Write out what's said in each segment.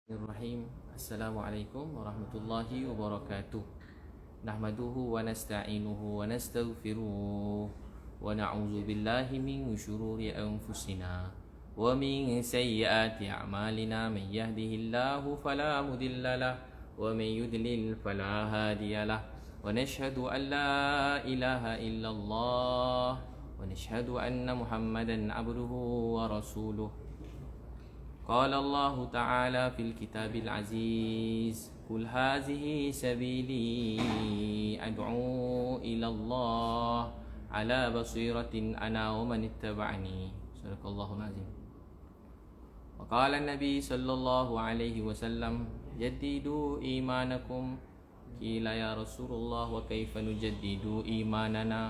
Bismillahirrahmanirrahim. Assalamualaikum warahmatullahi wabarakatuh. Nahmaduhu wa nasta'inuhu wa nastaghfiruh wa na'udzu billahi min syururi anfusina wa min sayyiati a'malina. Man yahdihillahu fala mudilla lahu wa man yudlil fala hadiya lahu. Wa nashhadu an la ilaha illallah wa nashhadu anna Muhammadan abduhu wa rasuluh. قال الله تعالى في الكتاب العزيز قل هذه سبيلي أدعو إلى الله على بصيرة أنا ومن اتبعني صدق الله العظيم. وقال النبي صلى الله عليه وسلم جددوا إيمانكم. قيل يا رسول الله وكيف نجدد إيماننا؟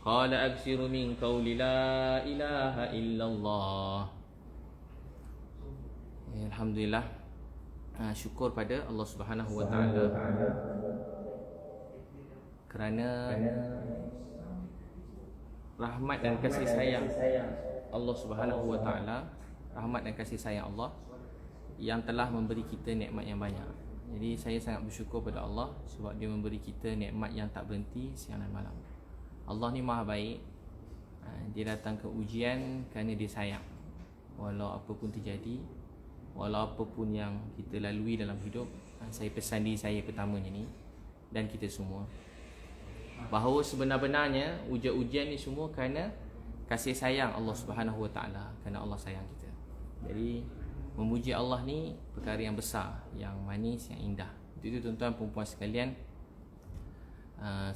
قال أكثر من قول لا إله إلا الله. Alhamdulillah, syukur pada Allah Subhanahu Wa Taala kerana rahmat dan kasih sayang Allah Subhanahu Wa Taala, rahmat dan kasih sayang Allah yang telah memberi kita nikmat yang banyak. Jadi saya sangat bersyukur pada Allah sebab Dia memberi kita nikmat yang tak berhenti siang dan malam. Allah ni maha baik. Dia datang ke ujian kerana Dia sayang. Walau apa pun terjadi, walau apa pun yang kita lalui dalam hidup, saya pesan diri saya pertamanya ni dan kita semua, bahawa sebenar-benarnya ujian-ujian ni semua kerana kasih sayang Allah Subhanahu Wa Taala, kerana Allah sayang kita. Jadi memuji Allah ni perkara yang besar, yang manis, yang indah. Itu tuan-tuan perempuan sekalian,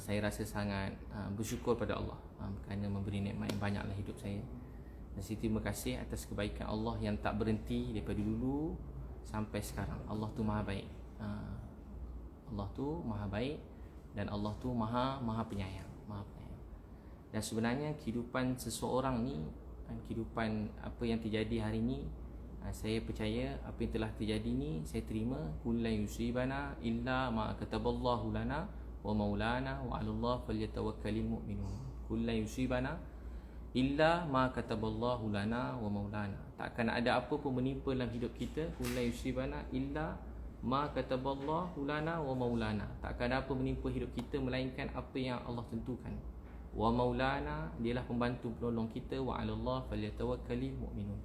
saya rasa sangat bersyukur pada Allah kerana memberi nikmat yang banyak dalam hidup saya. Dan saya terima kasih atas kebaikan Allah yang tak berhenti daripada dulu sampai sekarang. Allah tu maha baik. Allah tu maha baik dan Allah tu maha penyayang, maha penyayang. Dan sebenarnya kehidupan seseorang ni, kehidupan apa yang terjadi hari ni, saya percaya apa yang telah terjadi ni saya terima. Kullu yusibana illa ma kataballahu lana wa maulana wa 'alallahi falyatawakkalul mu'minun. Kullu yusibana illa ma kataballahu lana wa maulana. Takkan ada apa pun menimpa dalam hidup kita, kullu yusibana illa ma kataballahu lana wa maulana. Takkan ada apa menimpa hidup kita melainkan apa yang Allah tentukan. Wa maulana, dialah pembantu penolong kita, wa 'alallahi falyatawakkalul mu'minun.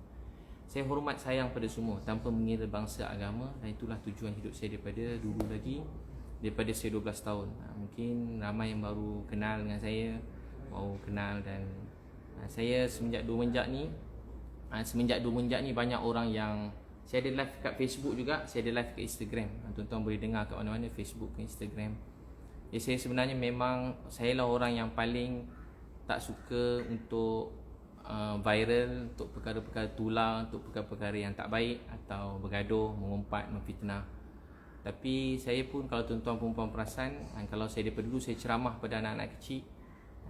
Saya hormat sayang pada semua tanpa mengira bangsa agama, dan itulah tujuan hidup saya daripada dulu lagi, daripada saya 12 tahun. Mungkin ramai yang baru kenal dengan saya, baru kenal, dan saya semenjak 2 menjak ni banyak orang yang, saya ada live kat Facebook juga, saya ada live kat Instagram. Tuan-tuan boleh dengar kat mana-mana, Facebook ke Instagram. Jadi saya sebenarnya memang, saya lah orang yang paling tak suka untuk viral, untuk perkara-perkara tular, untuk perkara-perkara yang tak baik, atau bergaduh, mengumpat, memfitnah. Tapi saya pun, kalau tuan-tuan perempuan perasan, kalau saya daripada dulu saya ceramah pada anak-anak kecil.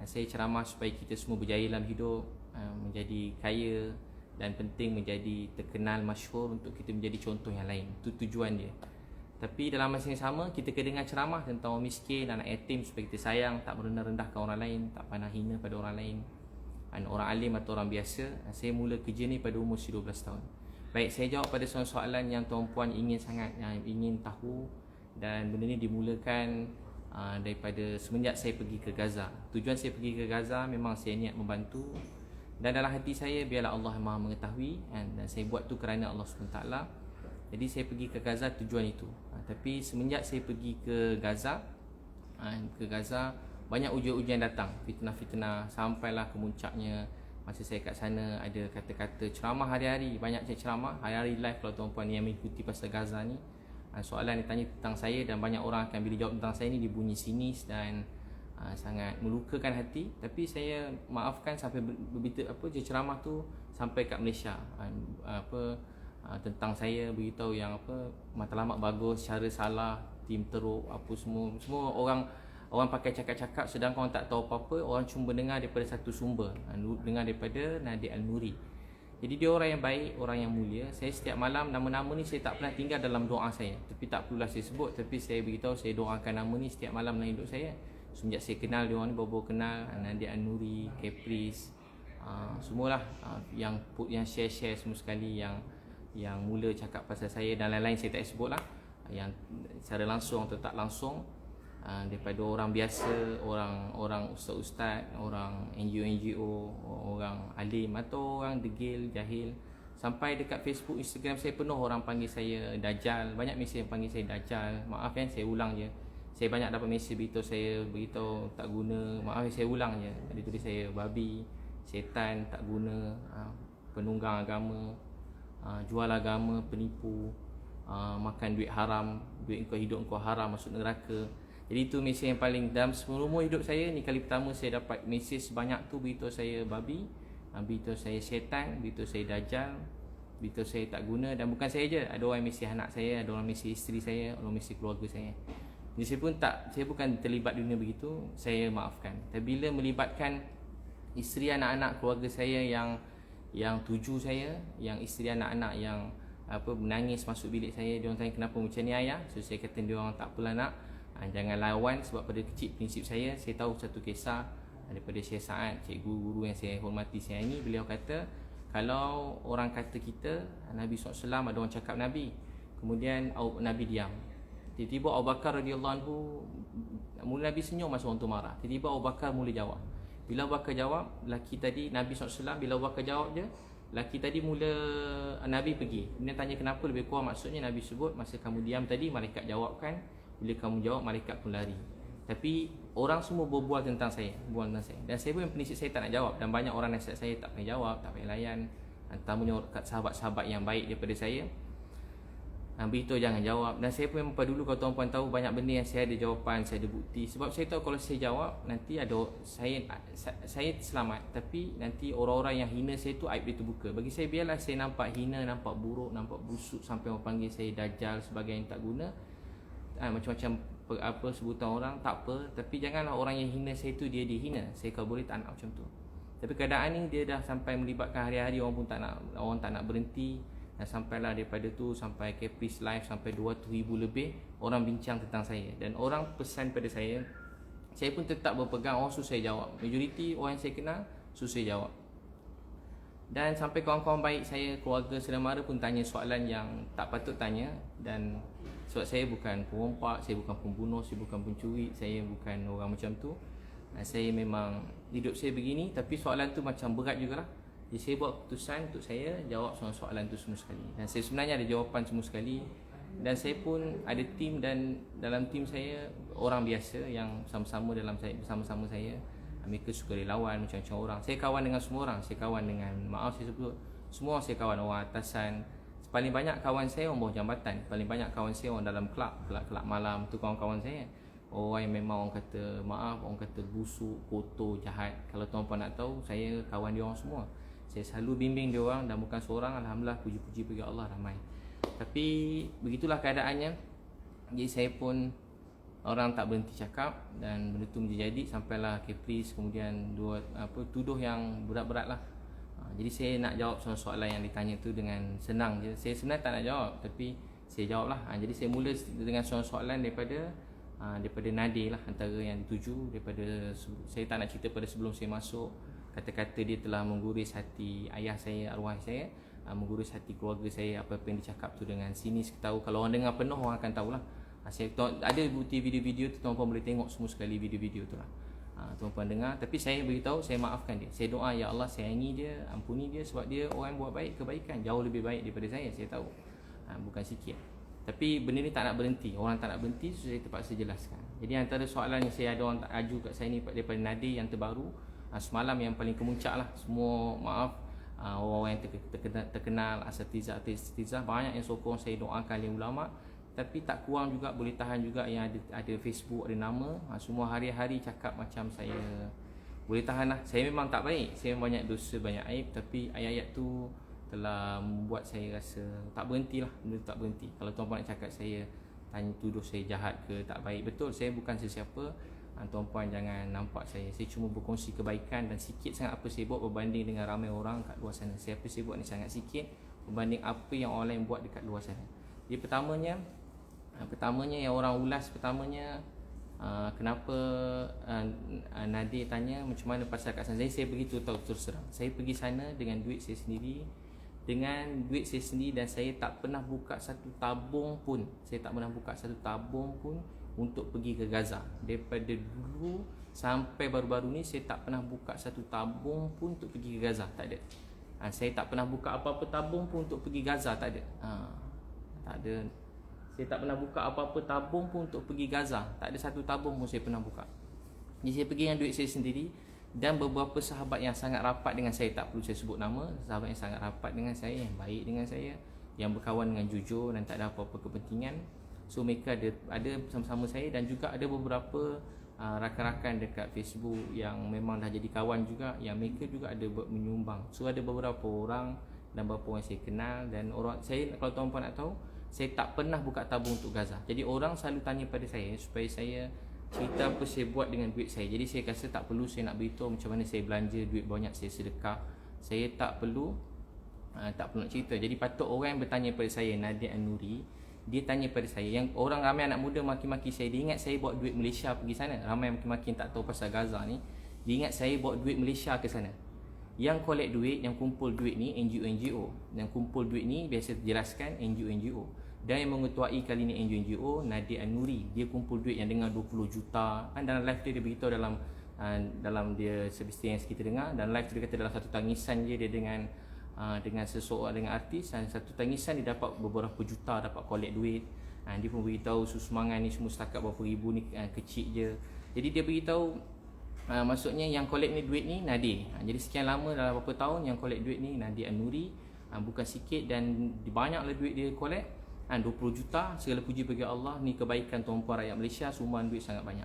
Saya ceramah supaya kita semua berjaya dalam hidup, menjadi kaya, dan penting menjadi terkenal, masyhur, untuk kita menjadi contoh yang lain. Itu tujuan dia. Tapi dalam masa yang sama, kita kena dengar ceramah tentang orang miskin, anak yatim, supaya kita sayang, tak merendah-rendahkan orang lain, tak pandang hina pada orang lain, orang alim atau orang biasa. Saya mula kerja ni pada umur 12 tahun. Baik, saya jawab pada soalan yang tuan-puan ingin sangat, ingin tahu. Dan benda ni dimulakan daripada semenjak saya pergi ke Gaza. Tujuan saya pergi ke Gaza memang saya niat membantu, dan dalam hati saya biarlah Allah Maha mengetahui, dan saya buat tu kerana Allah SWT. Jadi saya pergi ke Gaza tujuan itu. Tapi semenjak saya pergi ke Gaza, banyak ujian-ujian datang, fitnah-fitnah, sampailah kemuncaknya. Masa saya kat sana ada kata-kata ceramah hari-hari, banyak saya ceramah hari-hari live. Kalau tuan-puan yang mengikuti pasal Gaza ni, soalan ditanya tentang saya, dan banyak orang akan bila jawab tentang saya ni dia bunyi sinis dan sangat melukakan hati. Tapi saya maafkan sampai ceramah tu sampai kat Malaysia, tentang saya, beritahu yang matlamat bagus, cara salah, tim teruk, apa semua orang pakai cakap-cakap, sedangkan orang tak tahu apa-apa. Orang cuma dengar daripada satu sumber, dengar daripada Nadir Al-Nuri. Jadi dia orang yang baik, orang yang mulia. Saya setiap malam, nama-nama ni saya tak pernah tinggal dalam doa saya. Tapi tak perlulah saya sebut, tapi saya beritahu, saya doakan nama ni setiap malam dalam hidup saya. Semenjak saya kenal dia orang ni, baru kenal Nadir Al-Nuri, Caprice, semualah yang share semua sekali, yang yang mula cakap pasal saya dan lain-lain saya tak sebut lah, yang secara langsung atau tak langsung, daripada orang biasa, orang ustaz-ustaz, orang NGO, orang alim atau orang degil, jahil, sampai dekat Facebook, Instagram saya penuh orang panggil saya Dajjal. Banyak mesej yang panggil saya Dajjal. Maaf kan, saya ulang je. Saya banyak dapat mesej beritahu saya beritahu tak guna. Maaf saya ulang je. Dia tulis saya babi, setan, tak guna, penunggang agama, jual agama, penipu, makan duit haram, duit kau hidup kau haram, masuk neraka. Jadi itu mesej yang paling, dalam seumur hidup saya ni kali pertama saya dapat mesej sebanyak tu beritahu saya babi, beritahu saya setan, beritahu saya dajjal, beritahu saya tak guna. Dan bukan saya je, ada orang mesej anak saya, ada orang mesej isteri saya, orang mesej keluarga saya. Jadi saya bukan terlibat dunia begitu, saya maafkan. Tapi bila melibatkan isteri, anak-anak, keluarga saya yang tuju saya, yang isteri anak-anak yang menangis masuk bilik saya, dia orang tanya kenapa macam ni ayah. So saya kata dia orang tak apalah nak, jangan lawan, sebab pada kecil prinsip saya tahu satu kisah daripada Syekh Sa'ad, cikgu guru yang saya hormati, saya ini. Beliau kata kalau orang kata kita Nabi SAW, ada orang cakap Nabi, kemudian Nabi diam, tiba-tiba Abu Bakar radhiyallahu anhu, mula Nabi senyum masa orang tu marah, tiba-tiba Abu Bakar mula jawab. Bila Abu Bakar jawab, lelaki tadi Nabi SAW, bila Abu Bakar jawab je, lelaki tadi mula, Nabi pergi. Kemudian tanya kenapa, lebih kurang maksudnya Nabi sebut masa kamu diam tadi malaikat jawabkan, bila kamu jawab malaikat pun lari. Tapi orang semua berbual tentang saya, dan saya pun prinsip saya tak nak jawab. Dan banyak orang nasihat saya tak payah jawab, tak payah layan, terutamanya sahabat-sahabat yang baik daripada saya, beritahu jangan jawab. Dan saya pun memang dulu, kalau tuan-puan tahu, banyak benda yang saya ada jawapan, saya ada bukti. Sebab saya tahu kalau saya jawab, nanti ada saya selamat, tapi nanti orang-orang yang hina saya tu aib dia terbuka. Bagi saya, biarlah saya nampak hina, nampak buruk, nampak busuk, sampai orang panggil saya dajjal, sebagai yang tak guna, macam-macam sebutan orang, tak apa. Tapi janganlah orang yang hina saya tu dia dihina. Saya kalau boleh tak nak macam tu. Tapi keadaan ni dia dah sampai melibatkan hari-hari, orang pun tak nak berhenti. Dan sampailah daripada tu sampai Caprice Live, sampai 200,000 lebih orang bincang tentang saya. Dan orang pesan pada saya pun tetap berpegang, orang susah jawab. Majoriti orang yang saya kenal susah jawab. Dan sampai kawan-kawan baik saya, keluarga saudara mara pun tanya soalan yang tak patut tanya. Dan sebab saya bukan perompak, saya bukan pembunuh, saya bukan pencuri, saya bukan orang macam tu. Saya memang hidup saya begini. Tapi soalan tu macam berat jugalah. Jadi saya buat keputusan untuk saya jawab soalan tu semua sekali. Dan saya sebenarnya ada jawapan semua sekali. Dan saya pun ada tim, dan dalam tim saya orang biasa yang bersama-sama saya. Mereka sukarelawan, macam-macam orang. Saya kawan dengan semua orang. Saya kawan dengan, maaf saya sebut, semua saya kawan, orang atasan. Paling banyak kawan saya orang bawah jambatan. Paling banyak kawan saya orang dalam kelab malam. Tu kawan-kawan saya. Orang yang memang orang kata, maaf, orang kata busuk, kotor, jahat. Kalau tuan-puan nak tahu, saya kawan dia orang semua. Saya selalu bimbing dia orang, dan bukan seorang. Alhamdulillah, puji-puji bagi Allah, ramai. Tapi begitulah keadaannya. Jadi saya pun, orang tak berhenti cakap, dan benda tu menjadi sampailah Caprice kemudian tuduh yang berat-berat lah. Jadi saya nak jawab soalan yang ditanya tu dengan senang je. Saya sebenarnya tak nak jawab, tapi saya jawab lah. Jadi saya mula dengan soalan daripada Nadir lah, antara yang dituju. Saya tak nak cerita pada sebelum saya masuk. Kata-kata dia telah mengguris hati ayah saya, arwah saya, mengguris hati keluarga saya. Apa-apa yang dicakap tu dengan sinis, tahu. Kalau orang dengar penuh, orang akan tahulah. Saya ada bukti video-video tu, tuan-puan boleh tengok semua sekali video-video tu lah. Tuan-puan dengar. Tapi saya beritahu, saya maafkan dia. Saya doa, ya Allah sayangi dia, ampuni dia, sebab dia orang buat baik, kebaikan jauh lebih baik daripada saya tahu. Bukan sikit. Tapi benda ni tak nak berhenti. Orang tak nak berhenti, so saya terpaksa jelaskan. Jadi antara soalan yang saya ada orang aju kat saya ni daripada Nadir yang terbaru, semalam yang paling kemuncak lah. Semua maaf, orang-orang yang terkenal, asatizah banyak yang sokong saya, doakan oleh ulama'. Tapi tak kurang juga, boleh tahan juga yang ada Facebook, ada nama. Semua hari-hari cakap macam saya. Boleh tahan lah. Saya memang tak baik, saya banyak dosa, banyak aib. Tapi ayat-ayat tu telah membuat saya rasa tak berhenti lah. Benda tak berhenti. Kalau tuan-puan nak cakap saya, tanya tuduh saya jahat ke tak baik, betul, saya bukan sesiapa. Tuan-puan jangan nampak saya cuma berkongsi kebaikan. Dan sikit sangat apa saya buat berbanding dengan ramai orang kat luar sana. Apa saya buat ni sangat sikit berbanding apa yang orang lain buat dekat luar sana. Jadi pertamanya yang orang ulas kenapa Nadir tanya macam mana pasal kat sana. Saya pergi tu tahu terus terang. Saya pergi sana dengan duit saya sendiri, dengan duit saya sendiri, dan saya tak pernah buka satu tabung pun. Saya tak pernah buka satu tabung pun untuk pergi ke Gaza. Daripada dulu sampai baru-baru ni saya tak pernah buka satu tabung pun untuk pergi ke Gaza. Tak ada. Saya tak pernah buka apa-apa tabung pun untuk pergi Gaza. Tak ada. Tak ada. Saya tak pernah buka apa-apa tabung pun untuk pergi Gaza. Tak ada satu tabung pun saya pernah buka. Jadi saya pergi dengan duit saya sendiri. Dan beberapa sahabat yang sangat rapat dengan saya, tak perlu saya sebut nama, sahabat yang sangat rapat dengan saya, yang baik dengan saya, yang berkawan dengan jujur dan tak ada apa-apa kepentingan. So mereka ada bersama-sama saya, dan juga ada beberapa rakan-rakan dekat Facebook yang memang dah jadi kawan juga, yang mereka juga ada menyumbang. So ada beberapa orang dan beberapa orang saya kenal, dan orang saya, kalau tuan-tuan nak tahu, saya tak pernah buka tabung untuk Gaza. Jadi orang selalu tanya pada saya supaya saya cerita apa saya buat dengan duit saya. Jadi saya rasa tak perlu saya nak beritahu macam mana saya belanja duit banyak, saya sedekah. Saya tak perlu nak cerita. Jadi patut orang yang bertanya pada saya, Nadia An-Nuri, dia tanya pada saya, yang orang ramai anak muda maki-maki saya, dia ingat saya bawa duit Malaysia pergi sana. Ramai maki-maki yang tak tahu pasal Gaza ni, dia ingat saya bawa duit Malaysia ke sana. Yang collect duit, yang kumpul duit ni NGO. Yang kumpul duit ni biasa jelaskan NGO. Dan yang mengetuai kali ni NGO Nadia An-Nuri. Dia kumpul duit yang dengan 20 juta. Kan dalam live dia beritahu dalam dia seperti yang kita dengar, dan live tu dia kata dalam satu tangisan dia dengan seseorang, dengan artis, dan satu tangisan dia dapat beberapa juta, dapat collect duit. Dia pun beritahu sumbangan ni semua setakat berapa ribu ni kecil je. Jadi dia beritahu maksudnya yang collect ni duit ni Nadia. Jadi sekian lama, dalam beberapa tahun, yang collect duit ni Nadia An-Nuri. Bukan sikit, dan banyaklah duit dia collect. 20 juta, segala puji bagi Allah. Ni kebaikan tuan-puan rakyat Malaysia, sumbangan duit sangat banyak.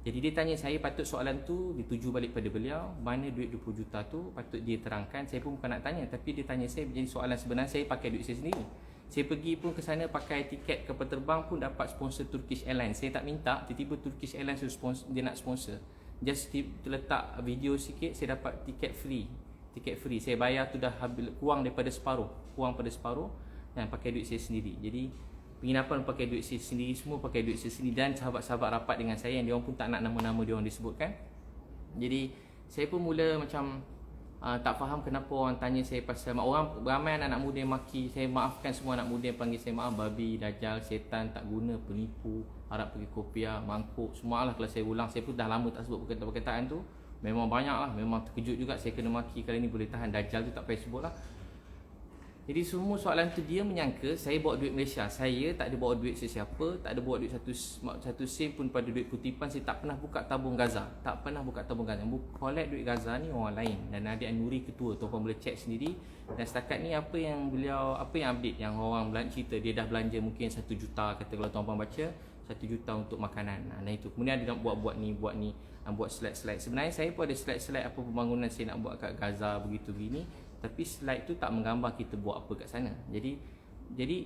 Jadi dia tanya saya, patut soalan tu dituju balik pada beliau, mana duit 20 juta tu, patut dia terangkan. Saya pun bukan nak tanya, tapi dia tanya saya. Jadi soalan sebenarnya, saya pakai duit saya sendiri. Saya pergi pun ke sana pakai tiket kapal terbang pun dapat sponsor Turkish Airlines. Saya tak minta, tiba-tiba Turkish Airlines dia nak sponsor. Just letak video sikit, saya dapat tiket free. Saya bayar tu dah kurang pada separuh, dan pakai duit saya sendiri. Jadi penginapan pakai duit saya sendiri, semua pakai duit saya sendiri, dan sahabat-sahabat rapat dengan saya yang dia orang pun tak nak nama-nama dia orang disebutkan. Jadi saya pun mula macam tak faham kenapa orang tanya saya pasal orang ramai anak muda yang maki saya. Maafkan semua anak muda yang panggil saya babi, dajal, setan, tak guna, penipu, harap pergi kopiah, mangkuk, semua lah. Kalau saya ulang, saya pun dah lama tak sebut perkataan tu. Memang banyak lah, memang terkejut juga saya kena maki kali ni, boleh tahan. Dajal tu tak payah sebut lah. Jadi semua soalan tu dia menyangka saya bawa duit Malaysia. Saya tak ada bawa duit sesiapa, tak ada bawa duit satu sen pun pada duit kutipan. Saya tak pernah buka tabung Gaza. Tak pernah buka tabung Gaza. Collect duit Gaza ni orang lain. Dan Nadia An-Nuri ketua, tuan-tuan boleh check sendiri. Dan setakat ni apa yang update, yang orang cerita, dia dah belanja mungkin 1 juta, kata kalau tuan-tuan baca 1 juta untuk makanan. Dan itu. Kemudian dia nak buat ni, buat slide-slide. Sebenarnya saya pun ada slide-slide apa pembangunan saya nak buat kat Gaza begitu begini. Tapi slide tu tak menggambar kita buat apa kat sana. Jadi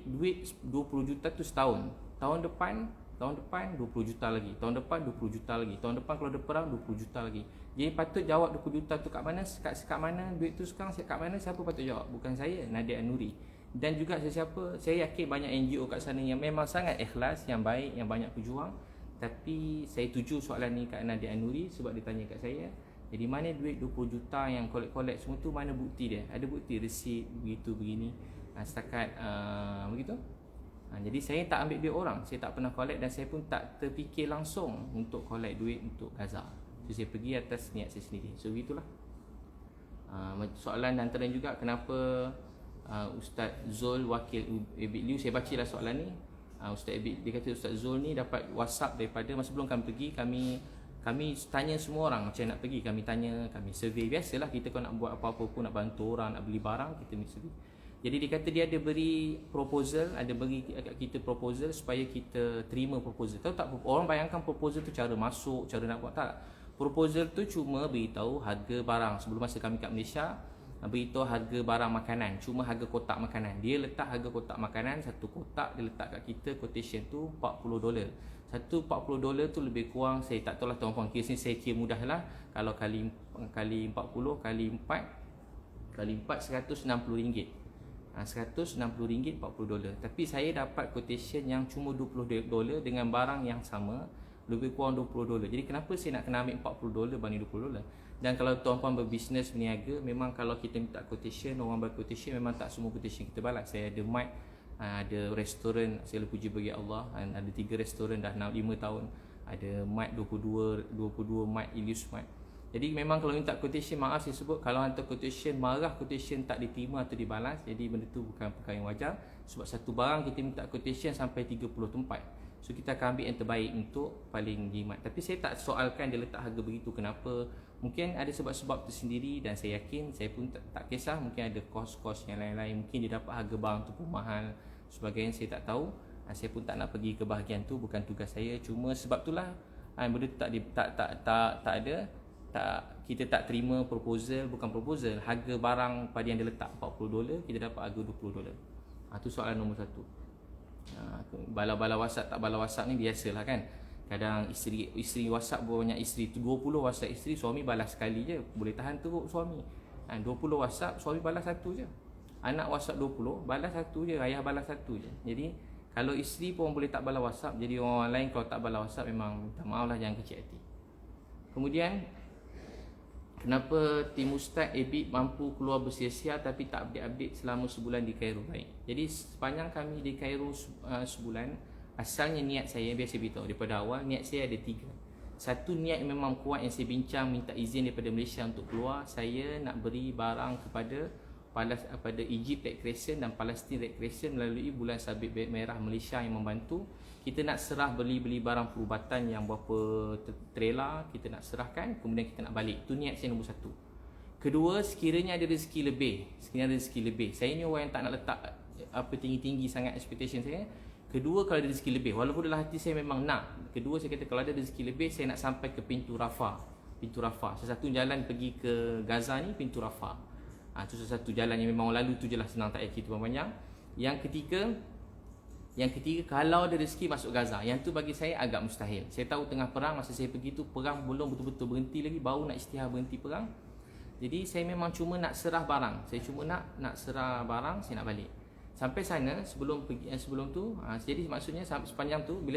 duit 20 juta tu setahun. Tahun depan 20 juta lagi. Tahun depan 20 juta lagi. Tahun depan kalau ada perang 20 juta lagi. Jadi patut jawab 20 juta tu kat mana, kat mana duit tu sekarang, kat mana, siapa patut jawab? Bukan saya, Nadia An-Nuri. Dan juga sesiapa, saya yakin banyak NGO kat sana yang memang sangat ikhlas, yang baik, yang banyak berjuang. Tapi saya tuju soalan ni kat Nadia An-Nuri sebab dia tanya kat saya. Jadi mana duit 20 juta yang collect semua tu, mana bukti dia? Ada bukti resit begitu begini. Setakat begitu. Jadi saya tak ambil duit orang. Saya tak pernah collect, dan saya pun tak terfikir langsung untuk collect duit untuk Gaza. So saya pergi atas niat saya sendiri. So begitulah. Soalan antara juga kenapa Ustaz Zul wakil Ebit Liu, saya bacalah soalan ni. Ustaz Ebit, dia kata Ustaz Zul ni dapat WhatsApp daripada masa sebelum kami pergi, kami tanya semua orang macam nak pergi, kami tanya, kami survey. Biasalah kita kalau nak buat apa-apa pun, nak bantu orang, nak beli barang, kita mesti survey. Jadi dia kata dia ada beri proposal, ada beri kat kita proposal supaya kita terima proposal. Tahu tak, orang bayangkan proposal tu cara masuk, cara nak buat, tak. Proposal tu cuma beritahu harga barang. Sebelum masa kami kat Malaysia, beritahu harga barang makanan, cuma harga kotak makanan. Dia letak harga kotak makanan, satu kotak dia letak kat kita, quotation tu $40. Satu $40 tu lebih kurang, saya tak tahu lah tuan-tuan kira sini, saya kira mudah lah. Kalau kali 40 kali 4 RM160. $160 $40. Tapi saya dapat quotation yang cuma $20 dengan barang yang sama, lebih kurang $20. Jadi kenapa saya nak kena ambil $40 banding $20? Dan kalau tuan-puan berbisnes, berniaga, memang kalau kita minta quotation, orang bagi quotation, memang tak semua quotation kita balas. Saya ada mic, ada restoran, segala puji bagi Allah, ada 3 restoran dah 5 tahun, ada mic 22 mic, Ilius mic. Jadi memang kalau minta quotation, maaf saya sebut, kalau hantar quotation, marah quotation tak diterima atau dibalas, jadi benda tu bukan perkara yang wajar. Sebab satu barang kita minta quotation sampai 30 tempat, so kita akan ambil yang terbaik untuk paling jimat. Tapi saya tak soalkan dia letak harga begitu, kenapa? Mungkin ada sebab-sebab tersendiri, dan saya yakin, saya pun tak kisah, mungkin ada kos-kos yang lain-lain, mungkin dia dapat harga barang tu pun mahal, sebagainya saya tak tahu. Saya pun tak nak pergi ke bahagian tu, bukan tugas saya. Cuma sebab itulah benda tu tak ada, kita tak terima proposal, bukan proposal, harga barang pada yang dia letak $40, kita dapat harga $20. Tu soalan nombor 1. Bala-bala WhatsApp, tak bala WhatsApp ni biasalah kan. Kadang isteri WhatsApp banyak, isteri 20 WhatsApp isteri, suami balas sekali je, boleh tahan teruk suami. 20 WhatsApp, suami balas 1 je. Anak WhatsApp 20, balas 1 je, ayah balas 1 je. Jadi kalau isteri pun boleh tak balas WhatsApp, jadi orang lain kalau tak balas WhatsApp, memang minta maaf lah, jangan kecil hati. Kemudian, kenapa tim Ustaz Ebit mampu keluar bersia-sia tapi tak update-update selama sebulan di Cairo? Baik. Jadi sepanjang kami di Cairo sebulan, asalnya niat saya, biasa beritahu daripada awal, niat saya ada 3. Satu, niat yang memang kuat yang saya bincang, minta izin daripada Malaysia untuk keluar. Saya nak beri barang pada Egypt Red Crescent dan Palestine Red Crescent melalui Bulan Sabit Merah Malaysia yang membantu. Kita nak serah beli perubatan yang berapa trailer, kita nak serahkan, kemudian kita nak balik. Itu niat saya nombor 1. Kedua, sekiranya ada rezeki lebih. Saya ni orang yang tak nak letak tinggi-tinggi sangat expectation saya. Kedua, kalau ada rezeki lebih, walaupun dalam hati saya memang nak. Kedua, saya kata kalau ada rezeki lebih, saya nak sampai ke pintu Rafah. Satu jalan pergi ke Gaza ni, pintu Rafah. Itu satu jalan yang memang lalu tu je lah, senang, tak payah cerita panjang. Yang ketiga, kalau ada rezeki masuk Gaza, yang tu bagi saya agak mustahil. Saya tahu tengah perang, masa saya pergi tu perang belum betul-betul berhenti lagi, baru nak isytihar berhenti perang. Jadi saya memang cuma nak serah barang. Saya cuma nak serah barang, saya nak balik. Sampai sana sebelum tu, jadi maksudnya sepanjang tu bila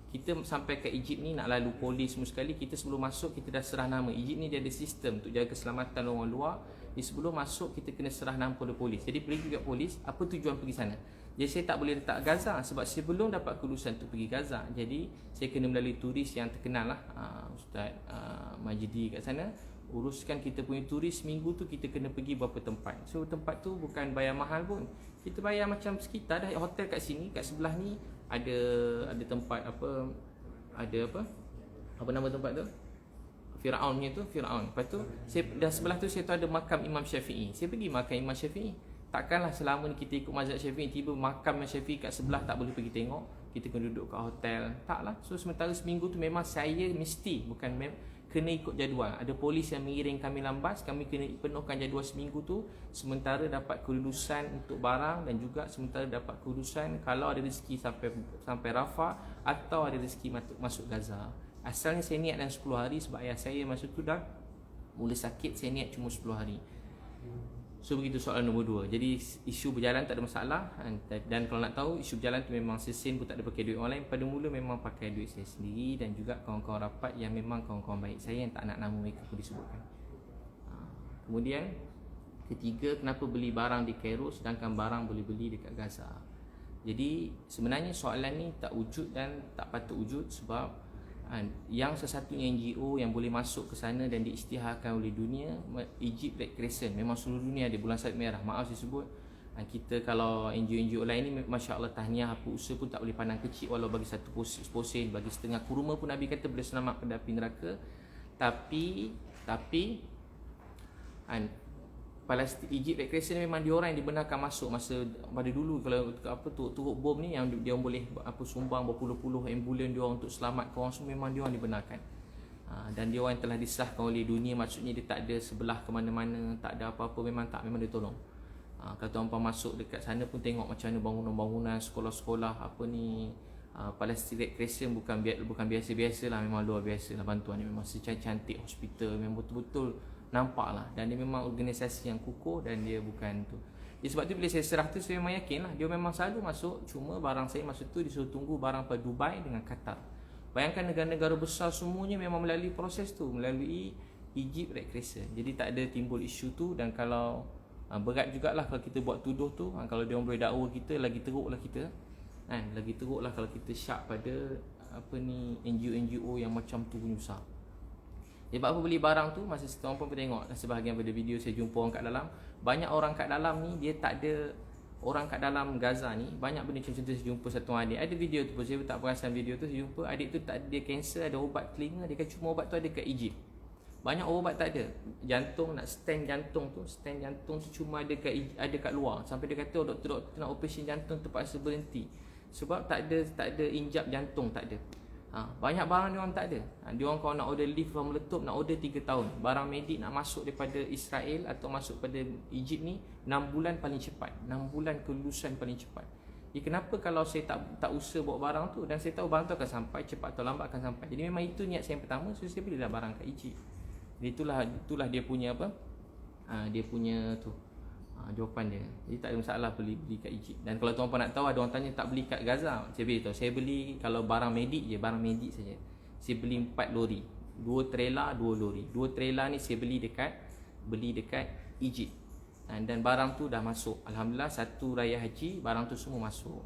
kita sampai ke Egypt ni, nak lalu polis semua sekali, kita sebelum masuk kita dah serah nama. Egypt ni dia ada sistem untuk jaga keselamatan orang luar. Jadi sebelum masuk kita kena serah nama pada polis. Jadi pergi juga polis, apa tujuan pergi sana? Jadi saya tak boleh letak Gaza sebab saya belum dapat kelulusan untuk pergi Gaza. Jadi saya kena melalui turis yang terkenal lah, Ustaz Majidi kat sana. Uruskan kita punya turis, minggu tu kita kena pergi beberapa tempat. So tempat tu bukan bayar mahal pun. Kita bayar macam sekitar dah, hotel kat sini, kat sebelah ni ada tempat apa nama tempat tu? Firaun punya tu, Firaun. Lepas tu dah sebelah tu saya tahu ada makam Imam Syafi'i. Saya pergi makam Imam Syafi'i. Takkanlah selama ni kita ikut mazhab Syafi'i, tiba makam Imam Syafi'i kat sebelah tak boleh pergi tengok, kita kena duduk kat hotel. Taklah. So sementara seminggu tu memang saya mesti, kena ikut jadual. Ada polis yang mengiring kami lambas, kami kena penuhkan jadual seminggu tu, sementara dapat kelulusan untuk barang, dan juga sementara dapat kelulusan kalau ada rezeki sampai Rafah, atau ada rezeki masuk Gaza. Asalnya saya niat dalam 10 hari sebab ayah saya masa tu dah mula sakit, saya niat cuma 10 hari. So begitu soalan nombor 2. Jadi isu berjalan tak ada masalah, dan kalau nak tahu isu berjalan tu memang sen pun tak ada pakai duit orang lain. Pada mula memang pakai duit saya sendiri, dan juga kawan-kawan rapat yang memang kawan-kawan baik saya, yang tak nak nama mereka pun disebutkan. Kemudian ketiga, kenapa beli barang di Cairo sedangkan barang boleh beli dekat Gaza? Jadi sebenarnya soalan ni tak wujud dan tak patut wujud, sebab yang sesatunya NGO yang boleh masuk ke sana dan diisytiharkan oleh dunia, Egypt Red Crescent. Memang seluruh dunia ada Bulan Sabit Merah. Maaf saya sebut, kita kalau NGO lain ni, Masya Allah, tahniah, apa usaha pun tak boleh pandang kecil. Walau bagi satu posen, bagi setengah kurma pun Nabi kata boleh selamat pada api neraka. Tapi Palestin, Egypt Red Crescent memang diorang yang dibenarkan masuk masa pada dulu. Kalau turut bom ni yang dia boleh sumbang berpuluh-puluh ambulan diorang untuk selamatkan orang semua, memang diorang dibenarkan. Dan diorang yang telah disahkan oleh dunia, maksudnya dia tak ada sebelah ke mana-mana, tak ada apa-apa, memang dia tolong. Kalau tuan-tuan masuk dekat sana pun tengok macam mana bangunan-bangunan, sekolah-sekolah Palestin Red Crescent bukan biasa-biasa lah, memang luar biasa lah bantuan ni. Memang secantik hospital, memang betul-betul nampak lah, dan dia memang organisasi yang kukuh, dan dia bukan tu. Jadi sebab tu bila saya serah tu, saya memang yakin lah dia memang selalu masuk. Cuma barang saya masa tu disuruh tunggu barang pada Dubai dengan Qatar. Bayangkan negara-negara besar semuanya memang melalui proses tu, melalui Egypt Red Crescent. Jadi tak ada timbul isu tu. Dan kalau berat jugalah kalau kita buat tuduh tu, kalau dia orang boleh dakwa kita, lagi teruklah kita. Lagi teruklah kalau kita syak pada NGO-NGO yang macam tu punya usaha. Sebab apa beli barang tu, masa tuan pun tengok sebahagian pada video saya jumpa orang kat dalam. Banyak orang kat dalam ni dia tak ada, orang kat dalam Gaza ni banyak benda macam tu. Saya jumpa satu adik, ada video tu pun saya tak perasan video tu. Saya jumpa adik tu tak ada, dia kanser, ada ubat telinga, dia kata cuma ubat tu ada kat Egypt. Banyak ubat tak ada. Jantung, nak stand jantung tu cuma ada kat luar. Sampai dia kata doktor-doktor nak operasi jantung terpaksa berhenti sebab tak ada injap jantung, tak ada. Banyak barang dia orang tak ada. Dia orang kalau nak order lift from meletup nak order 3 tahun. Barang medik nak masuk daripada Israel atau masuk pada Egypt ni 6 bulan paling cepat. 6 bulan kelulusan paling cepat. Kenapa kalau saya tak usaha bawa barang tu, dan saya tahu barang tu akan sampai cepat atau lambat akan sampai. Jadi memang itu niat saya yang pertama, so saya belilah barang kat Egypt. Jadi itulah dia punya dia punya tu jawapan dia. Jadi tak ada masalah beli kat Egypt. Dan kalau tuan-tuan nak tahu, ada orang tanya tak beli kat Gaza, saya beritahu saya beli kalau barang medik je, barang medik saja. Saya beli 4 lori, 2 trailer, 2 lori. 2 trailer ni saya beli dekat Egypt. Dan barang tu dah masuk. Alhamdulillah, satu raya haji barang tu semua masuk.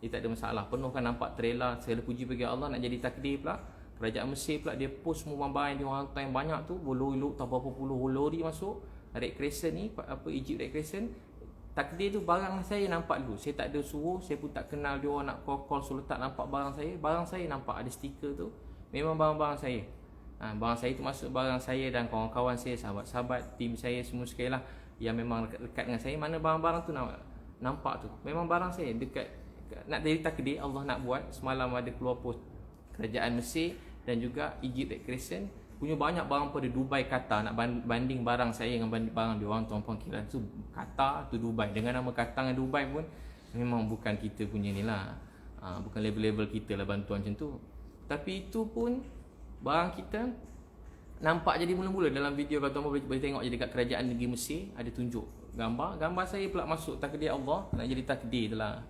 Jadi tak ada masalah. Penuh kan nampak trailer. Segala puji bagi Allah. Nak jadi takdir pula, Kerajaan Mesir pula dia post semua barang yang dia orang hantar yang banyak tu, berlori tak berapa puluh lori masuk Red Crescent ni, Egypt Red Crescent. Takdir tu barang saya nampak dulu. Saya tak ada suruh, saya pun tak kenal dia orang nak call suruh tak nampak barang saya. Barang saya nampak ada stiker tu. Memang barang-barang saya. Barang saya tu masuk barang saya dan kawan-kawan saya, sahabat-sahabat, tim saya semua sekali lah yang memang dekat dengan saya. Mana barang-barang tu nampak tu. Memang barang saya dekat. Nak jadi takdir Allah nak buat. Semalam ada keluar post Kerajaan Mesir dan juga Egypt Red Crescent punya banyak barang pada Dubai, Qatar. Nak banding barang saya dengan banding barang dia orang, tuan-tuan kira tu Qatar tu Dubai. Dengan nama Qatar dengan Dubai pun memang bukan kita punya ni lah. Bukan level-level kita lah bantuan macam tu. Tapi itu pun barang kita nampak jadi mula-mula dalam video. Kalau tuan-tuan boleh tengok je dekat Kerajaan Negeri Mesir ada tunjuk gambar saya pula masuk. Takdir Allah nak jadi takdir lah.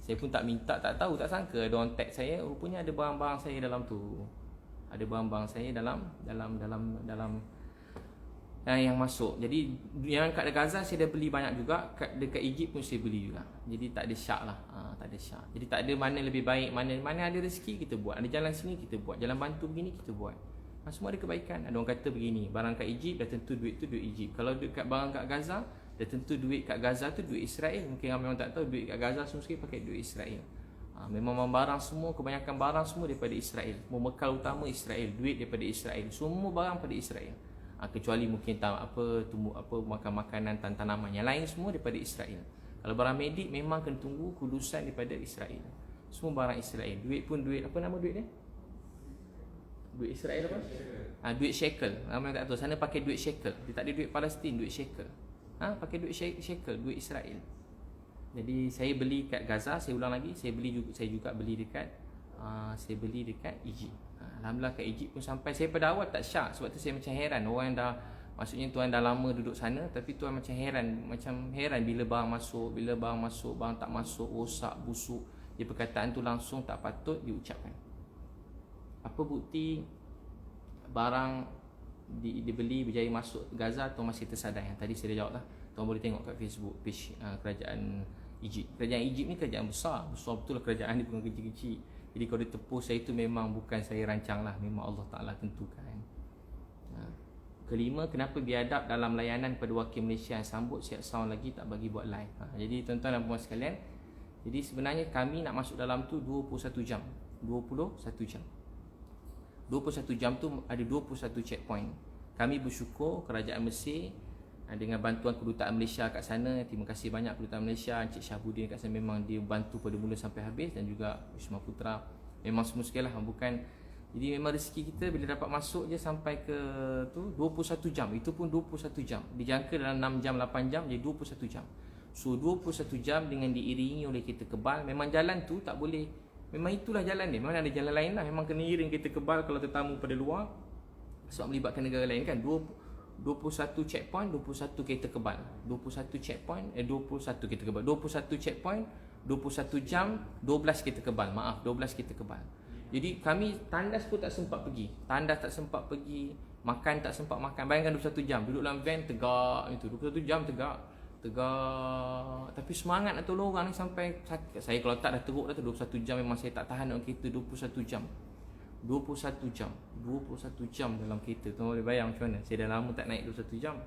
Saya pun tak minta, tak tahu, tak sangka ada orang tag saya. Rupanya ada barang-barang saya dalam tu. Ada barang-barang saya dalam yang masuk. Jadi yang kat Gaza saya dah beli banyak juga. Dekat Egypt pun saya beli juga. Jadi tak ada syak lah. Tak ada syak. Jadi tak ada mana lebih baik, mana ada rezeki kita buat. Ada jalan sini kita buat, jalan bantu begini kita buat. Semua ada kebaikan. Ada orang kata begini, barang kat Egypt dah tentu duit tu duit Egypt. Kalau dekat barang kat Gaza, dah tentu duit kat Gaza tu duit Israel. Mungkin ramai orang tak tahu, duit kat Gaza semua sekali pakai duit Israel. Memang barang semua, kebanyakan barang semua daripada Israel. Membekal utama Israel, duit daripada Israel. Semua barang pada Israel. Kecuali mungkin makan makanan, tanaman. Yang lain semua daripada Israel. Kalau barang medik memang kena tunggu kulusan daripada Israel. Semua barang Israel. Duit pun duit, apa nama duit dia? Duit Israel apa? Duit shekel. Ramai tak tahu. Sana pakai duit shekel. Dia tak ada duit Palestin, duit shekel. Pakai duit shekel, duit Israel. Jadi saya beli kat Gaza, saya ulang lagi, saya juga beli dekat Egypt. Alhamdulillah kat Egypt pun sampai. Saya pada awal tak syak, sebab tu saya macam heran. Orang yang maksudnya tuan dah lama duduk sana, tapi tuan macam heran bila barang masuk, barang tak masuk, rosak, busuk. Dia perkataan tu langsung tak patut diucapkan. Apa bukti barang dibeli berjaya masuk Gaza atau masih tersadai? Yang tadi saya dah jawab lah. Tuan boleh tengok kat Facebook page Kerajaan Egypt. Kerajaan Egypt ni kerajaan besar betul lah. Kerajaan ni bukan kecil-kecil. Jadi kalau dia tepus saya tu memang bukan saya rancang lah, memang Allah Ta'ala tentukan. Kelima, kenapa biadab dalam layanan pada wakil Malaysia yang sambut siap sound lagi tak bagi buat live? Jadi tuan-tuan dan puan sekalian, jadi sebenarnya kami nak masuk dalam tu 21 jam. 21 jam. 21 jam tu ada 21 checkpoint. Kami bersyukur Kerajaan Mesir dengan bantuan Kedutaan Malaysia kat sana. Terima kasih banyak Kedutaan Malaysia, Encik Syahbudin kat sana, memang dia bantu pada mula sampai habis. Dan juga Wisma Putra, memang semua sekali lah. Jadi memang rezeki kita bila dapat masuk je sampai ke tu 21 jam. Itu pun 21 jam. Dijangka dalam 6 jam, 8 jam, jadi 21 jam. So 21 jam dengan diiringi oleh kereta kebal. Memang jalan tu tak boleh, memang itulah jalan dia. Memang ada jalan lain lah. Memang kena iring kereta kebal kalau tetamu pada luar, sebab melibatkan negara lain kan. 21 checkpoint, 21 kereta kebal. 21 checkpoint, 21 kereta kebal. 21 checkpoint, 21 jam, 12 kereta kebal. Maaf, 12 kereta kebal. Jadi kami tandas pun tak sempat pergi. Tandas tak sempat pergi, makan tak sempat makan. Bayangkan 21 jam duduk dalam van tegak itu. 21 jam tegak. Tapi semangat nak tolong orang ni sampai sakit. Saya kalau tak dah teruk dah tu 21 jam memang saya tak tahan dalam kereta 21 jam. 21 jam. 21 jam dalam kereta. Tuan boleh bayang macam mana? Saya dah lama tak naik 21 jam.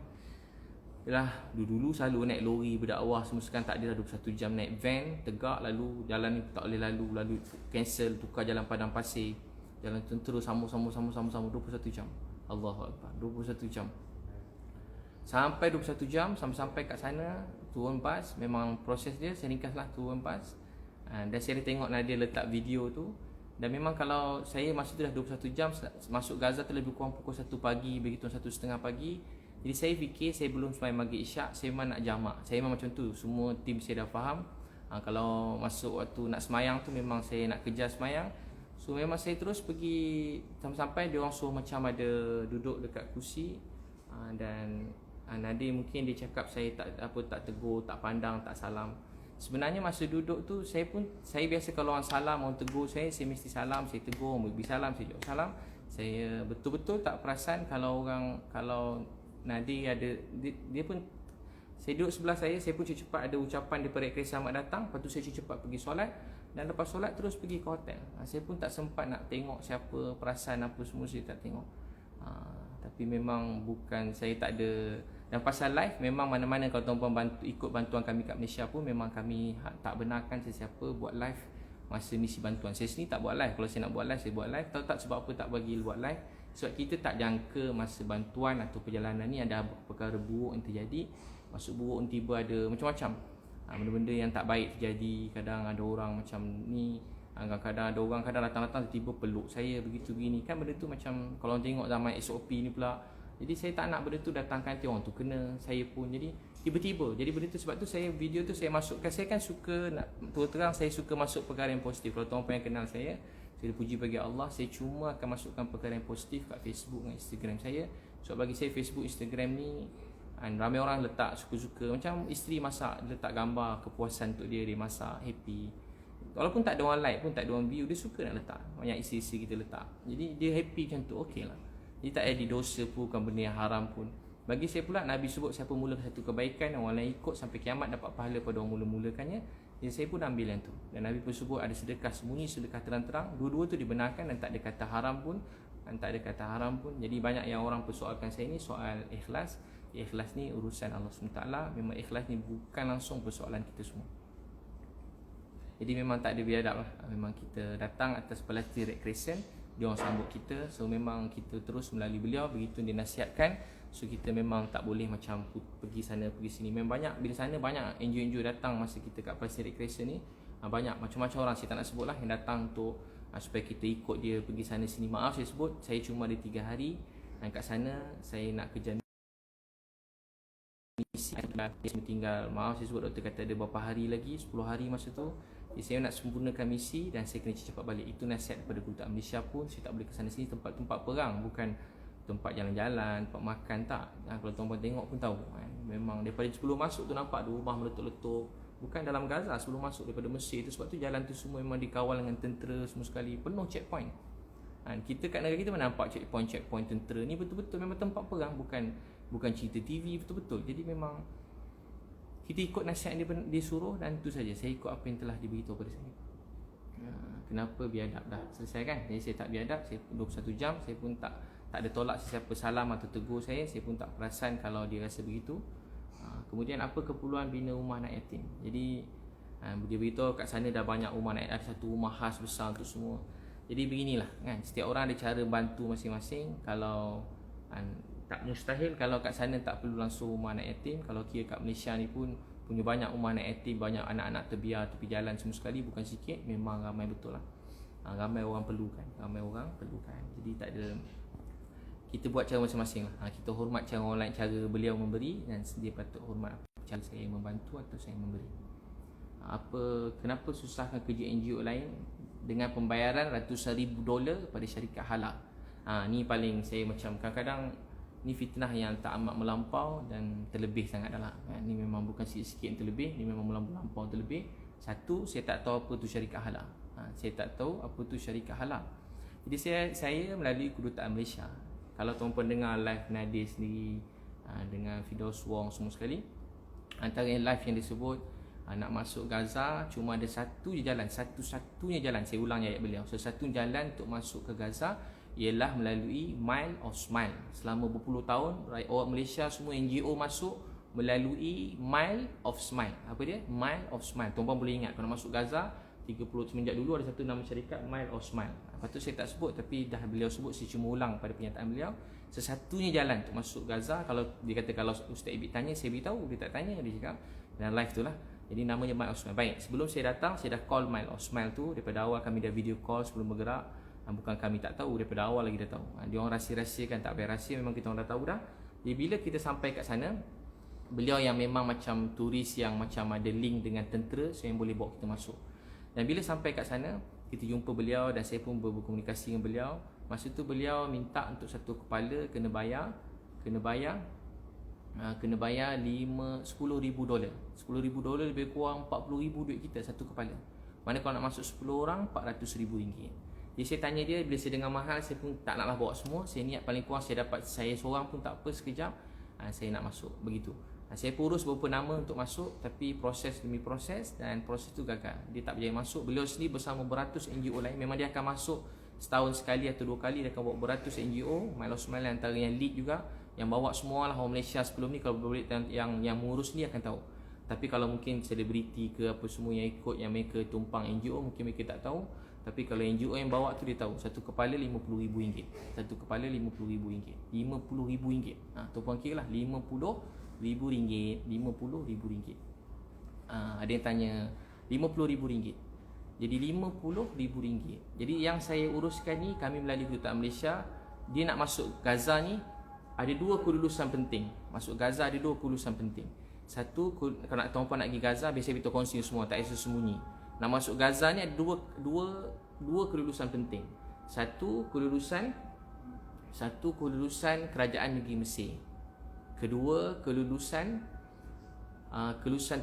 Yalah, dulu selalu naik lori berdakwah semua, sekarang tak ada dah 21 jam naik van, tegak, lalu jalan ni tak boleh lalu cancel, tukar jalan padang pasir, jalan tentera sama 21 jam. Allahu Akbar, 21 jam. Sampai 21 jam, sampai kat sana, turun bas, memang proses dia, saya ringkaslah turun bas. Dan saya tengok Nadia letak video tu. Dan memang kalau saya masa tu dah 21 jam, masuk Gaza tu lebih kurang pukul 1 pagi, begitu 1:30 pagi. Jadi saya fikir saya belum sembahyang maghrib isyak, saya memang nak jamak. Saya memang macam tu, semua tim saya dah faham. Kalau masuk waktu nak sembahyang tu memang saya nak kejar sembahyang. So memang saya terus pergi sampai dia orang suruh macam ada duduk dekat kursi. Dan Nadir mungkin dia cakap saya tak tegur, tak pandang, tak salam. Sebenarnya masa duduk tu saya biasa kalau orang salam, orang tegur saya mesti salam, saya tegur, orang beri salam, saya jawab salam. Saya betul-betul tak perasan kalau Nadir ada dia pun, saya duduk sebelah saya pun cepat ada ucapan daripada Rekres selamat datang. Lepas tu saya cepat pergi solat, dan lepas solat terus pergi ke hotel. Saya pun tak sempat nak tengok siapa, perasan apa semua saya tak tengok. Tapi memang bukan saya tak ada. Dan pasal live, memang mana-mana kalau tuan-puan ikut bantuan kami kat Malaysia pun, memang kami tak benarkan sesiapa buat live masa misi bantuan. Saya sendiri tak buat live. Kalau saya nak buat live, saya buat live. Tahu tak sebab apa tak bagi buat live? Sebab kita tak jangka masa bantuan atau perjalanan ni ada perkara buruk yang terjadi. Masuk buruk tiba ada macam-macam, benda-benda yang tak baik terjadi. Kadang ada orang macam ni, kadang ada orang datang-datang tiba peluk saya begitu begini. Kan benda tu macam kalau orang tengok zaman SOP ni pula. Jadi saya tak nak benda tu datangkan nanti orang tu kena saya pun. Jadi tiba-tiba jadi benda tu. Sebab tu saya video tu saya masukkan. Saya kan suka nak terang, saya suka masuk perkara yang positif. Kalau tuan-tuan yang kenal saya puji bagi Allah, saya cuma akan masukkan perkara yang positif kat Facebook dan Instagram saya. So bagi saya Facebook, Instagram ni ramai orang letak suka-suka. Macam isteri masak, letak gambar kepuasan untuk dia masak, happy. Walaupun tak ada orang like pun, tak ada orang view, dia suka nak letak. Banyak isteri-isteri kita letak. Jadi dia happy macam tu, okey lah. Jadi tak ada dosa pun, bukan benda yang haram pun. Bagi saya pula, Nabi sebut siapa mulakan satu kebaikan, orang lain ikut sampai kiamat dapat pahala pada orang mula-mulakannya. Jadi saya pun ambil yang tu. Dan Nabi pun sebut ada sedekah sembunyi, sedekah terang-terang. Dua-dua tu dibenarkan dan tak ada kata haram pun. Jadi banyak yang orang persoalkan saya ni soal ikhlas. Ikhlas ni urusan Allah SWT. Memang ikhlas ni bukan langsung persoalan kita semua. Jadi memang tak ada biadab lah. Memang kita datang atas pelatih recreation, dia orang sambut kita. So memang kita terus melalui beliau, begitu dia nasihatkan. So kita memang tak boleh macam pergi sana pergi sini. Memang banyak, bila sana banyak NGO-NGO datang masa kita kat pelatih recreation ni. Banyak macam-macam orang, saya tak nak sebut lah, yang datang untuk supaya kita ikut dia pergi sana sini. Maaf saya sebut, saya cuma ada 3 hari. Dan kat sana saya nak kerja misi, saya tinggal, maaf saya sebut, doktor kata ada berapa hari lagi, 10 hari masa tu. Jadi saya nak sempurnakan misi dan saya kena cepat balik. Itu nasihat daripada kedutaan Malaysia pun. Saya tak boleh ke sana sini, tempat-tempat perang, bukan tempat jalan-jalan, tempat makan, tak. Kalau tuan-tuan tengok pun tahu memang daripada sebelum masuk tu nampak ada rumah meletup-letup. Bukan dalam Gaza, sebelum masuk daripada Mesir tu. Sebab tu jalan tu semua memang dikawal dengan tentera semua sekali, penuh checkpoint. Kita kat negara kita mana nampak checkpoint tentera ni, betul-betul memang tempat perang, bukan cerita TV, betul-betul. Jadi memang kita ikut nasihat dia suruh, dan itu saja. Saya ikut apa yang telah diberitahu pada saya. Kenapa biadab, dah selesai kan? Jadi saya tak biadab, saya 21 jam, saya pun tak ada tolak sesiapa salam atau tegur saya pun tak perasan kalau dia rasa begitu. Kemudian apa keperluan bina rumah anak yatim? Jadi dia beritahu kat sana dah banyak rumah anak yatim, ada satu rumah khas besar untuk semua. Jadi beginilah kan, setiap orang ada cara bantu masing-masing. Kalau tak mustahil kalau kat sana tak perlu langsung rumah anak yatim. Kalau kira kat Malaysia ni pun punya banyak rumah anak yatim, banyak anak-anak terbiar tepi jalan semua sekali, bukan sikit, memang ramai betul lah. Ramai orang perlukan. Jadi tak ada, kita buat cara masing-masing lah. Kita hormat cara orang lain, cara beliau memberi, dan dia patut hormat cara saya membantu atau saya memberi. Kenapa susahkan kerja NGO lain dengan pembayaran ratusan ribu dolar pada syarikat halal? Ni paling saya macam kadang-kadang ni fitnah yang tak amat melampau dan terlebih sangat dah lah. Ni memang bukan sikit-sikit yang terlebih, ni memang melampau terlebih. Satu, saya tak tahu apa tu syarikat halal. Saya tak tahu apa tu syarikat halal. Jadi saya melalui Kedutaan Malaysia. Kalau tuan-tuan dengar live Nadir sendiri, dengan Firdaus Wong semua sekali, antara live yang disebut nak masuk Gaza cuma ada satu je jalan, satu-satunya jalan, saya ulang ayat beliau, satu jalan untuk masuk ke Gaza ialah melalui Mile of Smile. Selama berpuluh tahun orang Malaysia semua NGO masuk melalui Mile of Smile. Apa dia? Mile of Smile. Tuan-tuan boleh ingat kalau masuk Gaza 30 semenjak dulu ada satu nama syarikat Mile of Smile. Lepas tu saya tak sebut, tapi dah beliau sebut, saya cuma ulang pada pernyataan beliau. Sesatunya jalan untuk masuk Gaza, kalau dia kata kalau Ustaz Ibit tanya, saya beritahu. Dia tak tanya, dia cakap dalam live tu lah. Jadi namanya Mile of Smile. Baik, sebelum saya datang, saya dah call Mile of Smile tu. Daripada awal kami dah video call sebelum bergerak. Bukan kami tak tahu, daripada awal lagi dah tahu. Dia orang rahsia-rahsiakan, tak payah rahsia, memang kita orang dah tahu dah. Jadi bila kita sampai kat sana, beliau yang memang macam turis yang macam ada link dengan tentera, so yang boleh bawa kita masuk. Dan bila sampai kat sana, kita jumpa beliau dan saya pun berkomunikasi dengan beliau. Masa tu beliau minta untuk satu kepala kena bayar $10,000. $10,000 $10,000 lebih kurang $40,000 duit kita satu kepala. Mana kalau nak masuk 10 orang RM400,000. Jadi saya tanya dia, bila saya dengar mahal, saya pun tak naklah bawa semua. Saya niat paling kurang saya dapat saya seorang pun tak apa, sekejap saya nak masuk, begitu. Saya pun urus beberapa nama untuk masuk, tapi proses demi proses, dan proses tu gagal. Dia tak berjaya masuk. Beliau sendiri bersama beratus NGO lain. Memang dia akan masuk setahun sekali atau 2 kali. Dia akan bawa beratus NGO. Mile of Smile antara yang lead juga, yang bawa semua lah orang Malaysia sebelum ni. Kalau boleh yang mengurus ni akan tahu. Tapi kalau mungkin selebriti ke apa semua yang ikut, yang mereka tumpang NGO, mungkin mereka tak tahu. Tapi kalau NGO yang bawa tu dia tahu. Satu kepala RM50,000. Satu kepala RM50,000. RM50,000. Tuan-puan kira lah, RM50,000. RM50,000. Ada yang tanya RM50,000. Jadi RM50,000. Jadi yang saya uruskan ni, kami melalui Kedutaan Malaysia. Dia nak masuk Gaza ni ada 2 kelulusan penting. Masuk Gaza ada 2 kelulusan penting. Satu, kalau tuan-puan nak pergi Gaza, biasa kita kongsi semua, tak ada sembunyi. Nak masuk Gaza ni ada dua kelulusan penting. Satu kelulusan kerajaan negeri Mesir. Kedua kelulusan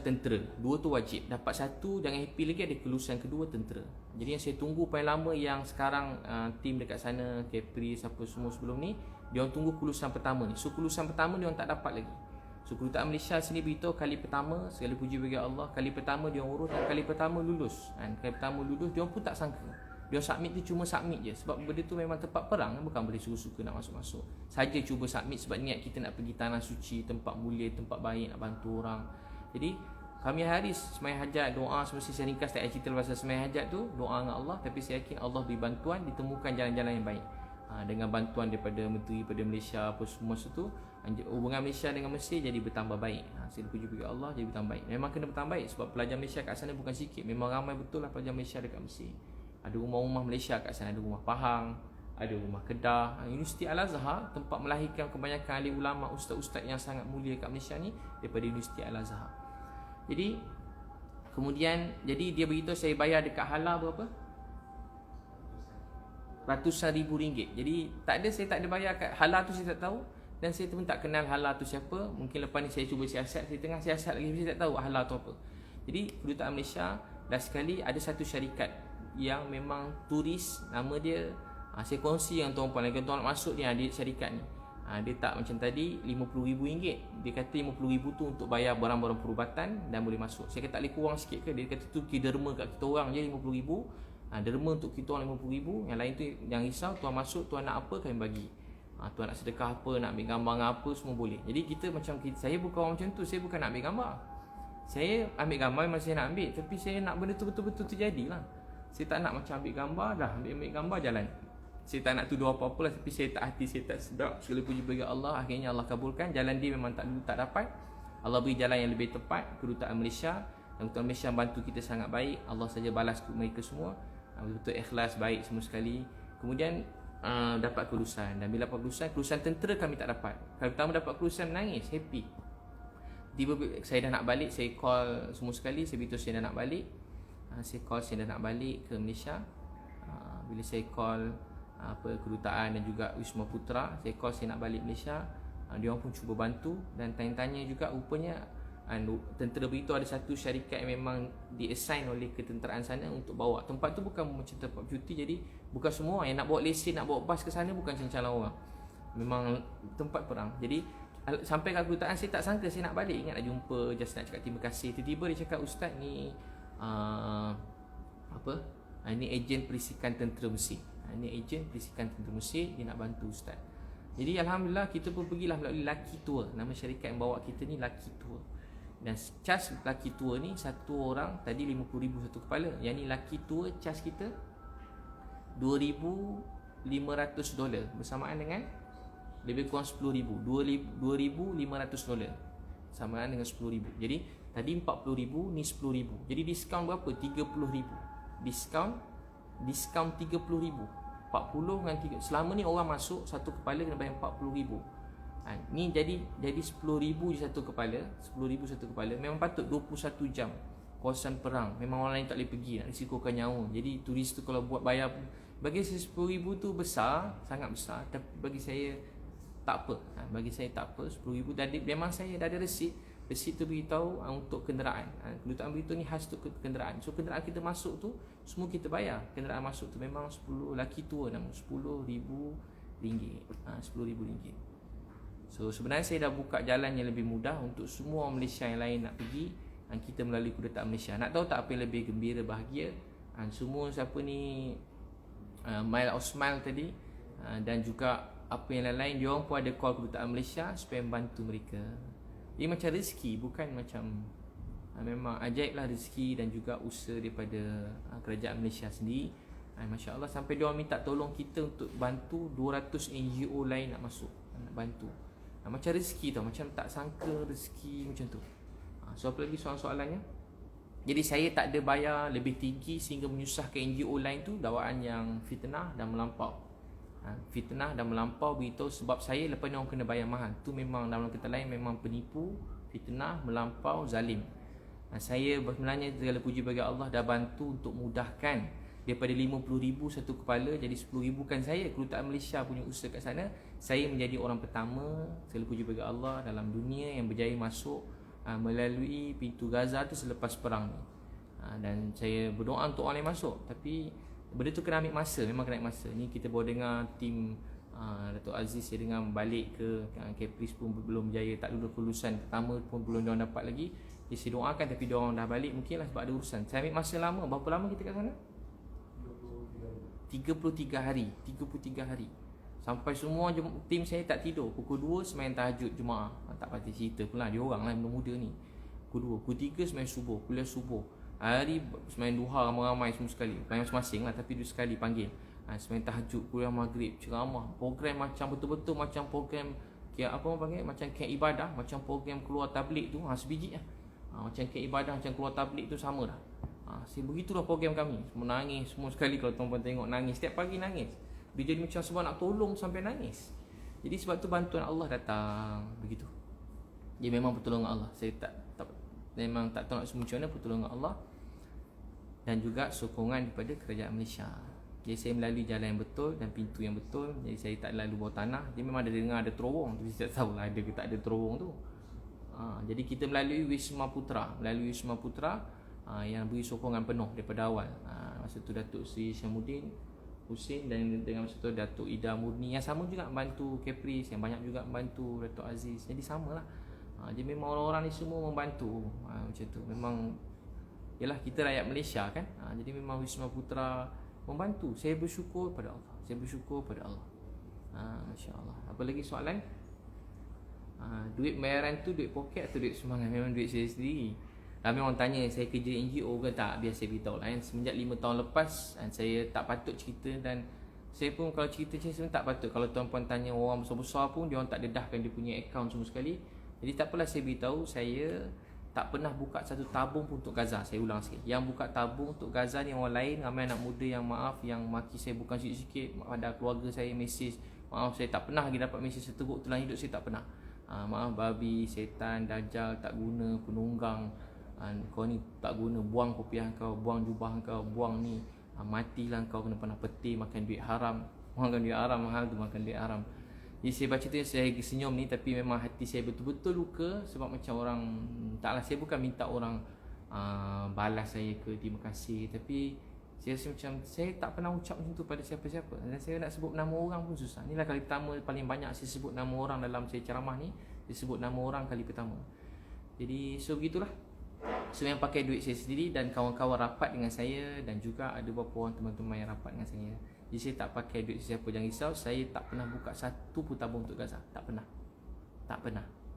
tentera. 2 tu wajib. Dapat satu, jangan happy lagi, ada kelulusan kedua tentera. Jadi yang saya tunggu paling lama, yang sekarang tim dekat sana, Capri, siapa semua sebelum ni, dia orang tunggu kelulusan pertama ni. So kelulusan pertama dia orang tak dapat lagi. So Kedutaan Malaysia sini beritahu kali pertama, segala puji bagi Allah, kali pertama dia orang urus dan kali pertama lulus. Kali pertama lulus, dia orang pun tak sangka. Dia orang submit tu cuma submit je. Sebab benda tu memang tempat perang, bukan boleh suka-suka nak masuk-masuk. Saja cuba submit sebab niat kita nak pergi tanah suci, tempat mulia, tempat baik, nak bantu orang. Jadi kami hari sembahyang hajat, doa, semesti saya ringkas, tak cerita pasal sembahyang hajat tu, doa dengan Allah. Tapi saya yakin Allah beri bantuan, ditemukan jalan-jalan yang baik. Dengan bantuan daripada menteri, daripada Malaysia, apa semua itu, hubungan Malaysia dengan Mesir jadi bertambah baik. Segala puji bagi Allah, jadi bertambah baik. Memang kena bertambah baik sebab pelajar Malaysia kat sana bukan sikit. Memang ramai betul lah pelajar Malaysia dekat Mesir. Ada rumah-rumah Malaysia kat sana, ada rumah Pahang, ada rumah Kedah. Universiti Al-Azhar, tempat melahirkan kebanyakan ahli ulama, ustaz-ustaz yang sangat mulia kat Malaysia ni, daripada Universiti Al-Azhar. Jadi kemudian, jadi dia beritahu saya bayar dekat Hala berapa? Ratusan ribu ringgit. Jadi saya tak ada bayar kat Hala tu, saya tak tahu. Dan saya pun tak kenal Hala tu siapa. Mungkin lepas ni saya cuba siasat, saya tengah siasat lagi, saya tak tahu Hala tu apa. Jadi Kedutaan Malaysia, last sekali ada satu syarikat yang memang turis, nama dia, saya kongsi yang tuan-puan lagi, tuan nak masuk dia, dia syarikat ni. Dia tak macam tadi RM50,000. Dia kata RM50,000 tu untuk bayar barang-barang perubatan dan boleh masuk. Saya kata tak boleh kurang sikit ke? Dia kata tu derma kat kita orang je RM50,000. Derma untuk kita orang RM50,000. Yang lain tu jangan risau, tuan masuk, tuan nak apa kami bagi. Tuan nak sedekah apa, nak ambil gambar apa, semua boleh. Jadi kita macam saya bukan orang macam tu. Saya bukan nak ambil gambar. Saya ambil gambar memang saya nak ambil, tapi saya nak benda tu betul-betul terjadi lah. Saya tak nak macam ambil gambar, dah ambil gambar jalan. Saya tak nak tuduh apa-apa lah, tapi saya tak hati, saya tak sedap. Segala puji bagi Allah, akhirnya Allah kabulkan. Jalan dia memang tak dapat. Allah beri jalan yang lebih tepat, Kedutaan Malaysia. Dan Kedutaan Malaysia bantu kita sangat baik. Allah saja balas mereka semua. Betul-betul ikhlas, baik semua sekali. Kemudian dapat kelulusan. Dan bila dapat kelulusan tentera kami tak dapat. Kali pertama dapat kelulusan, menangis, happy. Saya dah nak balik, saya call semua sekali, saya beritahu saya dah nak balik. Saya dah nak balik ke Malaysia. Bila saya call Kedutaan dan juga Wisma Putra, saya call saya nak balik Malaysia. Dia orang pun cuba bantu dan tanya-tanya juga, rupanya Tentera begitu ada satu syarikat yang memang di-assign oleh ketenteraan sana untuk bawa. Tempat tu bukan macam tempat cuti, jadi bukan semua yang nak bawa lesen, nak bawa bas ke sana bukan calon orang. Memang tempat perang. Jadi sampai ke kedutaan saya tak sangka saya nak balik, ingat nak jumpa, just nak cakap terima kasih. Tiba-tiba dia cakap, "Ustaz ni ni ejen perisikan tentera Mesir. Ni ejen perisikan tentera Mesir, dia nak bantu Ustaz." Jadi alhamdulillah kita pun pergilah melalui Lucky Tour. Nama syarikat yang bawa kita ni Lucky Tour. Dan cas Lucky Tour ni satu orang tadi 50,000 satu kepala. Yang ni Lucky Tour cas kita $2,500 bersamaan dengan lebih kurang $10,000. $2,500 samaan dengan $10,000. Jadi tadi $40,000, ni $10,000. Jadi diskaun berapa? $30,000. Diskaun $30,000. 40 dengan 3. Selama ni orang masuk satu kepala kena bayar $40,000. Ni jadi $10,000 je satu kepala. $10,000 satu kepala. Memang patut 21 jam kawasan perang. Memang orang lain tak boleh pergi, nak risikokan nyawa. Jadi turis tu kalau buat bayar, bagi saya $10,000 tu besar, sangat besar. Tapi bagi saya tak apa. Bagi saya tak apa. $10,000 dan memang saya dah ada resit. Resit tu beritahu untuk kenderaan. Kedutaan beritahu ni khas untuk kenderaan. So kenderaan kita masuk tu semua kita bayar. Kenderaan masuk tu memang 10 Lucky Tour nama, RM10,000. RM10,000. So sebenarnya saya dah buka jalan yang lebih mudah untuk semua orang Malaysia yang lain nak pergi. Kita melalui kedutaan Malaysia. Nak tahu tak apa yang lebih gembira, bahagia? Semua siapa ni Mile of Smile tadi, dan juga apa yang lain-lain, dia orang pun ada call kedutaan Malaysia supaya membantu mereka. Ini macam rezeki, bukan macam memang ajaib lah rezeki dan juga usaha daripada kerajaan Malaysia sendiri. Masya Allah, sampai dia orang minta tolong kita untuk bantu 200 NGO lain nak masuk, nak bantu. Macam rezeki tau, macam tak sangka rezeki macam tu. So apa lagi soalan-soalannya? Jadi saya tak ada bayar lebih tinggi sehingga menyusahkan NGO lain tu. Dakwaan yang fitnah dan melampau. Fitnah dan melampau beritahu sebab saya lepas ni orang kena bayar mahal. Tu memang dalam kata lain memang penipu, fitnah, melampau, zalim. Saya sebenarnya segala puji bagi Allah dah bantu untuk mudahkan daripada 50,000 satu kepala jadi 10,000. Kan saya, kedutaan Malaysia punya usaha kat sana. Saya menjadi orang pertama, segala puji bagi Allah, dalam dunia yang berjaya masuk melalui pintu Gaza tu selepas perang ni. Dan saya berdoa untuk orang lain masuk. Tapi benda tu kena ambil masa, memang kena ambil masa. Ni kita baru dengar tim Datuk Aziz, saya dengar balik ke Caprice pun belum berjaya, tak ada kelulusan pertama pun belum diorang dapat lagi. Jadi saya doakan, tapi diorang dah balik mungkinlah sebab ada urusan. Saya ambil masa lama. Berapa lama kita kat sana? 33 hari. Sampai semua tim saya tak tidur. Pukul 2 semain tahajud Jumaat. Tak pasti cerita pula, dia orang lah muda ni. Pukul 2, pukul 3 semain subuh, kuliah subuh. Hari semain duha ramai-ramai semua sekali. Bukan masing-masing lah, tapi dia sekali panggil. Semain tahajud, kuliah maghrib, ceramah. Program macam betul-betul macam program apa orang panggil, macam camp ibadah, macam program keluar tabligh tu, sebiji lah. Macam camp ibadah, macam keluar tabligh tu sama dah. Begitulah program kami. Semua nangis semua sekali kalau tuan-tuan tengok, nangis setiap pagi nangis. Dia jadi macam sebab nak tolong sampai nangis. Jadi sebab tu bantuan Allah datang begitu. Dia memang pertolongan Allah. Saya memang tak tahu nak semua macam mana, pertolongan Allah dan juga sokongan daripada kerajaan Malaysia. Jadi saya melalui jalan yang betul dan pintu yang betul. Jadi saya tak lalu bawah tanah. Dia memang ada dengar ada terowong, tapi saya tak tahu lah ada ke tak ada terowong tu. Jadi kita melalui Wisma Putra. Yang beri sokongan penuh daripada awal. Masa tu Datuk Seri Syamuddin Hussein dan dengan masa tu Datuk Ida Murni yang sama juga membantu Caprice, yang banyak juga membantu Datuk Aziz. Jadi samalah. Jadi memang orang-orang ni semua membantu. Macam tu. Memang yalah kita rakyat Malaysia kan. Jadi memang Wisma Putra membantu. Saya bersyukur pada Allah. Masya-Allah. Apa lagi soalan? Duit bayaran tu duit poket atau duit sumbangan? Memang duit saya sendiri. Ramai orang tanya saya kerja NGO ke tak. Biar saya beritahu lah. Semenjak 5 tahun lepas saya tak patut cerita. Dan saya pun kalau cerita saya sebenarnya tak patut. Kalau tuan-puan tanya orang besar-besar pun, dia orang tak dedahkan dia punya akaun semua sekali. Jadi tak apalah saya beritahu, saya tak pernah buka satu tabung pun untuk Gaza. Saya ulang sikit, yang buka tabung untuk Gaza ni orang lain. Ramai anak muda yang maaf, yang maki saya bukan sikit-sikit. Ada keluarga saya mesej, maaf saya tak pernah lagi dapat mesej seteguk tulang hidup, saya tak pernah. Maaf babi, setan, dajjal, tak guna, penunggang, kau ni tak guna, buang kopiah kau, buang jubah kau, buang ni, matilah kau kena panah peti, makan duit haram. Makan duit haram, mahal tu makan duit haram. Jadi saya baca tu saya senyum ni, tapi memang hati saya betul-betul luka. Sebab macam orang, taklah, saya bukan minta orang balas saya ke terima kasih, tapi saya rasa macam saya tak pernah ucap macam tu pada siapa-siapa. Dan saya nak sebut nama orang pun susah. Inilah kali pertama paling banyak saya sebut nama orang dalam saya ceramah ni. Saya sebut nama orang kali pertama. Jadi so begitulah. So yang pakai duit saya sendiri, dan kawan-kawan rapat dengan saya, dan juga ada beberapa orang teman-teman yang rapat dengan saya. Jadi saya tak pakai duit siapa, jangan risau. Saya tak pernah buka satu pun tabung untuk Gaza. Tak pernah.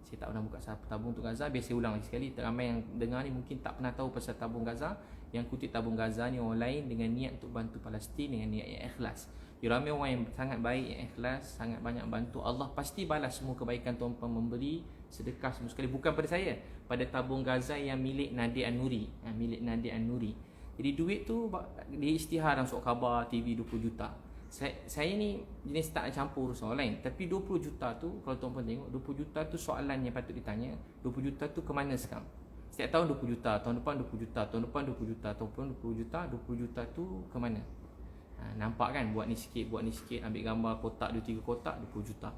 Saya tak pernah buka satu tabung untuk Gaza. Biar saya ulang lagi sekali, ramai yang dengar ni mungkin tak pernah tahu pasal tabung Gaza. Yang kutip tabung Gaza ni orang lain dengan niat untuk bantu Palestin, dengan niat yang ikhlas. Ramai orang yang sangat baik, yang ikhlas, sangat banyak bantu. Allah pasti balas semua kebaikan tuan-tuan memberi sedekah semua sekali. Bukan pada saya, pada tabung Gaza yang milik Nadir An-Nuri. Milik Nadir An-Nuri. Jadi duit tu diisytihar dalam surat khabar TV 20 juta. Saya ni jenis tak nak campur urusan orang lain. Tapi 20 juta tu, kalau tuan-tuan tengok, 20 juta tu soalan yang patut ditanya. 20 juta tu ke mana sekarang? Setiap tahun 20 juta, tahun depan 20 juta, tahun depan 20 juta, tahun depan 20 juta. 20 juta tu ke mana? Nampak kan? Buat ni sikit, ambil gambar kotak 2-3 kotak, 20 juta.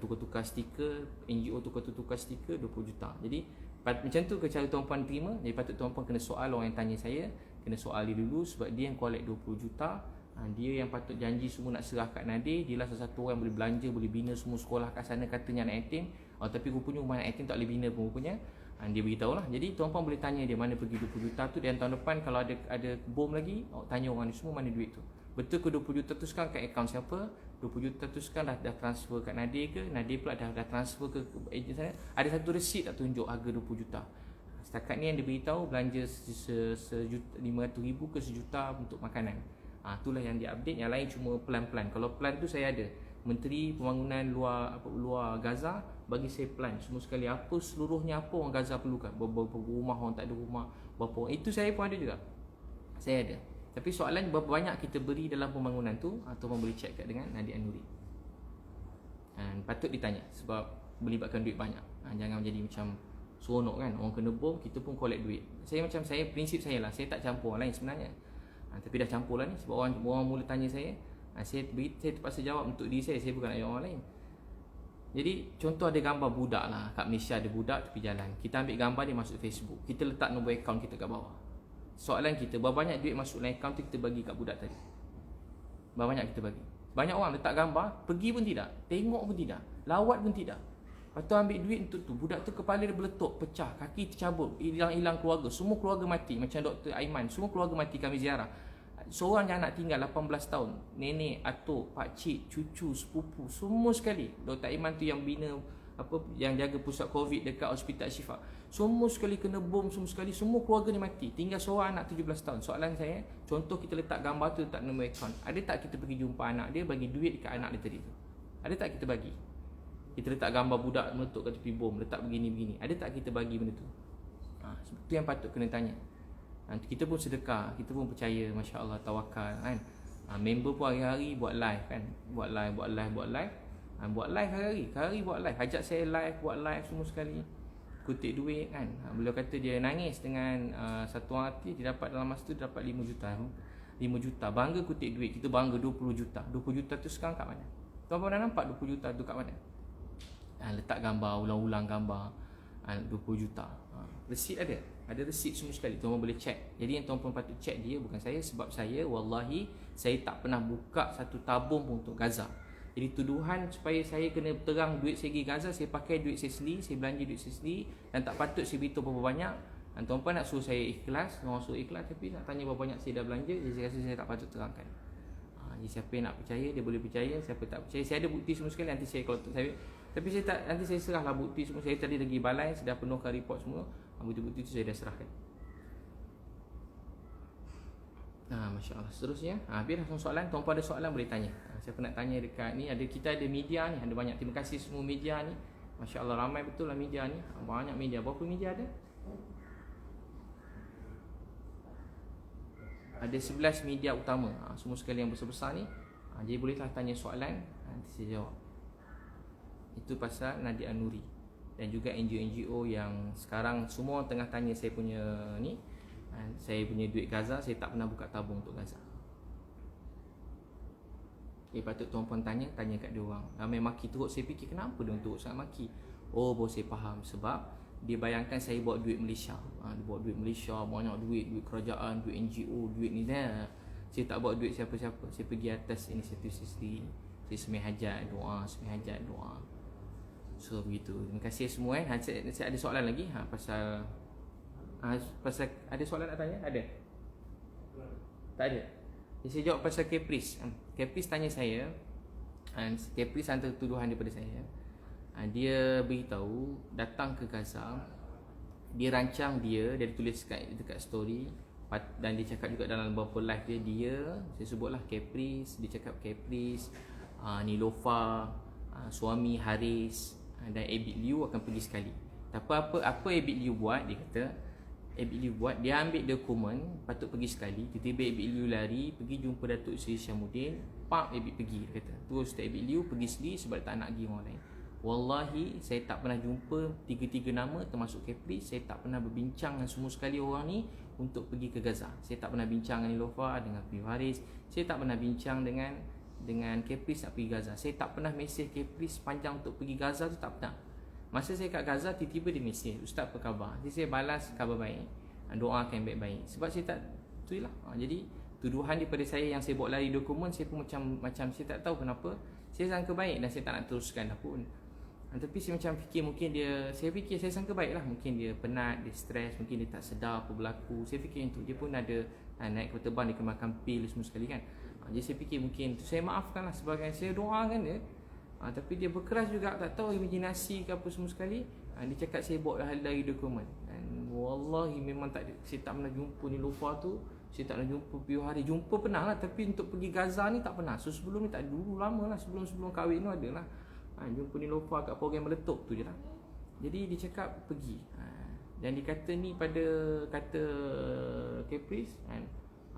Tukar-tukar stiker, NGO tukar-tukar stiker, 20 juta. Jadi macam tu ke cara tuan-puan terima. Jadi patut tuan-puan kena soal orang yang tanya saya, kena soal dia dulu, sebab dia yang collect 20 juta. Dia yang patut janji semua nak serah kat Nadir. Dia lah salah satu orang yang boleh belanja, boleh bina semua sekolah kat sana, katanya anak yatim. Tapi rupanya rumah anak yatim tak boleh bina pun rupanya. Dia beritahu lah. Jadi tuan-puan boleh tanya dia mana pergi 20 juta tu. Dan tahun depan kalau ada bom lagi, tanya orang ni semua mana duit tu. Betul ke 20 juta tu sekarang kat akaun siapa? 20 juta tu sekarang dah transfer kat Nadir ke? Nadir pula dah transfer ke ejen sana? Ada satu resit tak tunjuk harga 20 juta. Setakat ni yang dia beritahu belanja RM500,000 ke RM1 untuk makanan. Itulah yang dia update. Yang lain cuma plan-plan. Kalau plan tu saya ada. Menteri Pembangunan luar Gaza bagi saya plan semua sekali, apa seluruhnya apa orang Gaza perlukan. Berapa rumah, orang tak ada rumah, berapa orang. Itu saya pun ada juga. Saya ada. Tapi soalan berapa banyak kita beri dalam pembangunan tu, atau boleh check kat dengan Nadir An-Nuri. Patut ditanya sebab melibatkan duit banyak. Jangan jadi macam seronok kan, orang kena bom kita pun collect duit. Prinsip saya lah, saya tak campur orang lain sebenarnya. Tapi dah campur lah ni, sebab orang mula tanya saya. Saya terpaksa jawab untuk diri saya bukan nak jawab orang lain. Jadi contoh ada gambar budak lah, kat Malaysia ada budak tepi jalan. Kita ambil gambar dia masuk Facebook, kita letak nombor akaun kita kat bawah. Soalan kita, berapa banyak duit masuk dalam akaun tu kita bagi kat budak tadi? Berapa banyak kita bagi? Banyak orang letak gambar, pergi pun tidak, tengok pun tidak, lawat pun tidak. Lepas tu ambil duit untuk tu, budak tu kepala dia meletup, pecah, kaki tercabut, hilang keluarga, semua keluarga mati. Macam Dr. Aiman, semua keluarga mati kami ziarah. Seorang yang anak tinggal 18 tahun, nenek, atuk, pakcik, cucu, sepupu, semua sekali. Dr. Aiman tu yang bina yang jaga pusat COVID dekat Hospital Syifa. Semua sekali kena bom, semua sekali, semua keluarga ni mati. Tinggal seorang anak 17 tahun. Soalan saya, contoh kita letak gambar tu, letak nombor akaun. Ada tak kita pergi jumpa anak dia, bagi duit dekat anak dia tadi tu? Ada tak kita bagi? Kita letak gambar budak meletup kat tepi bom, letak begini-begini. Ada tak kita bagi benda tu? Itu yang patut kena tanya. Kita pun sedekah, kita pun percaya, Masya Allah, tawakal kan. Member pun hari-hari buat live kan. Buat live hari-hari buat live. Ajak saya live, buat live semua sekali. Kutip duit kan. Beliau kata dia nangis dengan satu orang hati, dia dapat dalam masa tu dia dapat 5 juta. 5 juta, bangga kutip duit. Kita bangga 20 juta. 20 juta tu sekarang kat mana? Tuan-tuan dah nampak 20 juta tu kat mana? Letak gambar, ulang-ulang gambar 20 juta. Resit ada resit semua sekali. Tuan-tuan boleh check. Jadi yang tuan-tuan patut check dia, bukan saya. Sebab saya, wallahi, saya tak pernah buka satu tabung pun untuk Gaza. Jadi tuduhan supaya saya kena terang duit saya pergi Gaza, saya pakai duit saya sendiri, saya belanja duit saya sendiri, dan tak patut saya beritahu berapa banyak. Dan tuan-tuan nak suruh saya ikhlas, orang suruh ikhlas, tapi nak tanya berapa banyak saya dah belanja, jadi saya rasa saya tak patut terangkan. Jadi siapa yang nak percaya, dia boleh percaya. Siapa tak percaya, saya ada bukti semua sekali. Nanti saya, kalau saya, tapi saya tak, nanti saya serahlah bukti semua. Saya tadi lagi balai, saya dah penuhkan report semua. Bukti-bukti itu saya dah serahkan. Masya Allah. Seterusnya, biar langsung soalan. Tuan-puan ada soalan boleh tanya. Siapa nak tanya dekat ni, kita ada media ni, ada banyak. Terima kasih semua media ni. Masya Allah, ramai betul lah media ni. Banyak media. Berapa media ada? Ada 11 media utama. Semua sekali yang besar-besar ni. Jadi bolehlah tanya soalan, nanti saya jawab. Itu pasal Nadir An-Nuri. Dan juga NGO-NGO yang sekarang semua tengah tanya saya punya ni, saya punya duit Gaza. Saya tak pernah buka tabung untuk Gaza. Patut tuan-puan tanya kat dia orang. Ramai maki teruk, saya fikir kenapa dia teruk sangat maki. Oh, baru saya faham. Sebab dia bayangkan saya bawa duit Malaysia. Dia bawa duit Malaysia, banyak duit kerajaan, duit NGO, duit ni dah. Saya tak bawa duit siapa-siapa. Saya pergi atas inisiatif saya sendiri. Saya semai hajat, doa. So begitu. Terima kasih semua. Saya ada soalan lagi pasal ada soalan nak tanya? Ada? Tak ada. Saya jawab pasal Caprice. Caprice tanya saya, Caprice hantar tuduhan daripada saya. Dia beritahu datang ke Gaza, dia rancang dia tulis dekat story, dan dia cakap juga dalam beberapa live dia saya sebutlah Caprice, dia cakap Caprice, Nilofa, suami Haris dan Abid Liu akan pergi sekali. Tapi apa Abid Liu buat? Dia kata dia ambil dokumen patut pergi sekali, tiba-tiba Abid Liu lari pergi jumpa Datuk Seri Syamuddin, Abid pergi, dia kata. Terus Abid Liu pergi sendiri sebab tak nak pergi orang lain. Wallahi saya tak pernah jumpa tiga-tiga nama termasuk Caprice. Saya tak pernah berbincang dengan semua sekali orang ni untuk pergi ke Gaza. Saya tak pernah bincang dengan Nilofa, dengan Piu Haris. Saya tak pernah bincang dengan Caprice nak pergi Gaza. Saya tak pernah mesej Caprice panjang untuk pergi Gaza tu, tak pernah. Masa saya kat Gaza, tiba-tiba dia mesej, "Ustaz, apa khabar?" Jadi saya balas, "Khabar baik, doakan baik-baik." Sebab saya tak, tu lah. Jadi tuduhan daripada saya yang saya bawa lari dokumen, saya pun macam saya tak tahu kenapa. Saya sangka baik dan saya tak nak teruskan dah pun. Tapi saya macam fikir mungkin saya sangka baik lah. Mungkin dia penat, dia stres, mungkin dia tak sedar apa berlaku. Saya fikir itu. Dia pun ada naik kereta terbang, dia kena makan pil semua sekali kan. Jadi saya fikir mungkin tu, saya maafkan lah sebagai saya doakan dia. Tapi dia berkeras juga, tak tahu imajinasi ke apa semua sekali. Dia cakap saya bawa dari dokumen. Dan wallahi memang tak ada. Saya tak pernah jumpa Nilofa tu. Saya tak pernah jumpa Piu Hari. Jumpa pernah lah, tapi untuk pergi Gaza ni tak pernah. So sebelum ni tak, dulu lama lah, sebelum kahwin tu ada lah. Jumpa Nilofa kat program meletup tu je lah. Jadi dia cakap pergi. Dan dia kata ni kata Caprice kan.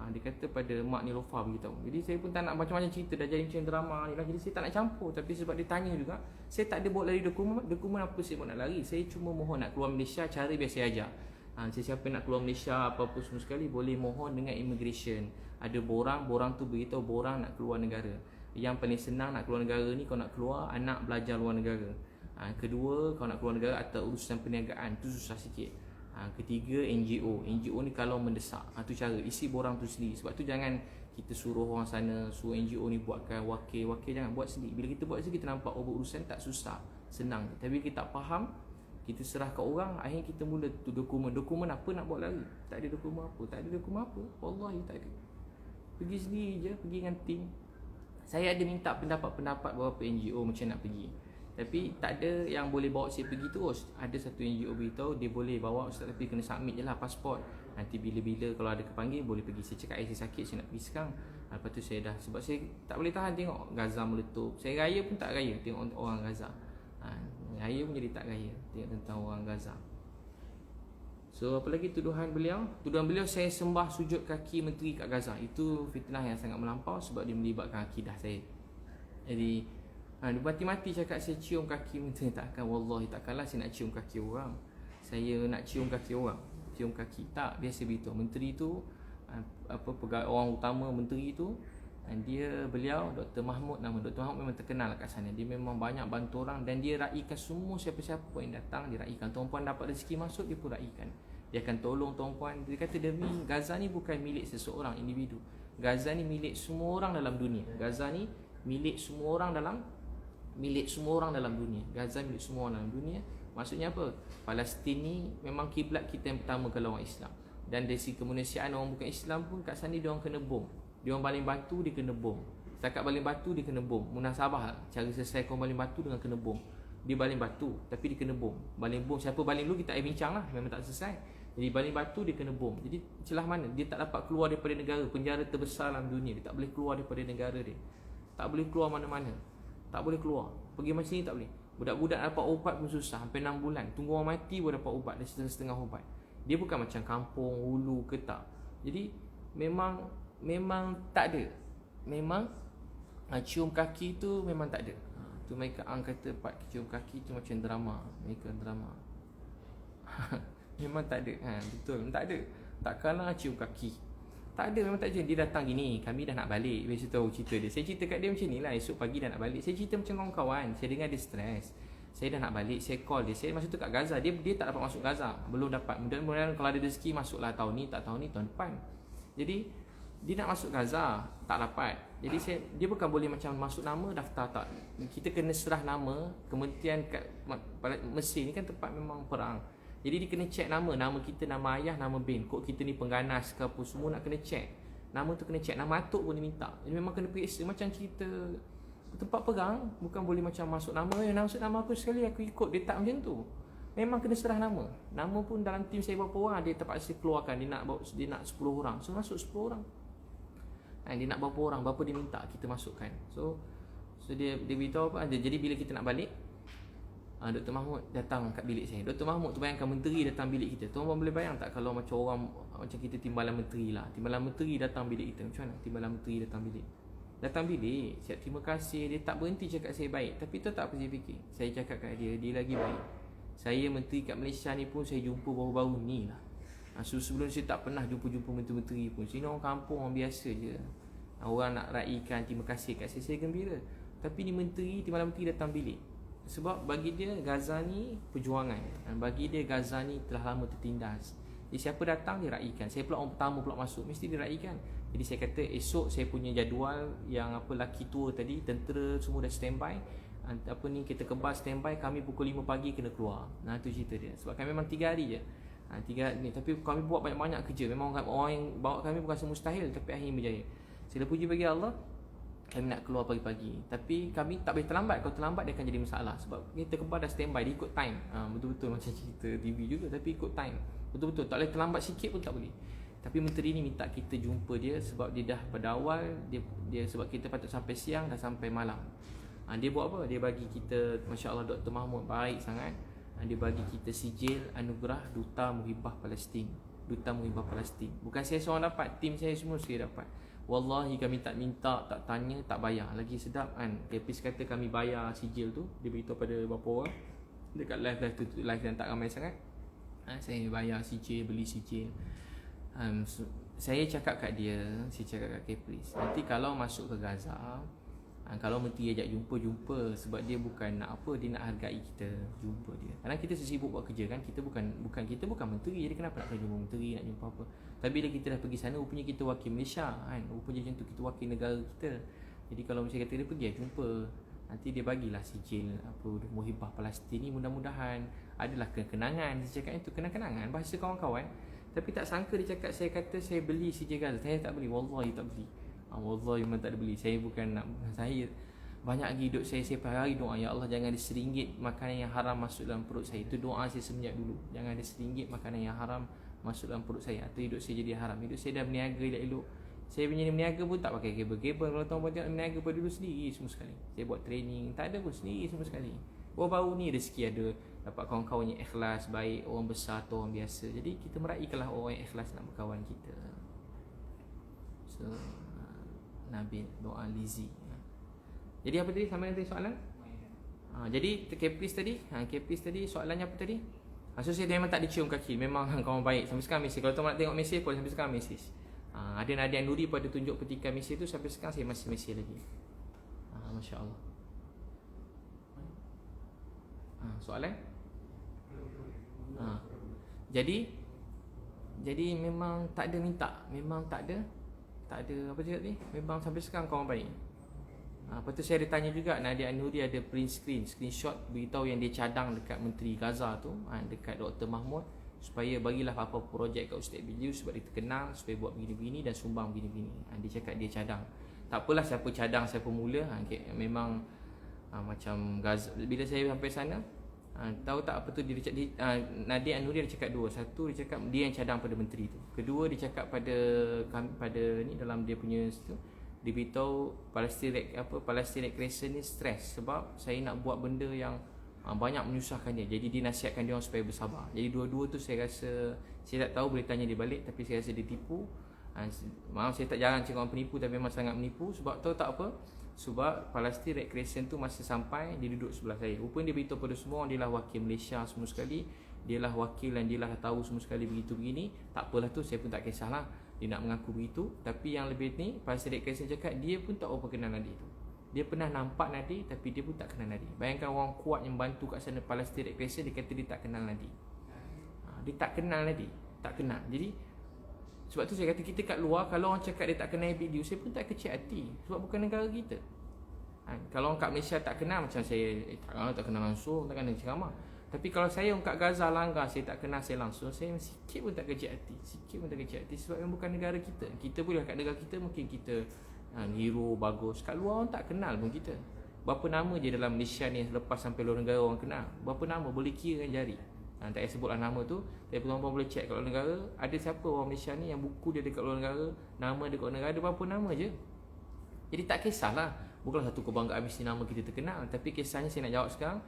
Dia kata pada mak Nilofa beritahu. Jadi saya pun tak nak macam-macam cerita, dah jadi macam drama ni lah. Jadi saya tak nak campur. Tapi sebab dia tanya juga, saya tak ada bawa lari dokumen apa saya nak lari. Saya cuma mohon nak keluar Malaysia cara biasa aja. Sesiapa nak keluar Malaysia apa-apa semua sekali boleh mohon dengan immigration. Ada borang tu beritahu borang nak keluar negara. Yang paling senang nak keluar negara ni, kau nak keluar anak belajar luar negara. Kedua, kau nak keluar negara atau urusan perniagaan, tu susah sikit. Ketiga, NGO ni kalau mendesak, tu cara isi borang tu sendiri. Sebab tu jangan kita suruh orang sana, suruh NGO ni buatkan wakil jangan buat sendiri. Bila kita buat sendiri, kita nampak urusan tak susah, senang. Tapi kita tak faham, kita serah kat orang, akhirnya kita mula tu dokumen apa nak buat lari. Tak ada dokumen apa, wallahi tak ada. Pergi sendiri je, pergi dengan tim. Saya ada minta pendapat beberapa NGO macam nak pergi, tapi tak ada yang boleh bawa saya pergi terus. Ada satu NGO beritahu dia boleh bawa Ustaz, tapi kena submit je lah pasport. Nanti bila-bila kalau ada kepanggil boleh pergi. Saya cakap saya sakit, saya nak pergi sekarang. Lepas tu saya dah, sebab saya tak boleh tahan tengok Gaza meletup. Saya raya pun tak raya tengok orang Gaza. Raya pun jadi tak raya tengok tentang orang Gaza. So apa lagi tuduhan beliau? Tuduhan beliau saya sembah sujud kaki menteri kat Gaza. Itu fitnah yang sangat melampau sebab dia melibatkan akidah saya. Jadi dia mati-mati cakap saya cium kaki menteri. Takkan, wallahi takkanlah saya nak cium kaki orang. Saya nak cium kaki orang, cium kaki tak, biasa beritahu menteri tu pegawai orang utama menteri tu, beliau Dr. Mahmud, nama Dr. Mahmud memang terkenal kat sana. Dia memang banyak bantu orang dan dia raikan semua siapa-siapa yang datang, dia raikan. Tuan-puan dapat rezeki masuk, dia pun raikan. Dia akan tolong tuan-puan. Dia kata demi Gaza ni bukan milik seseorang individu. Gaza ni milik semua orang dalam dunia. Gaza ni milik semua orang dalam dunia. Gaza milik semua orang dalam dunia. Maksudnya apa? Palestin ni memang kiblat kita yang pertama kalau orang Islam. Dan dari segi kemanusiaan, orang bukan Islam pun kat sana dia orang kena bom. Dia orang baling batu, dia kena bom. Setakat baling batu, dia kena bom. Munasabah cara selesaikan baling batu dengan kena bom. Dia baling batu, tapi dia kena bom. Baling bom, siapa baling dulu kita bincang lah. Memang tak selesai. Jadi baling batu, dia kena bom. Jadi celah mana? Dia tak dapat keluar daripada negara. Penjara terbesar dalam dunia. Dia tak boleh keluar daripada negara dia. Tak boleh keluar mana-mana. Tak boleh keluar. Pergi macam ni tak boleh. Budak-budak dapat ubat pun susah. Hampir 6 bulan. Tunggu orang mati pun dapat ubat. Dan setengah ubat. Dia bukan macam kampung, hulu ke tak. Jadi memang tak ada. Memang cium kaki tu memang tak ada. Tu mereka kata part cium kaki tu macam drama. Mereka drama. Memang tak ada. Betul, tak ada. Takkanlah cium kaki. Tak ada, memang tak ada. Dia datang gini, kami dah nak balik. Biasa tahu cerita dia. Saya cerita kat dia macam ni lah, esok pagi dah nak balik. Saya cerita macam kawan-kawan. Saya dengar dia stres. Saya dah nak balik, saya call dia. Saya masa tu kat Gaza. Dia tak dapat masuk Gaza. Belum dapat. Mudah-mudahan kalau ada rezeki masuklah tahun ni, tak tahun ni, tahun depan. Jadi dia nak masuk Gaza, tak dapat. Jadi dia bukan boleh macam masuk nama daftar, tak. Kita kena serah nama kementerian kat Mesir ni kan tempat memang perang. Jadi dia kena check nama kita, nama ayah, nama bin. Kod kita ni pengganas ke apa, semua nak kena check. Nama tu kena check, nama atuk pun dia minta. Jadi memang kena periksa macam cerita tempat perang. Bukan boleh macam masuk nama, masuk nama aku sekali aku ikut. Dia tak macam tu. Memang kena serah nama. Nama pun dalam tim saya berapa orang, dia terpaksa keluarkan. Dia nak 10 orang. So masuk 10 orang. Dia nak berapa orang, berapa dia minta kita masukkan. So dia beritahu apa. Jadi bila kita nak balik, Dr. Mahmud datang kat bilik saya. Dr. Mahmud tu, bayangkan menteri datang bilik kita. Tuan-tuan boleh bayang tak kalau macam orang, macam kita timbalan menteri lah. Timbalan menteri datang bilik kita. Macam mana timbalan menteri datang bilik? Datang bilik, siap terima kasih. Dia tak berhenti cakap saya baik. Tapi tu tak apa saya fikir. Saya cakap kat dia lagi baik. Saya menteri kat Malaysia ni pun saya jumpa baru-baru ni lah. Sebelum saya tak pernah jumpa menteri-menteri pun. Sini orang kampung, orang biasa je. Orang nak raikan terima kasih kat saya gembira. Tapi ni menteri, timbalan menteri datang bilik. Sebab bagi dia Gaza ni perjuangan, dan bagi dia Gaza ni telah lama tertindas. Jadi siapa datang dia raikan. Saya pula orang pertama pula masuk, mesti dia raikan. Jadi saya kata esok saya punya jadual yang apa laki tua tadi, tentera semua dah standby. Apa ni, kita kebal standby, kami pukul 5 pagi kena keluar. Nah tu cerita dia. Sebab kami memang 3 hari je. 3 hari ni, tapi kami buat banyak-banyak kerja. Memang orang yang bawa kami bukan semustahil, tapi akhirnya berjaya. Saya puji bagi Allah, kami nak keluar pagi-pagi. Tapi kami tak boleh terlambat. Kalau terlambat dia akan jadi masalah. Sebab kita kebal dah standby, dia ikut time. Betul-betul macam cerita TV juga, tapi ikut time. Betul-betul, tak boleh terlambat sikit pun tak boleh. Tapi menteri ni minta kita jumpa dia sebab dia dah pada awal dia sebab kita patut sampai siang, dah sampai malam. Dia buat apa? Dia bagi kita, Masya Allah, Dr. Mahmud baik sangat. Dia bagi kita sijil anugerah Duta Muhibah Palestin. Duta Muhibah Palestin. Bukan saya seorang dapat, tim saya semua saya dapat. Wallahi kami tak minta, tak tanya, tak bayar. Lagi sedap kan. Kepis kata kami bayar sijil tu. Dia beritahu pada beberapa orang dekat live yang tak ramai sangat. Saya bayar sijil, beli sijil. Saya cakap kat dia, saya cakap kat Kepris, nanti kalau masuk ke Gaza, kalau menteri ajak jumpa. Sebab dia bukan nak apa, dia nak hargai kita, jumpa dia. Karena kita sibuk buat kerja kan. Kita bukan menteri. Jadi kenapa nak jumpa menteri, nak jumpa apa. Tapi bila kita dah pergi sana, rupanya kita wakil Malaysia kan. Rupanya macam tu, kita wakil negara kita. Jadi kalau macam kata dia pergi jumpa, nanti dia bagilah sijil apa Muhibah Palestin ni. Mudah-mudahan adalah kenangan. Saya cakap itu kenangan bahasa kawan-kawan. Tapi tak sangka dia cakap, saya kata saya beli sijil Gaza. Saya tak beli, wallahi tak beli. Wallahi memang tak ada beli. Saya bukan nak, saya banyak lagi hidup saya per hari doa, ya Allah jangan ada RM1 makanan yang haram masuk dalam perut saya. Itu doa saya semenjak dulu. Jangan ada RM1 makanan yang haram masuk dalam perut saya, atau hidup saya jadi haram. Hidup saya dah berniaga elok-elok. Saya punya berniaga pun tak pakai kabel-kabel. Kalau tuan-tuan tengok berniaga pada dulu sendiri semua sekali. Saya buat training, tak ada pun sendiri semua sekali. Baru-baru ni rezeki ada, dapat kawan-kawan yang ikhlas, baik, orang besar atau orang biasa. Jadi kita meraihkanlah orang yang ikhlas nak berkawan kita. So Nabil doa Lizi. Jadi apa tadi sama tadi soalan? Jadi Kepris tadi soalannya apa tadi? So saya memang tak dicium kaki. Memang kawan baik sampai sekarang mesej. Kalau tuan nak tengok mesej pun sampai sekarang mesej. Ada Nadia Nuri pada tunjuk petikan mesej tu, sampai sekarang saya masih mesej lagi. Masya Allah. Soalan? Jadi memang tak ada minta. Memang tak ada apa cakap ni. Memang sampai sekarang kawan baik. Lepas tu saya ada tanya juga, Nadia Nuri ada print screenshot beritahu yang dia cadang dekat Menteri Gaza tu, dekat Dr. Mahmud, supaya bagilah apa projek kat Ustaz Biliu sebab dia terkenal, supaya buat begini-begini dan sumbang begini-begini. Dia cakap dia cadang. Tak apalah siapa cadang siapa mula. Memang macam Gaza. Bila saya sampai sana, tahu tak apa tu Nadia Nuri dia cakap dua. Satu, dia cakap dia yang cadang pada menteri tu. Kedua, dia cakap pada ni dalam dia punya situ, dia beritahu Palestine Red Crescent ni stres sebab saya nak buat benda yang banyak menyusahkan dia. Jadi dia nasihatkan dia orang supaya bersabar. Jadi dua-dua tu saya rasa, saya tak tahu boleh tanya dia balik, tapi saya rasa dia tipu. Maaf saya tak jarang cakap orang penipu, tapi memang sangat menipu. Sebab tahu tak apa? Sebab Palestine Red Crescent tu masa sampai, dia duduk sebelah saya. Rupanya dia beritahu pada semua orang, dia lah wakil Malaysia semua sekali. Dia lah wakil dan dia lah tahu semua sekali begitu begini. Tak apalah tu, saya pun tak kisahlah. dia nak mengaku begitu. Tapi yang lebih ni, Pastor Derek Clason cakap dia pun tak berapa kenal Nadir tu. Dia pernah nampak Nadir tapi dia pun tak kenal Nadir. Bayangkan orang kuat yang bantu kat sana, Pastor Derek Clason, dia kata dia tak kenal Nadir. Dia tak kenal Nadir, tak kenal. Jadi sebab tu saya kata kita kat luar, kalau orang cakap dia tak kenal video, saya pun tak kecil hati. Sebab bukan negara kita. Kalau orang kat Malaysia tak kenal, macam saya tak kenal langsung, tak kenal ceramah. Tapi kalau saya orang kat Gaza langgar, saya tak kenal saya langsung, saya sikit pun tak kecil hati. Sikit pun tak kecil hati. Sebab yang bukan negara kita. Kita boleh kat negara kita mungkin kita hero, bagus. Kat luar orang tak kenal pun kita. Berapa nama je dalam Malaysia ni lepas sampai luar negara orang kenal. Berapa nama boleh kira dengan jari. Tak payah sebutlah nama tu. Tapi tuan-tuan boleh check kat luar negara, ada siapa orang Malaysia ni yang buku dia dekat luar negara, nama dia kat luar negara, ada berapa nama je. Jadi tak kisahlah. Bukanlah satu kebanggaan mesti nama kita terkenal. Tapi kisahnya saya nak jawab sekarang.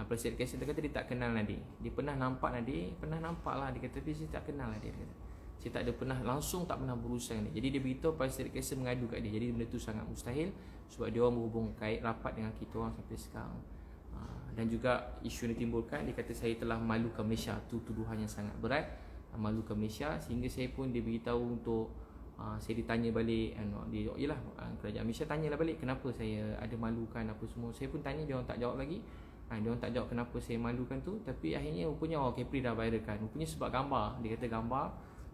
Presiden Clason kata dia tak kenal Nadir. Dia pernah nampak Nadir, pernah nampak lah. Dia kata, tapi saya tak kenal Nadir. Dia kata, saya tak ada pernah, langsung tak pernah berurusan dia. Jadi dia beritahu Presiden Clason mengadu kat dia. Jadi benda tu sangat mustahil. Sebab dia orang berhubung kait rapat dengan kita orang sampai sekarang. Dan juga isu yang ditimbulkan, dia kata saya telah malukan Malaysia. Itu tuduhan yang sangat berat, malukan Malaysia. Sehingga saya pun dia beritahu untuk saya ditanya balik, yelah, kerajaan Malaysia tanyalah balik kenapa saya ada malukan apa semua. Saya pun tanya, dia orang tak jawab lagi. Dia orang tak jawab kenapa saya malukan tu. Tapi akhirnya rupanya Kepri dah viralkan. Rupanya sebab gambar. Dia kata gambar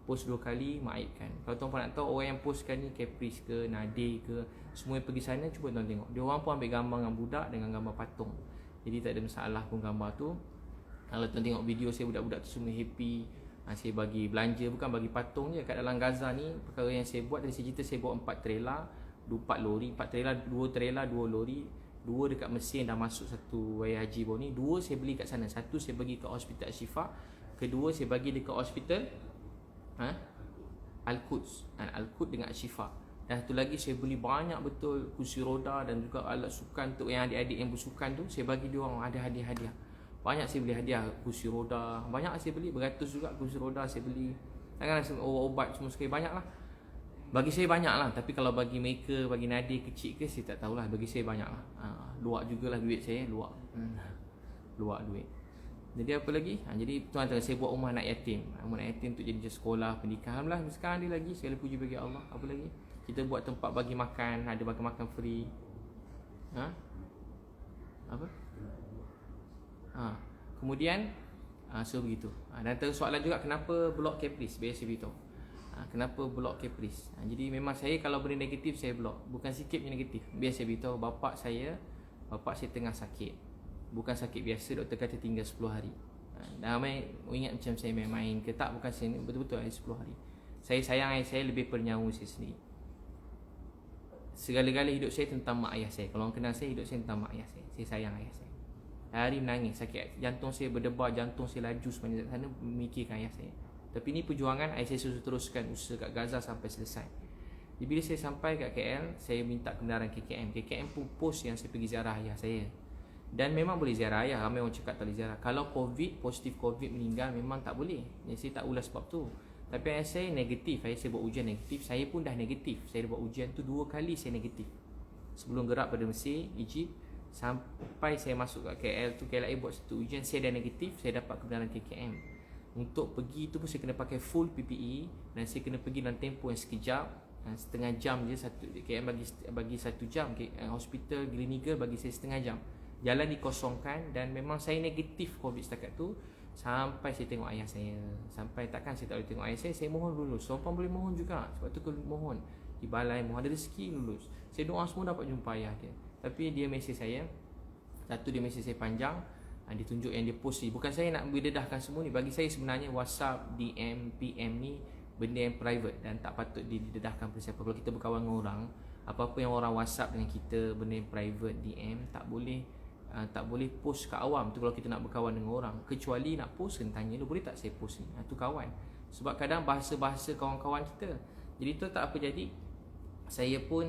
post 2 kali maibkan. Kalau tuan-tuan nak tahu orang yang postkan ni Caprice ke, Nadir ke, semua yang pergi sana, cuba tuan tengok. Dia orang pun ambil gambar dengan budak dengan gambar patung. Jadi tak ada masalah pun gambar tu. Kalau tuan tengok video saya, budak-budak tu semua happy. Saya bagi belanja, bukan bagi patung je. Kat dalam Gaza ni, perkara yang saya buat, tadi saya cerita saya bawa 4 trailer, 4 lori, 4 trailer, 2 trailer, 2 lori. 2 dekat Mesir dah masuk satu Raya Haji baru ni. 2 saya beli kat sana. 1 saya bagi ke Hospital Al-Shifa. Kedua saya bagi dekat Hospital Al-Quds. Al-Quds dengan Al-Shifa. Dan satu lagi saya beli banyak betul kursi roda dan juga alat sukan untuk yang adik-adik yang bersukan tu. Saya bagi dia orang ada hadiah-hadiah. Banyak saya beli hadiah, kursi roda. Banyak saya beli, beratus juga kursi roda saya beli. Takkan obat semua sekali, banyak lah. Bagi saya banyak lah. Tapi kalau bagi mereka, bagi Nadir kecil ke, saya tak tahulah. Bagi saya banyak lah. Luak jugalah duit saya, luak. Luak duit. Jadi apa lagi? Jadi tuan-tuan, saya buat rumah anak yatim. Rumah anak yatim untuk jadi sekolah, pendidikan. Alhamdulillah sekarang dia lagi, segala puji bagi Allah. Apa lagi? Kita buat tempat bagi makan, ada bagi makan free. Apa? Kemudian so begitu. Dan terus soalan juga, kenapa blok Caprice? Biasa beritahu. Kenapa blok Caprice? Jadi memang saya kalau benda negatif saya blok. Bukan sikit punya negatif. Biasa beritahu bapak saya tengah sakit. Bukan sakit biasa, doktor kata tinggal 10 hari. Dan ramai ingat macam saya main-main ke tak, bukan saya, betul-betul 10 hari. Saya sayang ayah saya lebih pada nyawa saya sendiri. Segala-gala hidup saya tentang mak ayah saya. Kalau orang kenal saya, hidup saya tentang mak ayah saya. Saya sayang ayah saya. Hari menangis, sakit jantung saya berdebar, jantung saya laju sepanjang sana memikirkan ayah saya. Tapi ni perjuangan ayah saya teruskan usaha kat Gaza sampai selesai. Jadi bila saya sampai kat KL, saya minta kebenaran KKM. KKM pun post yang saya pergi ziarah ayah saya. Dan memang boleh ziarah ayah, ramai orang cakap tak boleh ziarah. Kalau positif COVID meninggal, memang tak boleh. Jadi saya tak ulas sebab tu. Tapi ayah saya negatif, ayah saya buat ujian negatif. Saya pun dah negatif. Saya buat ujian tu 2 kali saya negatif. Sebelum gerak pada Mesir, Egypt, sampai saya masuk kat KL tu, KLIA buat satu ujian, saya dah negatif, saya dapat kebenaran KKM. Untuk pergi tu pun saya kena pakai full PPE dan saya kena pergi dalam tempoh yang sekejap, setengah jam je. KM bagi 1 jam, hospital Gleneagle bagi saya setengah jam. Jalan dikosongkan dan memang saya negatif COVID setakat tu. Sampai saya tengok ayah saya. Sampai takkan saya tak boleh tengok ayah saya mohon lulus. Sopan boleh mohon juga. Sebab tu kalau mohon di balai, mohon ada rezeki lulus. Saya doa semua dapat jumpa ayah dia. Tapi dia mesej saya. Satu, dia mesej saya panjang. Dia tunjuk yang dia post ni. Bukan saya nak berdedahkan semua ni. Bagi saya sebenarnya WhatsApp, DM, PM ni benda yang private dan tak patut didedahkan pada siapa. Kalau kita berkawan dengan orang, apa-apa yang orang WhatsApp dengan kita, benda yang private, DM, tak boleh post kat awam tu kalau kita nak berkawan dengan orang. Kecuali nak post, kena tanya dulu, boleh tak saya post ni? Tu kawan. Sebab kadang bahasa-bahasa kawan-kawan kita. Jadi tu tak apa jadi. Saya pun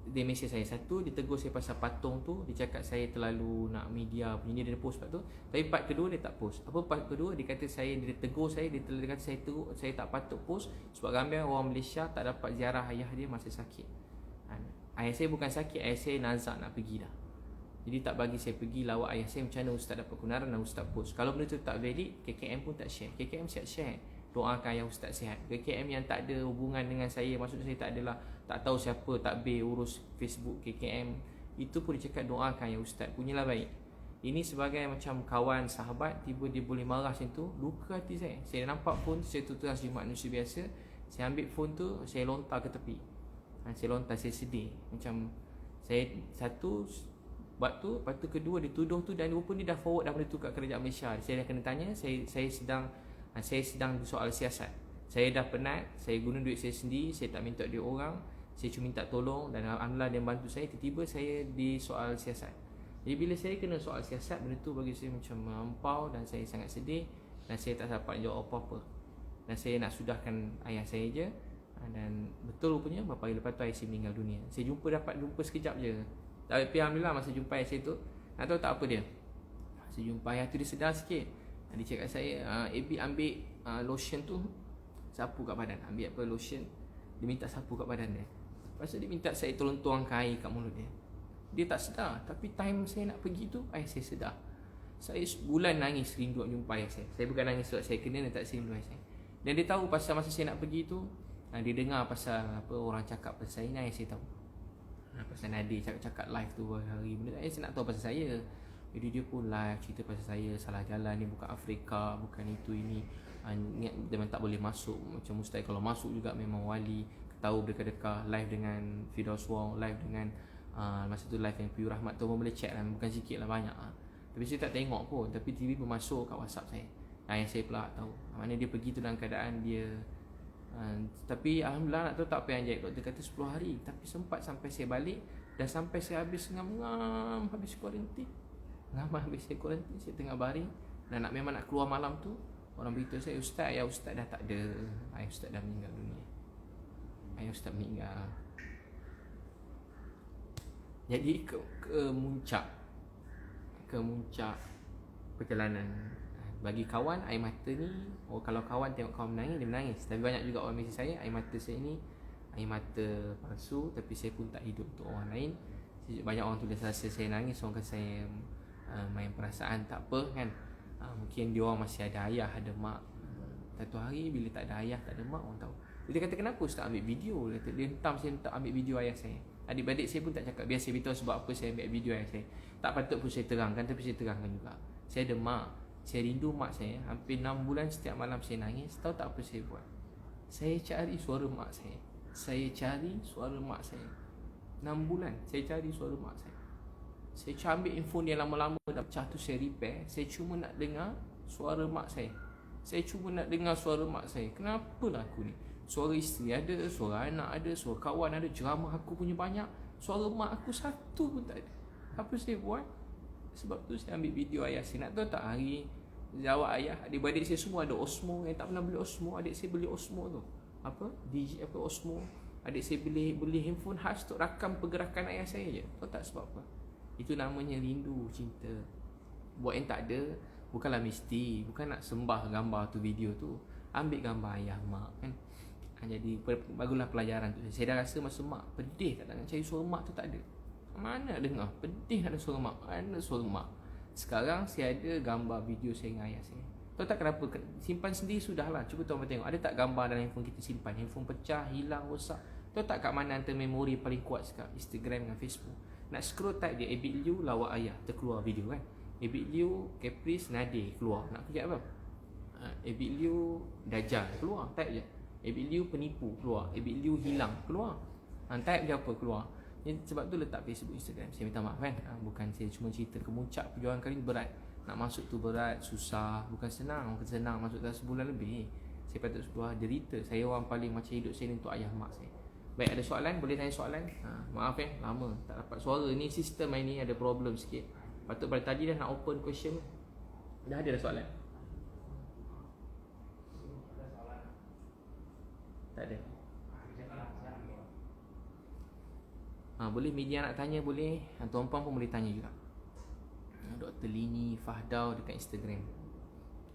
dia mesej saya. Satu, dia tegur saya pasal patung tu. Dia cakap saya terlalu nak media punya, dia post part tu. Tapi part kedua dia tak post. Apa part kedua? Dia kata dia tegur saya. Dia kata saya tak patut post sebab ramai orang Malaysia tak dapat ziarah ayah dia masa sakit. Ayah saya bukan sakit, ayah saya nazak nak pergi dah. Jadi tak bagi saya pergi lawat ayah saya. Macam mana ustaz dapat kebenaran dan ustaz post? Kalau benda tu tak valid, KKM pun tak share. KKM siap share. doakan ayah Ustaz sihat. KKM yang tak ada hubungan dengan saya, maksudnya saya tak adalah, tak tahu siapa takbir urus Facebook KKM, itu pun dia cakap doakan ayah Ustaz, punyalah baik. Ini sebagai macam kawan, sahabat, tiba dia boleh marah macam tu, luka hati saya. Saya nampak phone, saya tutup sebagai manusia biasa, saya ambil phone tu, saya lontar ke tepi. Saya lontar, saya sedih. Macam saya satu buat tu, lepas tu kedua dia tuduh tu, dan rupanya dia dah forward dah benda tu kat kerajaan Malaysia. Saya dah kena tanya, saya sedang soal siasat. Saya dah penat, saya guna duit saya sendiri, saya tak minta duit orang, saya cuma minta tolong, dan alhamdulillah dia bantu saya. Tiba-tiba saya di soal siasat. Jadi bila saya kena soal siasat, benda tu bagi saya macam melampau, dan saya sangat sedih, dan saya tak dapat jawab apa-apa. Dan saya nak sudahkan ayah saya je. Dan betul rupanya beberapa hari lepas tu ayah saya meninggal dunia. Saya dapat jumpa sekejap je. Tapi alhamdulillah masa jumpa ayah saya tu, tak tahu tak apa dia, saya jumpa ayah tu dia sedar sikit. Dia cakap saya, Abi ambil lotion tu, sapu kat badan. Ambil apa lotion, dia minta sapu kat badan dia. Lepas tu dia minta saya tolong tuangkan air kat mulut dia. Dia tak sedar. Tapi time saya nak pergi tu, ayah saya sedar. Saya sebulan nangis rindu nak jumpa ayah saya. Saya bukan nangis sebab saya kena, dan tak rindu ayah saya. Dan dia tahu pasal masa saya nak pergi tu, dia dengar pasal apa orang cakap pasal saya ni, ayah saya tahu. Pasal Nadir cakap live tu hari benda saya nak tahu pasal saya. Jadi dia pun live cerita pasal saya, salah jalan ni, bukan Afrika, bukan itu ini, memang tak boleh masuk, macam mustahil kalau masuk juga memang wali. Tahu berdekat-dekat live dengan Firdaus Wong, live dengan masa tu live yang Piu Rahmat tu pun boleh check lah, bukan sikit lah, banyak tapi saya tak tengok pun. Tapi tiba-tiba masuk kat WhatsApp saya, yang saya pula tahu mana dia pergi tu dalam keadaan dia tapi alhamdulillah nak tahu tak apa yang jadi. Doktor kata 10 hari, tapi sempat sampai saya balik, dan sampai saya habis ngam-ngam, habis kuarantin. Habis saya kuarantin, saya tengah baring, dan memang nak keluar malam tu, orang beritahu saya, Ustaz, ayah Ustaz dah tak ada, ayah Ustaz dah meninggal dunia, ayah Ustaz meninggal. Jadi ke muncak perjalanan. Bagi kawan, air mata ni, kalau kawan tengok kawan menangis, dia menangis. Tapi banyak juga orang mesej saya, air mata saya ni air mata palsu, tapi saya pun tak hidup untuk orang lain. Banyak orang tulis rasa saya nangis, orang kata saya main perasaan, tak apa kan. Mungkin dia orang masih ada ayah, ada mak. Satu hari bila tak ada ayah, tak ada mak, orang tahu. Dia kata, kenapa Ustaz ambil video? Dia hentam saya untuk ambil video ayah saya. Adik-beradik saya pun tak cakap, biar saya beritahu sebab apa saya ambil video ayah saya. Tak patut pun saya terangkan, tapi saya terangkan juga. Saya ada mak, saya rindu mak saya. Hampir 6 bulan setiap malam saya nangis. Tahu tak apa saya buat? Saya cari suara mak saya. Saya cari suara mak saya 6 bulan saya cari suara mak saya. Saya ambil handphone yang lama-lama dah pecah tu, saya repair. Saya cuma nak dengar suara mak saya. Saya cuma nak dengar suara mak saya. Kenapalah aku ni? Suara isteri ada, suara anak ada, suara kawan ada, ceramah aku punya banyak, suara mak aku satu pun tak ada. Apa saya buat? Sebab tu saya ambil video ayah saya. Nak tahu tak, hari jawab ayah, adik-beradik saya semua ada Osmo. Yang tak pernah beli Osmo, adik saya beli Osmo tu. Apa? DJ apa Osmo. Adik saya beli handphone khas untuk rakam pergerakan ayah saya je. Tahu tak sebab apa? Itu namanya rindu, cinta. Buat yang tak ada, bukanlah mesti, bukan nak sembah gambar tu, video tu. Ambil gambar ayah, mak kan. Jadi bagulah pelajaran tu. Saya dah rasa masa mak pedih, tak nak cari suara mak tu, tak ada. Mana dengar? Pedih nak ada suara mak. Mana suara mak? Sekarang saya ada gambar video saya dengan ayah saya. Tahu tak kenapa? Simpan sendiri sudahlah. Cuba tuan tengok, ada tak gambar dalam handphone kita simpan? Handphone pecah, hilang, rosak. Tahu tak kat mana antara memori paling kuat sekarang? Instagram dengan Facebook. Nak scroll type dia Abid Liu lawak ayah, terkeluar video kan. Abid Liu Caprice Nadir, keluar. Nak kerja apa? Abid Liu Dajjal, keluar. Type je Abid Liu penipu, keluar. Abid Liu hilang, keluar. Type je apa, keluar. Sebab tu letak Facebook, Instagram. Saya minta maaf kan, bukan saya cuma cerita kemuncak perjuangan kali ni berat. Nak masuk tu berat, susah, bukan senang. Bukan senang masuk dalam sebulan lebih. Saya patut sebuah derita. Saya orang paling macam hidup saya ni untuk ayah mak saya. Baik, ada soalan? Boleh tanya soalan? Maaf lama tak dapat suara. Ni sistem ini ada problem sikit. Patut pada tadi dah nak open question. Dah ada soalan? Tak ada. Boleh media nak tanya, boleh. Tuan-puan pun boleh tanya juga. Dr. Lini Fahdau dekat Instagram,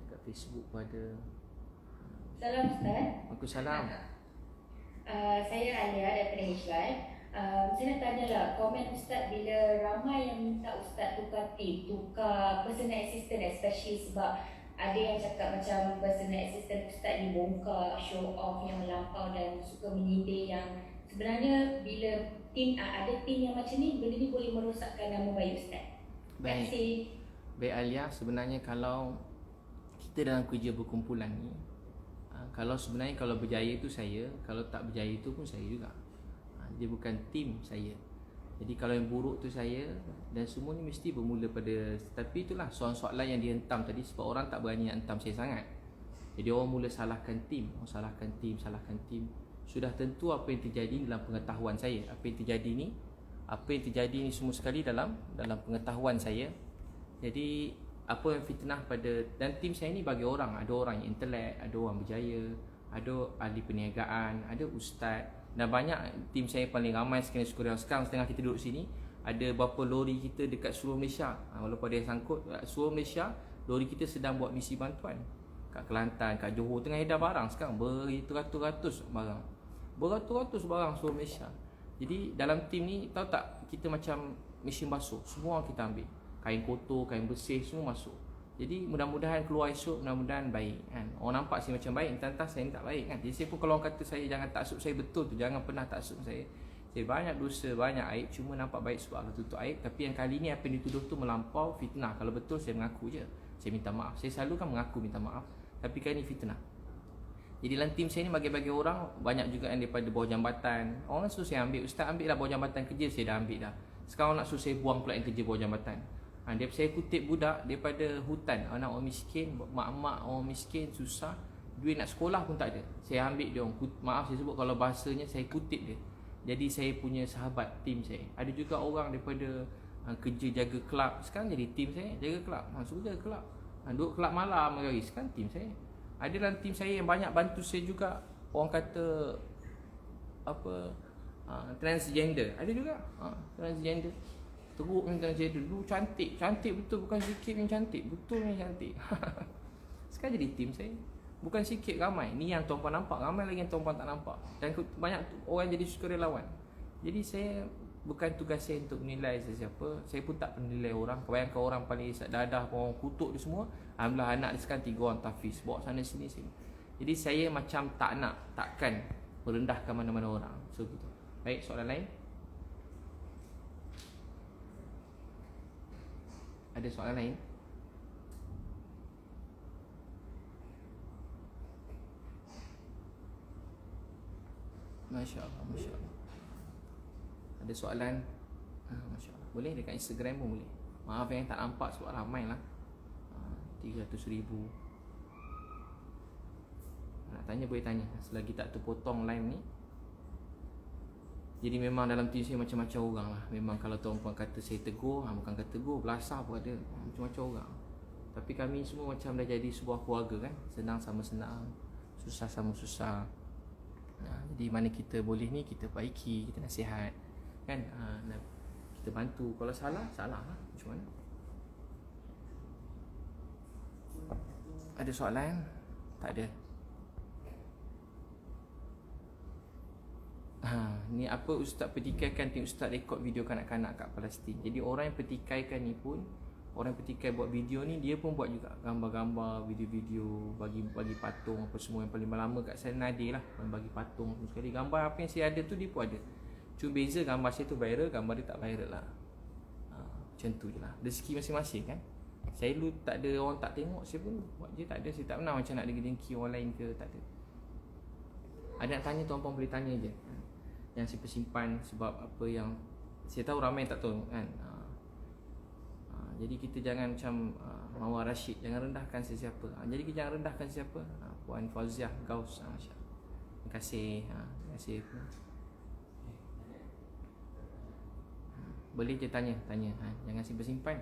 dekat Facebook pun ada. Salam Ustaz. Waalaikumsalam. Saya Alia daripada H-Live. Saya nak tanya lah, komen Ustaz bila ramai yang minta Ustaz tukar tim, tukar personal assistant especially sebab ada yang cakap macam personal assistant ustaz ni bongkar, show off yang melampau dan suka menyindir, yang sebenarnya bila ada tim yang macam ni, benda ni boleh merosakkan nama baik ustaz. Baik. Baik Alia, sebenarnya kalau kita dalam kerja berkumpulan ni, kalau sebenarnya kalau berjaya tu saya, kalau tak berjaya tu pun saya juga. Dia bukan tim saya. Jadi kalau yang buruk tu saya, dan semua ni mesti bermula pada, tapi itulah soalan-soalan yang dihentam tadi, sebab orang tak berani nak hentam saya sangat. Jadi orang mula salahkan tim, salahkan tim. Sudah tentu apa yang terjadi dalam pengetahuan saya. Apa yang terjadi ni semua sekali dalam pengetahuan saya. Jadi apa yang fitnah pada, dan tim saya ni bagi orang, ada orang yang intelek, ada orang berjaya, ada ahli perniagaan, ada ustaz. Dan banyak tim saya paling ramai sekarang setengah kita duduk sini, ada berapa lori kita dekat seluruh Malaysia. Walaupun ada yang sangkut seluruh Malaysia, lori kita sedang buat misi bantuan kat Kelantan, kat Johor, tengah edar barang sekarang beratus-ratus barang seluruh Malaysia. Jadi dalam tim ni, tahu tak, kita macam mesin basuh, semua kita ambil, kain kotor, kain bersih, semua masuk. Jadi mudah-mudahan keluar esok, mudah-mudahan baik kan. Orang nampak saya macam baik, entah saya ni tak baik kan. Jadi saya pun, kalau orang kata saya jangan taksub saya, betul tu, jangan pernah taksub saya. Saya banyak dosa, banyak aib, cuma nampak baik sebab Allah tutup aib. Tapi yang kali ni apa yang dituduh tu melampau, fitnah. Kalau betul saya mengaku je, saya minta maaf. Saya selalu kan mengaku minta maaf, tapi kali ni fitnah. Jadi dalam tim saya ni bagi-bagi orang, banyak juga yang daripada bawah jambatan. Orang suruh saya ambil, ustaz ambil lah bawah jambatan kerja, saya dah ambil dah. Sekarang nak suruh saya buang pula yang kerja bawah jambatan. Saya kutip budak daripada hutan, anak orang miskin, mak-mak orang miskin, susah, duit nak sekolah pun tak ada. Saya ambil dia orang, maaf saya sebut kalau bahasanya, saya kutip dia. Jadi saya punya sahabat, tim saya. Ada juga orang daripada kerja jaga kelab, sekarang jadi tim saya, jaga kelab. Suruh jaga kelab, duduk kelab malam hari, sekarang tim saya. Ada dalam tim saya yang banyak bantu saya juga, orang kata apa, transgender. Ada juga transgender. Teruk ni transgender. Dulu cantik betul, bukan sikit yang cantik, betul yang cantik. Sekarang jadi tim saya. Bukan sikit, ramai. Ni yang tuan-puan nampak, ramai lagi yang tuan-puan tak nampak. Dan banyak orang jadi sukarelawan. Jadi saya, bukan tugas saya untuk menilai sesiapa. Saya pun tak menilai orang. Kebanyakan orang paling isap dadah, orang kutuk dia semua. Alhamdulillah anak dia sekarang 3 orang tahfiz, bawa sana sini. Jadi saya macam takkan merendahkan mana-mana orang. So gitu. Baik, soalan lain? Ada soalan lain? Masya Allah. Ada soalan? Masya Allah. Boleh dekat Instagram pun boleh. Maaf yang tak nampak sebab ramai lah, 300,000. Nak tanya boleh tanya, selagi tak terpotong live ni. Jadi memang dalam tim saya macam-macam orang lah. Memang kalau tuan-puan kata saya tegur, bukan kata tegur, belasah pun ada, macam-macam orang. Tapi kami semua macam dah jadi sebuah keluarga kan. Senang sama senang, susah sama susah. Jadi mana kita boleh ni, kita baiki, kita nasihat kan, kita bantu. Kalau salah lah, macam mana. Ada soalan? Tak ada. Ni apa ustaz petikaikan tim ustaz rekod video kanak-kanak kat Palestin. Jadi orang yang petikaikan ni pun, orang yang petikai buat video ni, dia pun buat juga gambar-gambar, video-video, bagi patung apa semua. Yang paling lama kat saya Nadir lah, bagi patung sekali. Gambar apa yang saya ada tu dia pun ada. Cuma beza gambar saya tu viral, gambar dia tak viral lah. Macam tu je lah, rezeki masing-masing kan. Saya dulu tak ada, orang tak tengok, saya pun buat je, tak ada. Saya tak pernah macam nak dengki orang lain ke, tak ada. Ada nak tanya, tuan-puan boleh tanya je. Yang saya simpan sebab apa yang saya tahu ramai tak tahu kan. Jadi kita jangan macam Mawar Rashid, jangan rendahkan sesiapa. Jadi kita jangan rendahkan siapa. Puan Fauziah Gaus, terima kasih. Terima kasih. Boleh je tanya. Jangan simpan-simpan.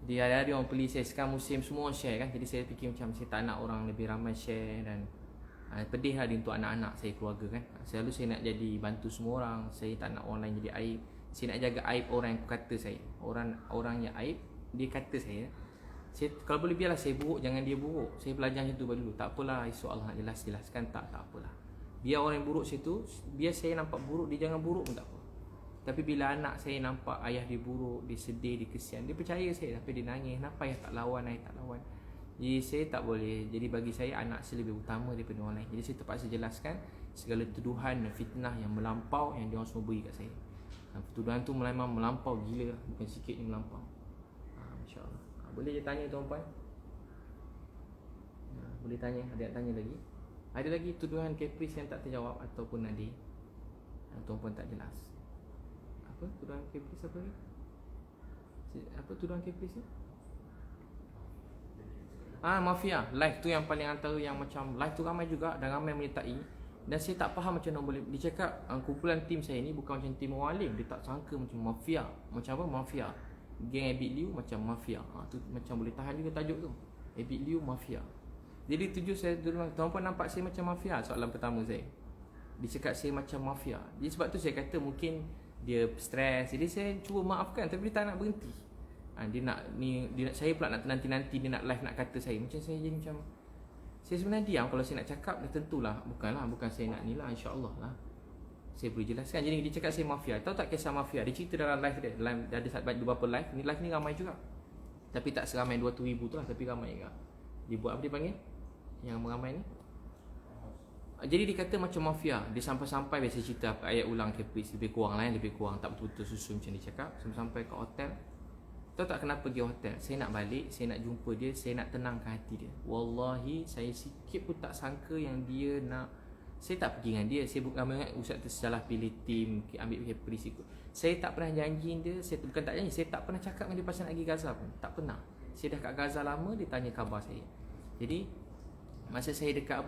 Jadi hari-hari orang beli saya, sekarang musim semua share kan. Jadi saya fikir macam saya tak nak orang lebih ramai share. Dan pedih lah untuk anak-anak saya, keluarga kan. Selalu saya nak jadi bantu semua orang. Saya tak nak orang lain jadi aib. Saya nak jaga aib orang yang kata saya. Orang yang aib, dia kata saya. Kalau boleh biarlah saya buruk, jangan dia buruk. Saya belajar macam tu dulu. Tak apalah, esok Allah jelaskan. Tak apalah. Biar orang yang buruk situ, biar saya nampak buruk, dia jangan buruk pun tak apa. Tapi bila anak saya nampak ayah dia buruk, dia sedih, dia kesian, dia percaya saya, tapi dia nangis, kenapa ayah tak lawan, ayah tak lawan. Jadi saya tak boleh. Jadi bagi saya anak saya lebih utama daripada orang lain. Jadi saya terpaksa jelaskan segala tuduhan dan fitnah yang melampau yang dia orang semua beri kat saya. Tuduhan tu memang melampau gila, bukan sikit ni melampau. Masya-Allah. Boleh je tanya tuan-puan? Boleh tanya, ada nak tanya lagi? Ada lagi tuduhan caprice yang tak terjawab ataupun Nadir? Tuan-puan tak jelas. Apa tuduhan caprice apa ni? Apa tuduhan caprice ni? Mafia. Live tu yang paling antara yang macam live tu ramai juga dan ramai menyertai. Dan saya tak faham macam mana boleh. Dia cakap kumpulan tim saya ni bukan macam tim orang alim. Dia tak sangka macam mafia. Macam apa mafia? Geng Abid Liu macam mafia. Tu macam boleh tahan juga tajuk tu. Abid Liu mafia. Jadi tujuh saya dulu, tuan-puan nampak saya macam mafia? Soalan pertama saya. Dia cakap saya macam mafia. Jadi sebab tu saya kata mungkin dia stres. Jadi saya cuba maafkan tapi dia tak nak berhenti. Dia nak saya pula nak nanti-nanti dia nak live nak kata saya. Macam saya jadi macam saya sebenarnya diam. Kalau saya nak cakap dah tentulah bukan saya nak ni lah, insya-Allah lah. Saya boleh jelaskan. Jadi dia cakap saya mafia. Tahu tak kisah mafia? Dia cerita dalam live dia. Dia ada beberapa live. Ni live ni ramai juga. Tapi tak seramai 200,000 tu lah, tapi ramai juga. Dia buat apa dia panggil? Yang meramai ni. Jadi dia kata macam mafia. Dia sampai-sampai biasa cerita ayat ulang caprice lebih kurang lah, lebih kurang tak betul-betul susun macam dia cakap. Sampai ke hotel. Tahu tak kenapa pergi hotel? Saya nak balik, saya nak jumpa dia, saya nak tenangkan hati dia. Wallahi, saya sikit pun tak sangka yang dia nak. Saya tak pergi dengan dia. Saya bukan ingat ustaz tu salah pilih tim, ambil caprice ikut. Saya tak pernah janji dia, bukan tak janji, saya tak pernah cakap dengan dia pasal nak pergi Gaza pun. Tak pernah. Saya dah kat Gaza lama, dia tanya khabar saya. Jadi masa saya dekat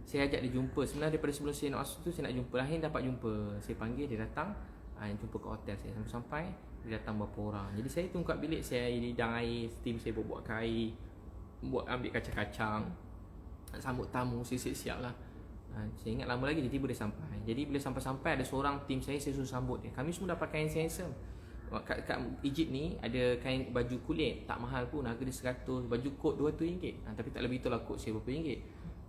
saya ajak dia jumpa. Sebenarnya daripada sebelum saya nak masuk tu, saya nak jumpa. Akhirnya dapat jumpa. Saya panggil dia datang, jumpa ke hotel saya. Sampai dia datang berapa orang. Jadi saya tunggu kat bilik saya, hidang air, tim saya buat air, ambil kacang-kacang, sambut tamu, saya siap-siap lah. Saya ingat lama lagi dia tiba dia sampai. Jadi bila sampai-sampai ada seorang tim saya suruh sambut dia. Kami semua dapat kain handsome. Kat Egypt ni ada kain baju kulit, tak mahal pun, harga dia 100, baju kot RM200. Tapi tak lebih itulah kot saya berapa ringgit.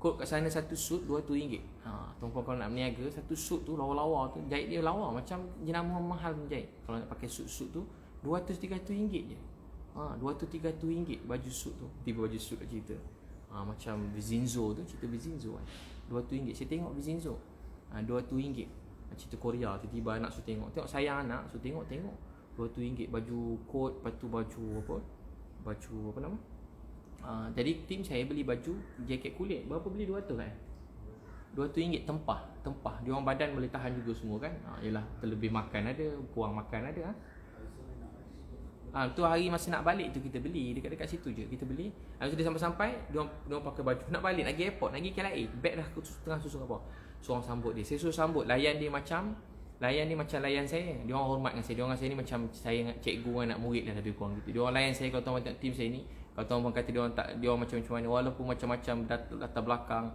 Kot kat sana satu suit RM200. Tuan-puan kalau nak berniaga, satu suit tu lawa-lawa tu, jahit dia lawa macam jenama mahal pun jahit. Kalau nak pakai suit-suit tu RM200-300 je. RM200-300 baju suit tu. Tiba baju suit kat cerita. Macam Vizinzo tu, cerita Vizinzo kan. RM200. Saya tengok Vizinzo. RM200. Cerita Korea, tiba-tiba anak suruh tengok. Tengok sayang anak, suruh tengok. RM200 baju kot, lepas tu baju apa nama? Jadi tim saya beli baju jaket kulit. Berapa beli 200 kan? RM200 tempah. Dia orang badan boleh tahan juga semua kan? Yalah, terlebih makan ada, kurang makan ada. Tu hari masa nak balik tu kita beli dekat situ je. Kita beli. Habis dia sampai-sampai dia orang pakai baju nak balik, nak pergi airport, nak pergi KLIA. Beg dah tengah susun apa. Seorang sambut dia. Saya suruh sambut, layan dia macam layan saya. Dia orang hormat dengan saya. Dia orang saya ni macam saya dengan cikgu dengan anak murid dah lebih kurang gitu. Dia orang layan saya. Kalau tuan tengok tim saya ni, kalau tuan kata dia orang macam mana, walaupun macam-macam latar belakang,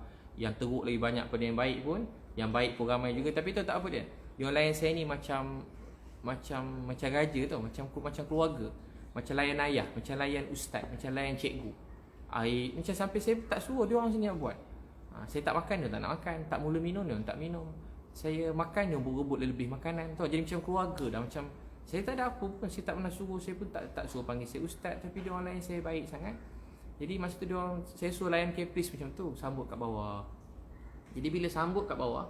yang teruk lagi banyak pada yang baik pun, yang baik pun ramai juga, tapi tu tak apa dia. Dia orang layan saya ni macam raja tau, macam keluarga, macam layan ayah, macam layan ustaz, macam layan cikgu. Macam sampai saya tak suruh dia orang sini nak buat. Saya tak makan, dia tak nak makan. Tak mula minum, dia tak minum. Saya makan, dia berebut lebih makanan tau. Jadi macam keluarga dah. Macam saya tak ada apa pun, saya tak pernah suruh. Saya pun tak suruh panggil saya ustaz. Tapi dia orang lain saya baik sangat. Jadi masa tu saya suruh layan caprice macam tu, sambut kat bawah. Jadi bila sambut kat bawah,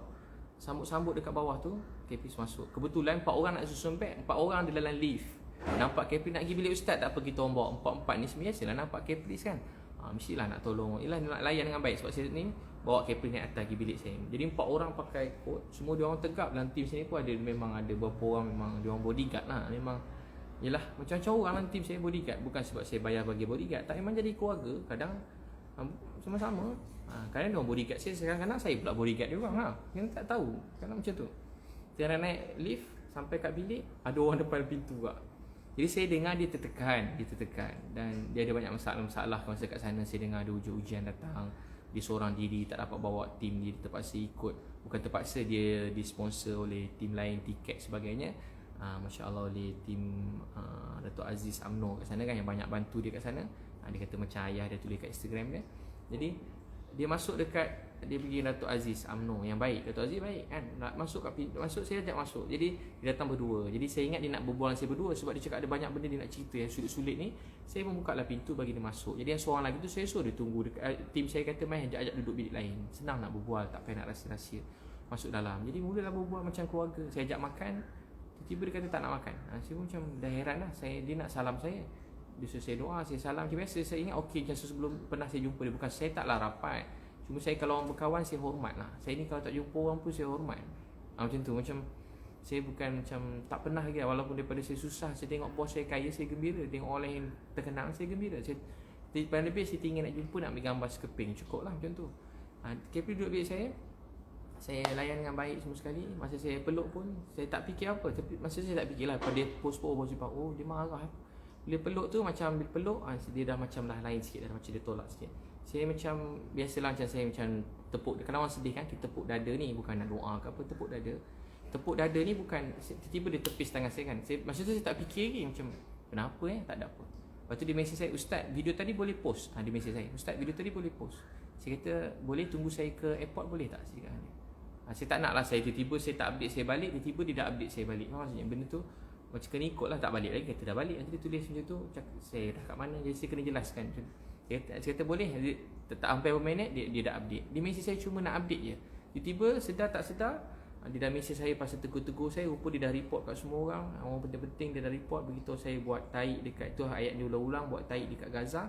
sambut dekat bawah tu, caprice masuk. Kebetulan 4 orang nak susun beg, 4 orang ada dalam lift. Nampak caprice nak pergi bilik ustaz, tak apa kita orang bawa 4-4 ni biasalah nampak caprice kan. Mestilah nak tolong. Yelah nak layan dengan baik. Sebab saya ni bawa caprice naik atas pergi bilik saya. Jadi 4 orang pakai coat, semua dia orang tegap. Dalam tim sini pun memang ada beberapa orang memang dia orang bodyguard lah. Memang yelah macam-macam orang dalam tim saya bodyguard. Bukan sebab saya bayar bagi bodyguard, tak, memang jadi keluarga. Kadang sama-sama. Kadang dia orang bodyguard saya, kadang-kadang saya pula bodyguard dia orang lah. Yang tak tahu. Kadang macam tu. Saya naik lift sampai kat bilik, ada orang depan pintu juga. Jadi saya dengar dia tertekan. Dan dia ada banyak masalah masa kat sana. Saya dengar ada ujian datang. Dia seorang diri, tak dapat bawa tim dia, terpaksa ikut. Bukan terpaksa, dia disponsor oleh tim lain, tiket sebagainya. Masya Allah, oleh tim Datuk Aziz UMNO kat sana kan, yang banyak bantu dia kat sana. Dia kata macam ayah dia tulis kat Instagram dia. Jadi dia masuk dekat dia pergi Datuk Aziz UMNO yang baik. Datuk Aziz baik kan, nak masuk kat pintu, masuk saya ajak masuk. Jadi dia datang berdua. Jadi saya ingat dia nak berbual dengan saya berdua sebab dia cakap ada banyak benda dia nak cerita yang sulit-sulit ni. Saya membuka lah pintu bagi dia masuk. Jadi yang seorang lagi tu saya suruh dia tunggu dekat, tim saya kata main ajak duduk bilik lain. Senang nak berbual, tak payah nak rahsia-rahsia. Masuk dalam. Jadi mulalah berbual macam keluarga. Saya ajak makan, tiba-tiba dia kata tak nak makan. Saya pun macam dah heran lah. Dia nak salam saya. Dia suruh saya doa, saya salam macam biasa. Saya ingat okey macam sebelum pernah saya jumpa dia. Bukan saya taklah rapat. Cuma saya kalau orang berkawan saya hormat lah. Saya ni kalau tak jumpa orang pun saya hormat. Macam tu, macam saya bukan macam tak pernah lagi. Walaupun daripada saya susah, saya tengok bos saya kaya, saya gembira. Tengok orang lain terkenal, saya gembira. Paling lebih saya tinggal nak jumpa, nak ambil gambar sekeping, cukup lah macam tu. KP duduk bilik saya layan dengan baik semua sekali. Masa saya peluk pun saya tak fikir apa. Tapi masa saya tak fikir lah, pada dia post oh dia marah. Bila peluk tu macam bila peluk dia dah macam dah lain sikit, dah macam dia tolak sikit. Saya macam biasalah, macam saya macam tepuk. Kalau orang sedih kan, kita tepuk dada ni bukan nak doa ke apa, tepuk dada. Tepuk dada ni bukan tiba-tiba dia tepis tangan saya kan. Masa tu saya tak fikir lagi macam kenapa tak ada apa. Lepas tu dia mesej saya, "Ustaz, video tadi boleh post?" Dia mesej saya, "Ustaz, video tadi boleh post?" Saya kata, "Boleh tunggu saya ke airport boleh tak?" Saya kata. Saya tak nak lah, saya tiba-tiba saya tak update saya balik, tiba-tiba dia dah update saya balik. Maksudnya benda tu macam kena ikut lah, tak balik lagi. Kata dah balik, nanti dia tulis macam tu, saya dah kat mana, jadi saya kena jelaskan macam tu. Saya kata boleh, tak sampai berapa minit dia dah update. Dia mesej saya cuma nak update je. Tiba-tiba sedar tak sedar, dia dah mesej saya pasal tegur-tegur saya. Rupa dia dah report kat semua orang. Orang penting-penting dia dah report. Beritahu saya buat taik dekat, itu ayat dia ulang-ulang, buat taik dekat Gaza.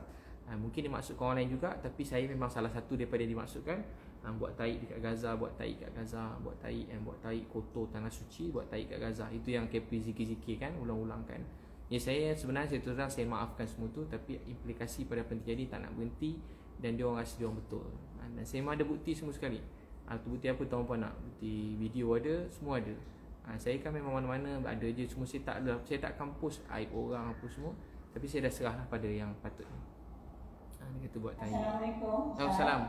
Mungkin dia maksudkan orang lain juga, tapi saya memang salah satu daripada yang dimaksudkan. Buat taik dekat Gaza, buat taik kat Gaza, buat taik kotor tanah suci, buat taik kat Gaza. Itu yang KP zikir-zikir kan, ulang-ulang kan. Ya, saya sebenarnya saya terus saya maafkan semua tu, tapi implikasi pada apa yang terjadi tak nak berhenti dan dia orang rasa dia orang betul. Dan saya memang ada bukti semua sekali. Bukti apa tuan-puan nak? Bukti video ada, semua ada. Saya kan memang mana-mana ada je, semua saya tak akan post aib orang apa semua, tapi saya dah serahlah pada yang patutnya. Dia kata buat taik. Assalamualaikum. Waalaikumsalam.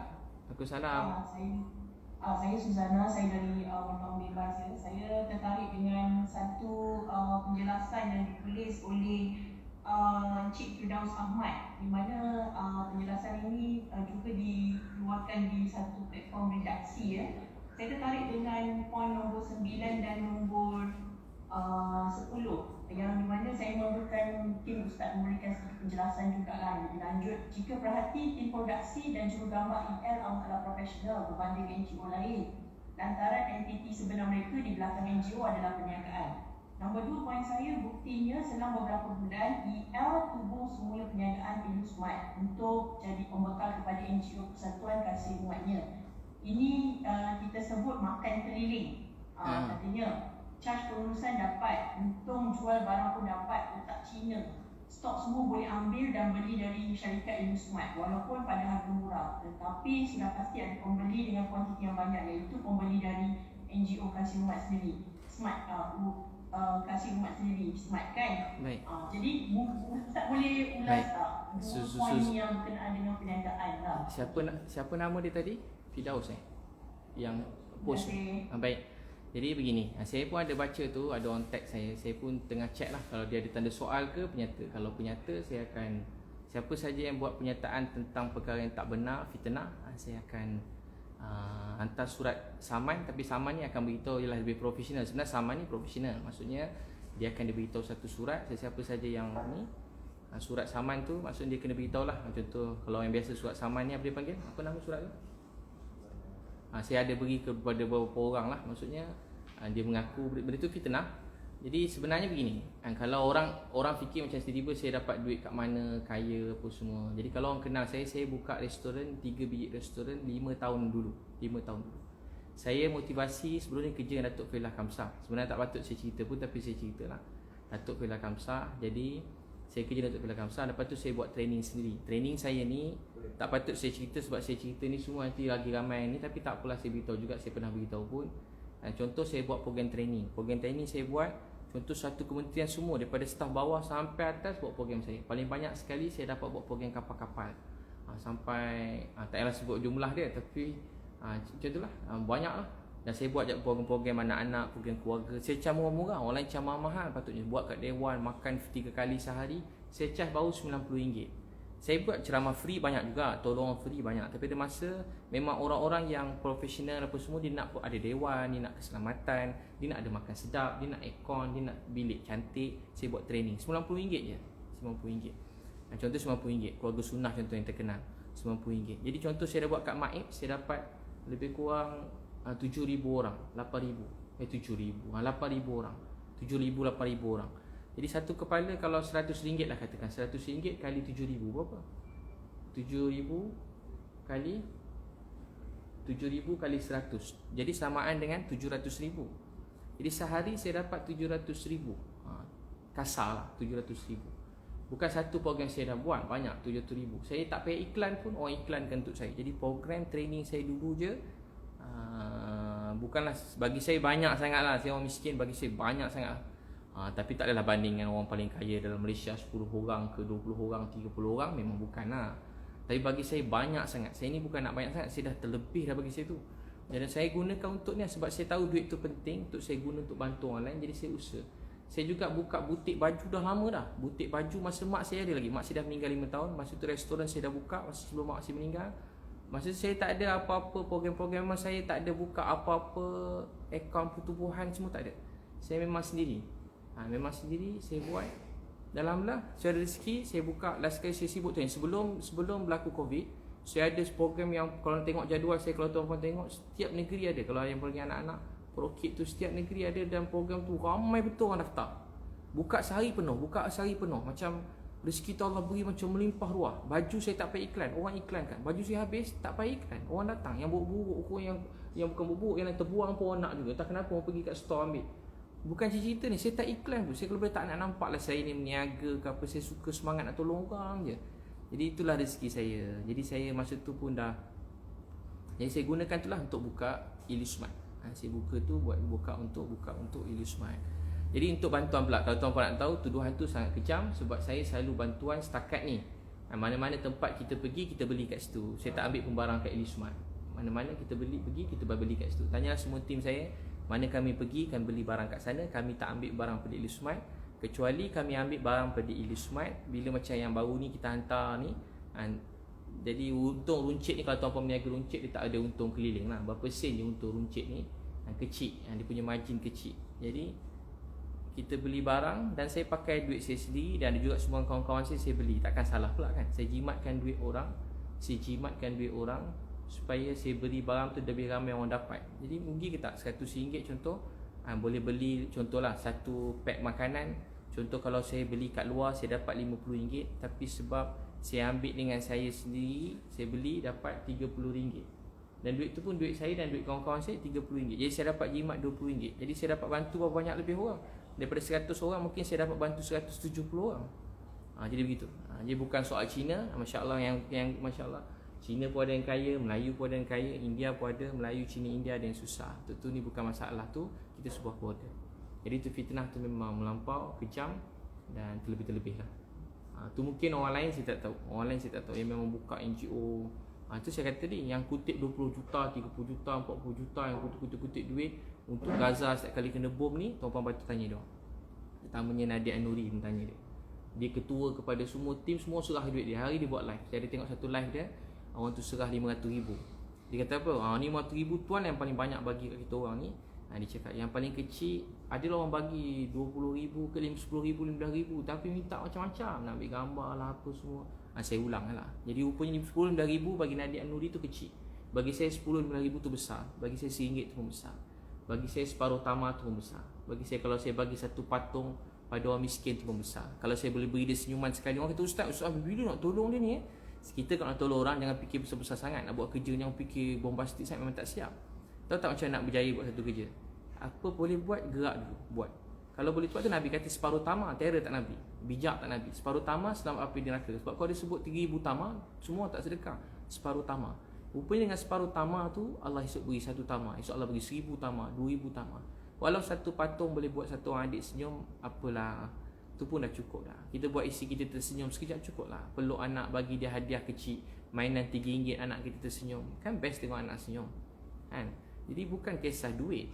Saya Suzana, saya dari Mentang Bebas. Saya tertarik dengan satu penjelasan yang ditulis oleh Encik Firdaus Ahmad, di mana penjelasan ini juga dikeluarkan di satu platform redaksi. Saya tertarik dengan poin nombor 9 dan nombor 10, yang di mana saya memerlukan mungkin Ustaz memberikan sedikit penjelasan juga lah lebih lanjut. Jika perhati, tim produksi dan jurugambar IL amatlah profesional berbanding NGO lain. Lantaran entiti sebenar mereka di belakang NGO adalah perniagaan. Nombor 2 poin saya, buktinya selang beberapa bulan IL tubuh semula perniagaan Indosumat untuk jadi pembekal kepada NGO Persatuan Kasih Umatnya. Ini kita sebut makan keliling. Katanya charge pengurusan dapat, untung jual barang pun dapat, otak Cina. Stok semua boleh ambil dan beli dari syarikat Indosumat walaupun pada harga murah. Tetapi sudah pasti ada pembeli dengan kuantiti yang banyak, iaitu pembeli dari NGO Kasih Umat sendiri. Smart, Kasih Umat sendiri, Smart kan? Baik. Jadi Ustaz boleh ulas tak poin yang berkenaan dengan perniagaan lah. Siapa nama dia tadi? Firdaus yang post. Baik. Jadi begini, saya pun ada baca tu, ada orang tag saya. Saya pun tengah check lah kalau dia ada tanda soal ke penyata. Kalau penyata, saya akan, siapa saja yang buat pernyataan tentang perkara yang tak benar, fitnah, saya akan hantar surat saman. Tapi saman ni akan beritahu ialah lebih profesional. Sebenarnya saman ni profesional, maksudnya dia akan diberitahu satu surat. Siapa saja yang ni surat saman tu, maksudnya dia kena beritahu lah. Contoh kalau yang biasa surat saman ni apa dia panggil? Apa nama surat tu? Saya ada beri kepada beberapa orang lah. Maksudnya dia mengaku benda tu fitnah. Jadi sebenarnya begini, kalau orang fikir macam tiba-tiba saya dapat duit kat mana, kaya apa semua. Jadi kalau orang kenal saya buka restoran, 3 biji restoran 5 tahun dulu. Saya motivasi sebelum ni kerja dengan Datuk Failah Kamsah. Sebenarnya tak patut saya cerita pun, tapi saya cerita lah. Datuk Failah Kamsah. Jadi saya kerja Datuk Failah Kamsah. Lepas tu saya buat training sendiri. Training saya ni tak patut saya cerita sebab saya cerita ni semua nanti lagi ramai ni. Tapi tak apalah, saya beritahu juga, saya pernah beritahu pun. Contoh saya buat program training. Program training saya buat, contoh satu kementerian semua daripada staf bawah sampai atas buat program saya. Paling banyak sekali saya dapat buat program kapal-kapal. Sampai tak payahlah sebut jumlah dia, tapi macam itulah, banyak lah. Dan saya buat program-program anak-anak, program keluarga. Saya charge murah-murah, orang lain charge mahal-mahal. Patutnya buat kat Dewan, makan 3 kali sehari, saya charge baru RM90. Saya buat ceramah free banyak juga, tolong free banyak. Tapi ada masa memang orang-orang yang profesional apa semua, dia nak ada dewan, dia nak keselamatan, dia nak ada makan sedap, dia nak aircon, dia nak bilik cantik. Saya buat training RM90 je, RM90. Contoh RM90, keluarga sunnah contoh yang terkenal, RM90. Jadi contoh saya dah buat kat Maib, saya dapat lebih kurang 7,000 orang, 8,000, 7,000, 8,000 orang, 7,000, 8,000 orang. Jadi satu kepala kalau RM100 lah katakan, RM100 kali 7,000 berapa? 7,000 kali 7,000 kali 100. Jadi samaan dengan 700,000. Jadi sehari saya dapat 700,000. Kasar lah 700,000. Bukan satu program saya dah buat, banyak 700,000. Saya tak payah iklan pun, orang iklankan untuk saya. Jadi program training saya dulu je, bukanlah bagi saya banyak sangat lah. Saya orang miskin, bagi saya banyak sangat lah. Tapi tak adalah banding dengan orang paling kaya dalam Malaysia, 10 orang ke 20 orang, 30 orang, memang bukan lah. Tapi bagi saya banyak sangat. Saya ni bukan nak banyak sangat, saya dah terlebih dah bagi saya tu. Dan saya gunakan untuk ni sebab saya tahu duit tu penting, untuk saya guna untuk bantu orang lain. Jadi saya usaha. Saya juga buka butik baju dah lama dah. Butik baju masa mak saya ada lagi. Mak saya dah meninggal 5 tahun. Masa tu restoran saya dah buka masa sebelum mak saya meninggal. Masa saya tak ada apa-apa program-program, saya tak ada buka apa-apa akaun pertubuhan, semua tak ada. Saya memang sendiri. Memang sendiri saya buat. Alhamdulillah, saya ada rezeki, saya buka. Last kali saya sibuk tu yang sebelum berlaku Covid, saya ada program yang kalau tengok jadual saya, kalau tuan-tuan tengok, setiap negeri ada. Kalau yang bagi anak-anak Prokit tu setiap negeri ada, dan program tu ramai betul orang daftar. Buka sehari penuh, macam rezeki tu Allah beri macam melimpah ruah. Baju saya tak payah iklan, orang iklankan. Baju saya habis, tak payah iklan, orang datang. Yang buruk-buruk, yang bukan buruk, yang terbuang pun orang nak juga. Tak kenapa orang pergi kat store ambil. Bukan cerita ni, saya tak iklan tu. Saya kalau boleh tak nak nampak lah saya ni meniaga ke apa. Saya suka semangat nak tolong orang je. Jadi itulah rezeki saya. Jadi saya masa tu pun dah, jadi saya gunakan tu lah untuk buka Illusmart. Saya buka untuk Illusmart. Jadi untuk bantuan pula, kalau tuan-puan nak tahu, tuduhan tu sangat kejam. Sebab saya selalu bantuan setakat ni. Mana-mana tempat kita pergi, kita beli kat situ. Saya tak ambil pembarang kat Illusmart. Mana-mana kita pergi, kita beli kat situ. Tanyalah semua tim saya, mana kami pergi, kami beli barang kat sana. Kami tak ambil barang pada Illusmart, kecuali kami ambil barang pada Illusmart bila macam yang baru ni kita hantar ni. Jadi untung runcit ni, kalau tuan-puan berniaga runcit, dia tak ada untung keliling lah. Berapa sen je untung runcit ni, kecil, dia punya margin kecil. Jadi kita beli barang dan saya pakai duit saya sendiri, dan ada juga semua kawan-kawan saya beli. Takkan salah pula kan, saya jimatkan duit orang, supaya saya beli barang tu lebih ramai orang dapat. Jadi rugi ke tak? RM100 contoh, boleh beli contohlah satu pack makanan. Contoh kalau saya beli kat luar, saya dapat RM50, tapi sebab saya ambil dengan saya sendiri, saya beli dapat RM30. Dan duit tu pun duit saya dan duit kawan-kawan saya RM30. Jadi saya dapat jimat RM20. Jadi saya dapat bantu berapa banyak lebih orang. Daripada 100 orang, mungkin saya dapat bantu 170 orang. Jadi begitu. Jadi bukan soal Cina, masya-Allah, yang masya-Allah, Cina pun ada yang kaya, Melayu pun ada yang kaya, India pun ada, Melayu, Cina, India ada yang susah. Tu ni bukan masalah tu, kita sebuah border. Jadi tu fitnah tu memang melampau, kejam dan terlebih-terlebih lah. Tu mungkin orang lain saya tak tahu. Yang memang buka NGO. Tu saya kata tadi, yang kutip 20 juta, 30 juta, 40 juta, yang kutip duit untuk Gaza setiap kali kena bom ni, tuan-puan bantu tanya dia. Terutamanya Nadia An-Nuri, tanya dia. Dia ketua kepada semua tim, semua serah duit dia. Hari dia buat live. Saya ada tengok satu live dia, orang tu serah RM500,000. Dia kata apa? Ni RM500,000 tuan yang paling banyak bagi kat kita orang ni. Dia cakap yang paling kecil adalah orang bagi RM20,000 ke RM10,000, RM15,000, tapi minta macam-macam, nak ambil gambar lah apa semua. Saya ulang lah. Jadi rupanya RM10,000, RM15,000 bagi Nadia An-Nuri tu kecil. Bagi saya RM10,000, RM15,000 tu besar. Bagi saya RM1 tu pun besar. Bagi saya separuh tamar tu pun besar. Bagi saya kalau saya bagi satu patung pada orang miskin tu pun besar. Kalau saya boleh beri dia senyuman sekali, orang kata Ustaz bila nak tolong dia ni Kita kalau nak tolong orang, jangan fikir besar-besar sangat. Nak buat kerja jangan fikir bombastik sangat, memang tak siap. Tahu tak macam nak berjaya buat satu kerja? Apa boleh buat, gerak dulu, buat. Kalau boleh buat tu, Nabi kata separuh tamar, terror tak Nabi, bijak tak Nabi. Separuh tamar selamat api neraka. Sebab kalau dia sebut 3,000 tamar, semua tak sedekah. Separuh tamar. Rupanya dengan separuh tamar tu, Allah esok beri satu tamar. Esok Allah beri 1,000 tamar, 2,000 tamar. Walau satu patung boleh buat satu orang adik senyum, apalah, tu pun dah cukup dah. Kita buat isi kita tersenyum sekejap cukup lah. Peluk anak, bagi dia hadiah kecil, mainan RM3, anak kita tersenyum. Kan best tengok anak senyum kan? Jadi bukan kisah duit,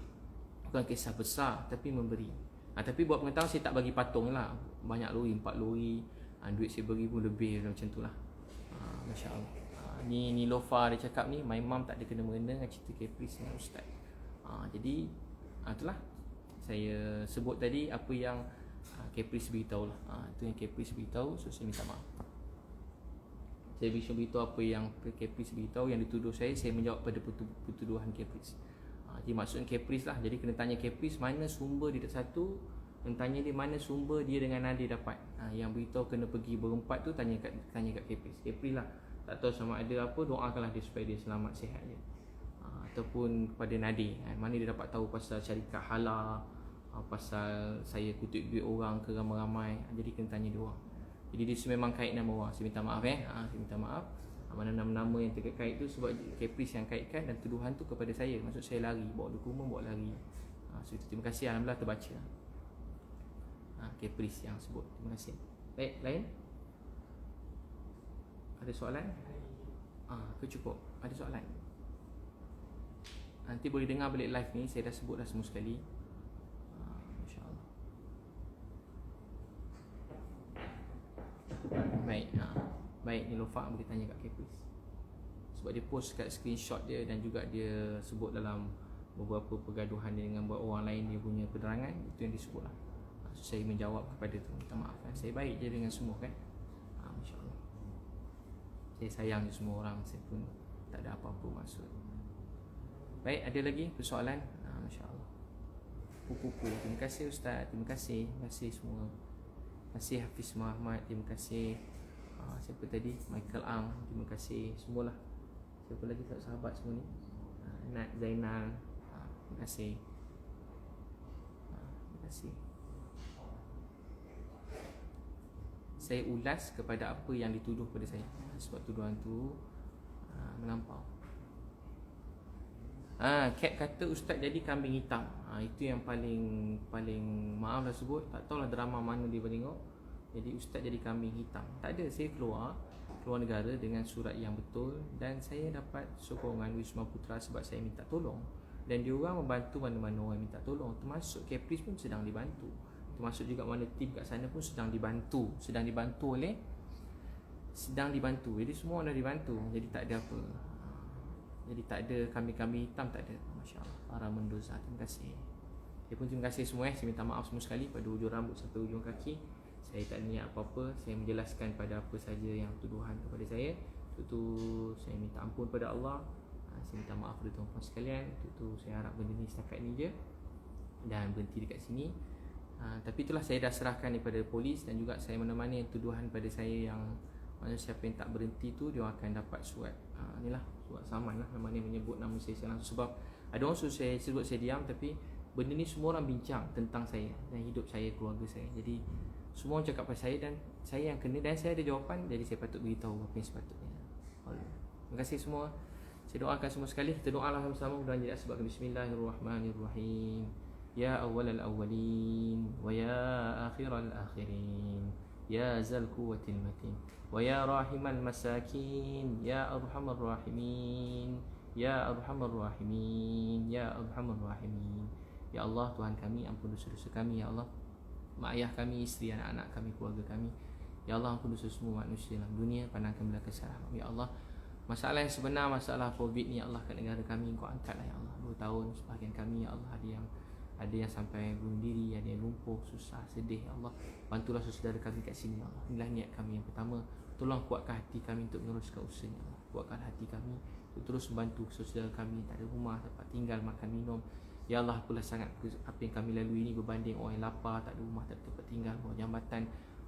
bukan kisah besar, tapi memberi. Tapi buat pengetahuan, saya tak bagi patung lah. Banyak lori, 4 lori, duit saya beri pun lebih macam tu lah. Masya Allah. Ni Lofa dia cakap ni, my mum tak ada kena-mengena dengan cerita Caprice dengan Ustaz. Jadi itulah saya sebut tadi apa yang Caprice beritahu lah. Itu yang Caprice beritahu, so saya minta maaf. Saya beritahu apa yang Caprice beritahu, yang dituduh saya menjawab pada pertuduhan Caprice. Jadi maksudnya Caprice lah. Jadi kena tanya Caprice mana sumber dia satu, dan tanya dia mana sumber dia dengan Nadir dapat. Yang beritahu kena pergi berempat tu tanya kat Caprice. Caprice lah. Tak tahu sama ada apa, doakanlah dia supaya dia selamat sihat je. Ataupun kepada Nadir, mana dia dapat tahu pasal syarikat halal, pasal saya kutip duit orang ke ramai-ramai. Jadi kena tanya dia orang. Jadi dia memang kait nama orang. Saya minta maaf saya minta maaf. Mana nama-nama yang terkait tu sebab Caprice yang kaitkan, dan tuduhan tu kepada saya. Maksud saya lari, bawa dokumen, bawa lari. So itu, terima kasih, alhamdulillah terbaca. Caprice yang sebut. Terima kasih. Baik, lain? Ada soalan? Cukup. Ada soalan? Nanti boleh dengar balik live ni. Saya dah sebut dah semua sekali. InsyaAllah. Baik. Baik, ni Lofa boleh tanya kat Caprice. Sebab dia post kat screenshot dia, dan juga dia sebut dalam beberapa pergaduhan dia dengan orang lain, dia punya penerangan. Itu yang disebut lah. Saya menjawab kepada tu. Minta maaf kan. Saya baik je dengan semua kan. InsyaAllah. Saya sayang je semua orang. Saya pun tak ada apa-apa maksud. Baik, ada lagi persoalan? Masya-Allah. Pupu. Terima kasih Ustaz. Terima kasih. Terima kasih semua. Terima kasih Hafiz Muhammad. Terima kasih siapa tadi? Michael Ang. Terima kasih semualah. Siapa lagi sahabat semua ni? Nat Zainal. Terima kasih. Terima kasih. Saya ulas kepada apa yang dituduh pada saya, sebab tuduhan tu melampau. Cat kata Ustaz jadi kambing hitam. Itu yang paling maaf lah sebut. Tak tahulah drama mana dia tengok. Jadi Ustaz jadi kambing hitam. Tak ada, saya keluar negara dengan surat yang betul, dan saya dapat sokongan Wisma Putra sebab saya minta tolong, dan diorang membantu mana-mana orang minta tolong, termasuk Caprice pun sedang dibantu, termasuk juga mana tim kat sana pun sedang dibantu jadi semua dah dibantu. Jadi tak ada apa, jadi tak ada kambing-kambing hitam, tak ada. Masya Allah, para mendoza. Terima kasih. Saya pun terima kasih semua. Saya minta maaf semua sekali pada hujung rambut sampai hujung kaki. Saya tak niat apa-apa. Saya menjelaskan pada apa saja yang tuduhan kepada saya. Itu saya minta ampun pada Allah. Saya minta maaf kepada tuan-tuan sekalian. Itu saya harap benda ni setakat ni je, dan berhenti dekat sini. Tapi itulah, saya dah serahkan kepada polis, dan juga saya mana-mana yang tuduhan pada saya, yang mana siapa yang tak berhenti tu, dia akan dapat surat inilah, surat saman lah, nama ni menyebut nama saya langsung. Sebab ada orang suruh saya sebut saya diam, tapi benda ni semua orang bincang tentang saya dan hidup saya, keluarga saya. Jadi semua orang cakap pasal saya, dan saya yang kena, dan saya ada jawapan. Jadi saya patut beritahu apa yang sepatutnya. Terima kasih semua. Saya doakan semua sekali. Kita doalah bersama. Mudah-mudahan jadi sebab Bismillahirrahmanirrahim. Ya awwalal awwalin wa ya akhiral akhirin, ya zal quwwatil matin, wa ya rahimal masakin, ya arhamar rahimin, ya arhamar rahimin, ya arhamar rahimin. Ya Allah, Tuhan kami, ampun dosa-dosa kami. Ya Allah, mak ayah kami, isteri, anak-anak kami, keluarga kami. Ya Allah, ampun dosa semua manusia dalam dunia, pandangkan belah kesalahan. Ya Allah, masalah yang sebenar, masalah COVID ni, Ya Allah, kat negara kami Kau angkatlah Ya Allah. 2 tahun sebahagian kami, Ya Allah, ada yang sampai bunuh diri, ada yang lumpuh, susah, sedih. Ya Allah, bantulah saudara kami kat sini. Ya Allah, inilah niat kami yang pertama. Tolong kuatkan hati kami untuk meneruskan usaha. Ya Allah, kuatkan hati kami untuk terus membantu saudara kami tak ada rumah, tempat tinggal, makan minum. Ya Allah, apalah sangat apa yang kami lalui ini berbanding orang yang lapar, tak ada rumah, tak ada tempat tinggal, bawah jambatan.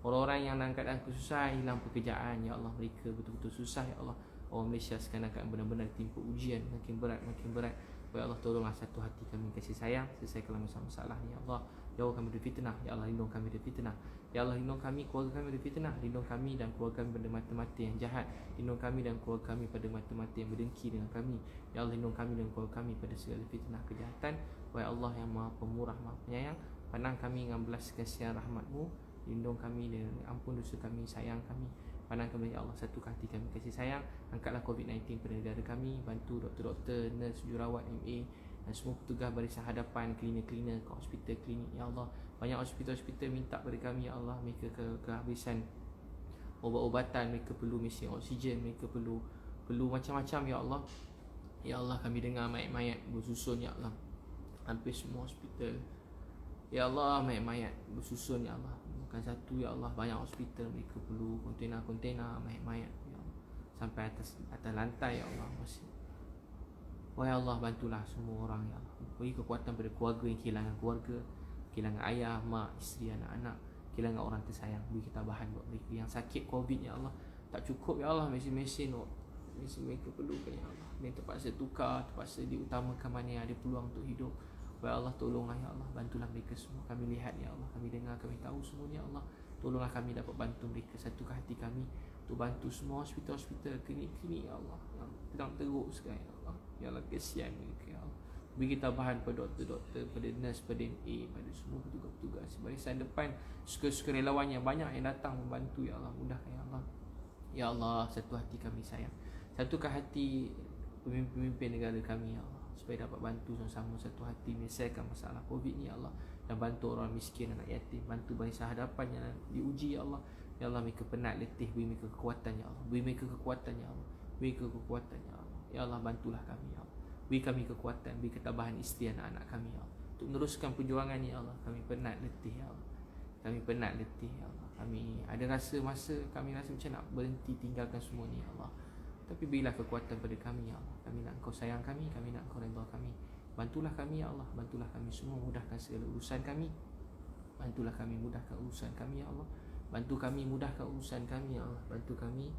Orang-orang yang dalam keadaan kesusahan, hilang pekerjaan. Ya Allah, mereka betul-betul susah. Ya Allah, orang Malaysia sekarang akan benar-benar timpa ujian makin berat. Ya Allah, tolonglah satu hati kami kasih sayang, selesaikanlah masalah ni. Ya Allah, jauh kami dari fitnah. Ya Allah, lindung kami dari fitnah. Ya Allah, lindung kami, keluarga kami dari fitnah. Lindung kami dan keluarga kami pada mata-mata yang jahat. Lindung kami dan keluarga kami pada mata-mata yang berdengki dengan kami. Ya Allah, lindung kami dan keluarga kami pada segala fitnah kejahatan. Wahai Allah yang Maha Pemurah, Maha Penyayang, pandang kami dengan belas kasihan rahmat-Mu. Lindung kami dan ampun dosa kami, sayang kami. Pandang kami, Ya Allah, satu hati kami kasih sayang. Angkatlah COVID-19 pada negara kami. Bantu doktor-doktor, nurse, jururawat, MA, dan semua petugas barisan hadapan, cleaner-cleaner ke hospital, klinik. Ya Allah, banyak hospital-hospital minta pada kami, Ya Allah, mereka kehabisan ubat-ubatan, mereka perlu mesin oksigen, mereka perlu macam-macam ya Allah. Ya Allah, kami dengar mayat-mayat bersusun ya Allah, hampir semua hospital. Ya Allah, mayat-mayat bersusun ya Allah, bukan satu ya Allah, banyak hospital mereka perlu kontena-kontena mayat-mayat ya Allah, sampai atas lantai ya Allah. Wahai Allah, bantulah semua orang ya Allah. Beri kekuatan pada keluarga yang kehilangan keluarga, kehilangan ayah, mak, isteri, anak-anak, kehilangan orang tersayang. Beri ketabahan buat mereka yang sakit COVID ya Allah. Tak cukup ya Allah mesin-mesin mereka perlukan ya Allah. Mereka terpaksa tukar, terpaksa diutamakan mana yang ada peluang untuk hidup. Wahai Allah, tolonglah ya Allah, bantulah mereka semua. Kami lihat ya Allah, kami dengar, kami tahu semuanya ya Allah. Tolonglah kami dapat bantu mereka. Satukan hati kami untuk bantu semua hospital-hospital, klinik-klinik ya Allah yang sedang teruk sekarang ya Allah. Ya Allah, kesian mereka ya Allah. Beri ketabahan pada doktor-doktor, pada nurse, pada MA, pada semua petugas-petugas barisan depan, sukarelawan yang banyak yang datang membantu ya Allah. Mudahkan ya Allah. Ya Allah, satu hati kami sayang. Satukan hati pemimpin-pemimpin negara kami ya Allah, supaya dapat bantu sama-sama satu hati menyelesaikan masalah COVID ni ya Allah, dan bantu orang miskin, anak yatim, bantu barisan hadapan yang diuji ya Allah. Ya Allah, mereka penat, letih, beri mereka kekuatan ya Allah. Beri mereka kekuatan ya Allah. Beri kekuatan ya Allah. Ya Allah, bantulah kami ya Allah. Beri kami kekuatan, beri ketabahan isteri anak-anak kami ya Allah, untuk meneruskan perjuangan ya Allah. Kami penat, letih ya Allah. Kami penat, letih ya Allah. Kami ada masa kami rasa macam nak berhenti tinggalkan semua ni ya Allah. Tapi berilah kekuatan pada kami ya Allah. Kami nak Engkau sayang kami nak Engkau redha kami. Bantulah kami ya Allah. Bantulah kami semua, mudahkan segala urusan kami. Bantulah kami, mudahkan urusan kami ya Allah. Bantu kami, mudahkan urusan kami ya Allah. Bantu kami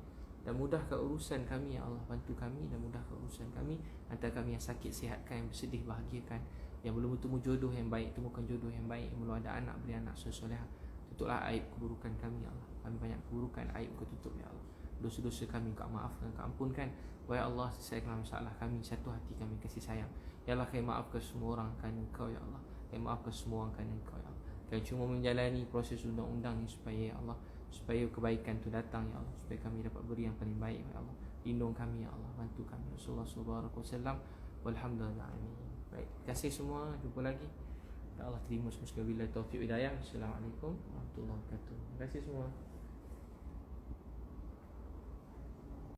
dan mudahkan urusan kami ya Allah. Bantu kami dan mudahkan urusan kami. Antara kami yang sakit, sihatkan, yang bersedih, bahagiakan. Yang belum bertemu jodoh yang baik, temukan jodoh yang baik. Yang belum ada anak, beri anak soleh. Tutuplah aib keburukan kami ya Allah. Kami banyak keburukan, aib Kau tutup ya Allah. Dosa-dosa kami Kau maafkan, Kau ampunkan. Wahai Allah, selesaikanlah masalah kami, satu hati kami kasih sayang. Ya Allah, Kau maafkan semua orang kerana Engkau ya Allah. Kau maafkan semua orang kerana Engkau ya Allah. Kau cuma menjalani proses undang-undang ni supaya ya Allah, supaya kebaikan tu datang ya Allah, supaya kami dapat beri yang paling baik ya Allah. Lindung kami ya Allah, bantu kami. Rasulullah SAW. Walhamdulillah. Baik, terima kasih semua. Jumpa lagi. Ya Allah, terima semua sekali. Bila taufiq hidayah. Assalamualaikum warahmatullahi wabarakatuh. Terima kasih semua.